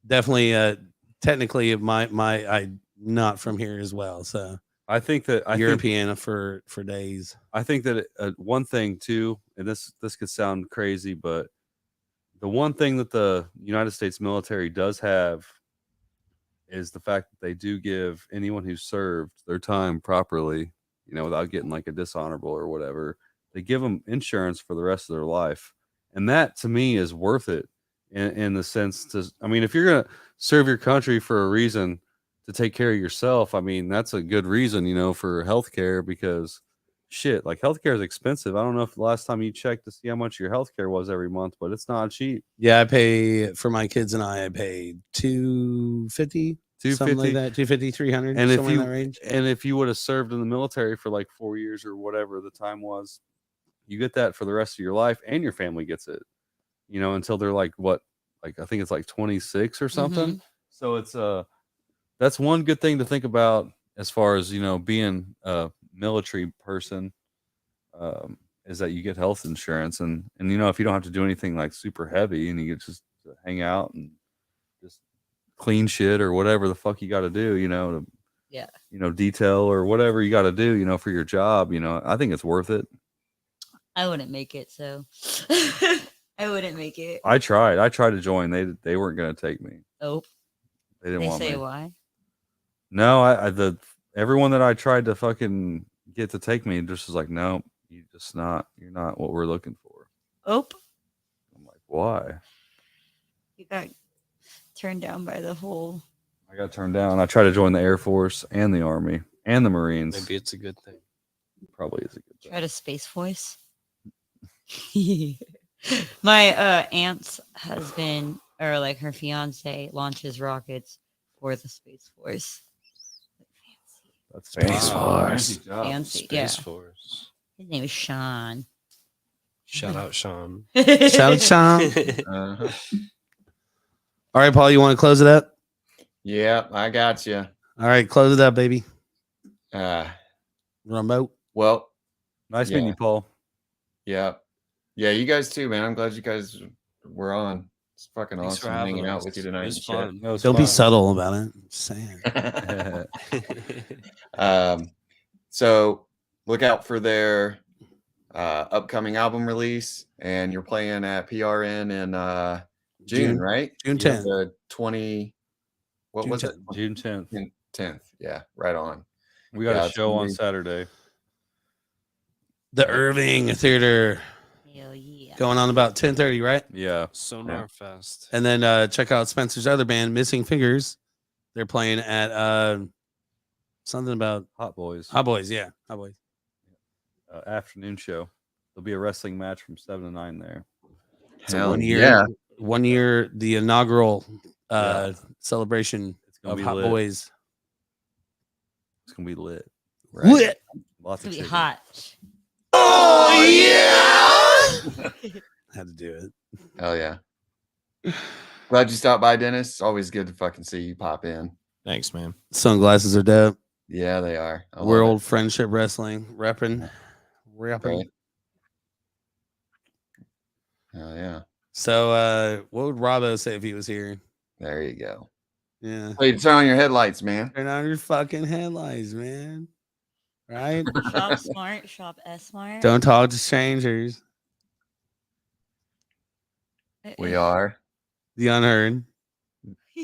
definitely. Technically, I'm not from here as well. So I think that European for days. I think that one thing too, and this could sound crazy, but the one thing that the United States military does have is the fact that they do give anyone who served their time properly, without getting like a dishonorable or whatever. They give them insurance for the rest of their life, and that to me is worth it in the sense if you're gonna serve your country for a reason to take care of yourself, that's a good reason, for healthcare, because shit, like healthcare is expensive. I don't know if the last time you checked to see how much your healthcare was every month, but it's not cheap. Yeah, I pay for my kids and I pay $250, something like that, 250, 300, and somewhere in that range. if you would have served in the military for like 4 years or whatever the time was, you get that for the rest of your life, and your family gets it, until they're like I think it's like 26 or something. So it's that's one good thing to think about as far as being a military person, is that you get health insurance, and if you don't have to do anything like super heavy, and you get just to hang out and just clean shit or whatever the fuck you got to do, detail or whatever you got to do, for your job, I think it's worth it. I wouldn't make it, so I wouldn't make it. I tried to join. They weren't going to take me. Oh, they didn't want me. They say why? No, everyone that I tried to fucking get to take me just was like, no, you're not what we're looking for. Oh, I'm like, why? You got turned down by the whole. I got turned down. I tried to join the Air Force and the Army and the Marines. Maybe it's a good thing. Probably is a good thing. Try to Space Force. My aunt's husband, or like her fiance, launches rockets for the Space Force. That's Space Force. Fancy, Space Force. His name is Sean. Shout out Sean. Shout out Sean. Uh-huh. All right, Paul, you want to close it up? Yeah, I got you. All right, close it up, baby. Remote. Well, nice meeting you, Paul. Yeah, you guys too, man. I'm glad you guys were on. It's fucking Thanks awesome for having hanging out us. with you tonight. It was fun. Don't be subtle about it. Just saying. So look out for their upcoming album release, and you're playing at PRN in June, right? June You have 10th. The 20. What June was 10th. it? June 10th. 10th. Yeah, right on. We got a it's show gonna on be- Saturday. The Irving Theater Hell yeah. going on about 10:30, right? Yeah. Sonar Fest. And then check out Spencer's other band, Missing Fingers. They're playing at something about Hot Boys. Hot Boys. Yeah, Hot Boys. Afternoon show. There'll be a wrestling match from 7 to 9 there. So Hell 1 year, yeah. 1 year, the inaugural Yeah. celebration It's gonna of be Hot lit. Boys. It's gonna be lit. Lit. Lots It's of gonna be chicken. hot. Oh yeah! Had to do it. Hell yeah. Glad you stopped by, Dennis. It's always good to fucking see you pop in. Thanks, man. Sunglasses are dope. Yeah, they are. I love World Friendship Wrestling, repping. it. Right. Hell yeah. So, what would Robbo say if he was here? There you go. Yeah. Hey, turn on your headlights, man. Turn on your fucking headlights, man. Right? Shop smart. Shop S smart. Don't talk to strangers. We are. The unheard.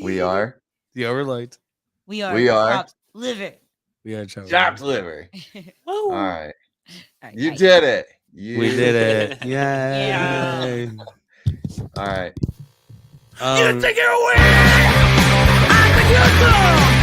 We are. The overlooked. We are. We are. Chopped liver. We are chopped Chopped liver. All right. All right, You bye. did it. We did it. Yay. Yeah. All right. You take it away! I think you're dumb!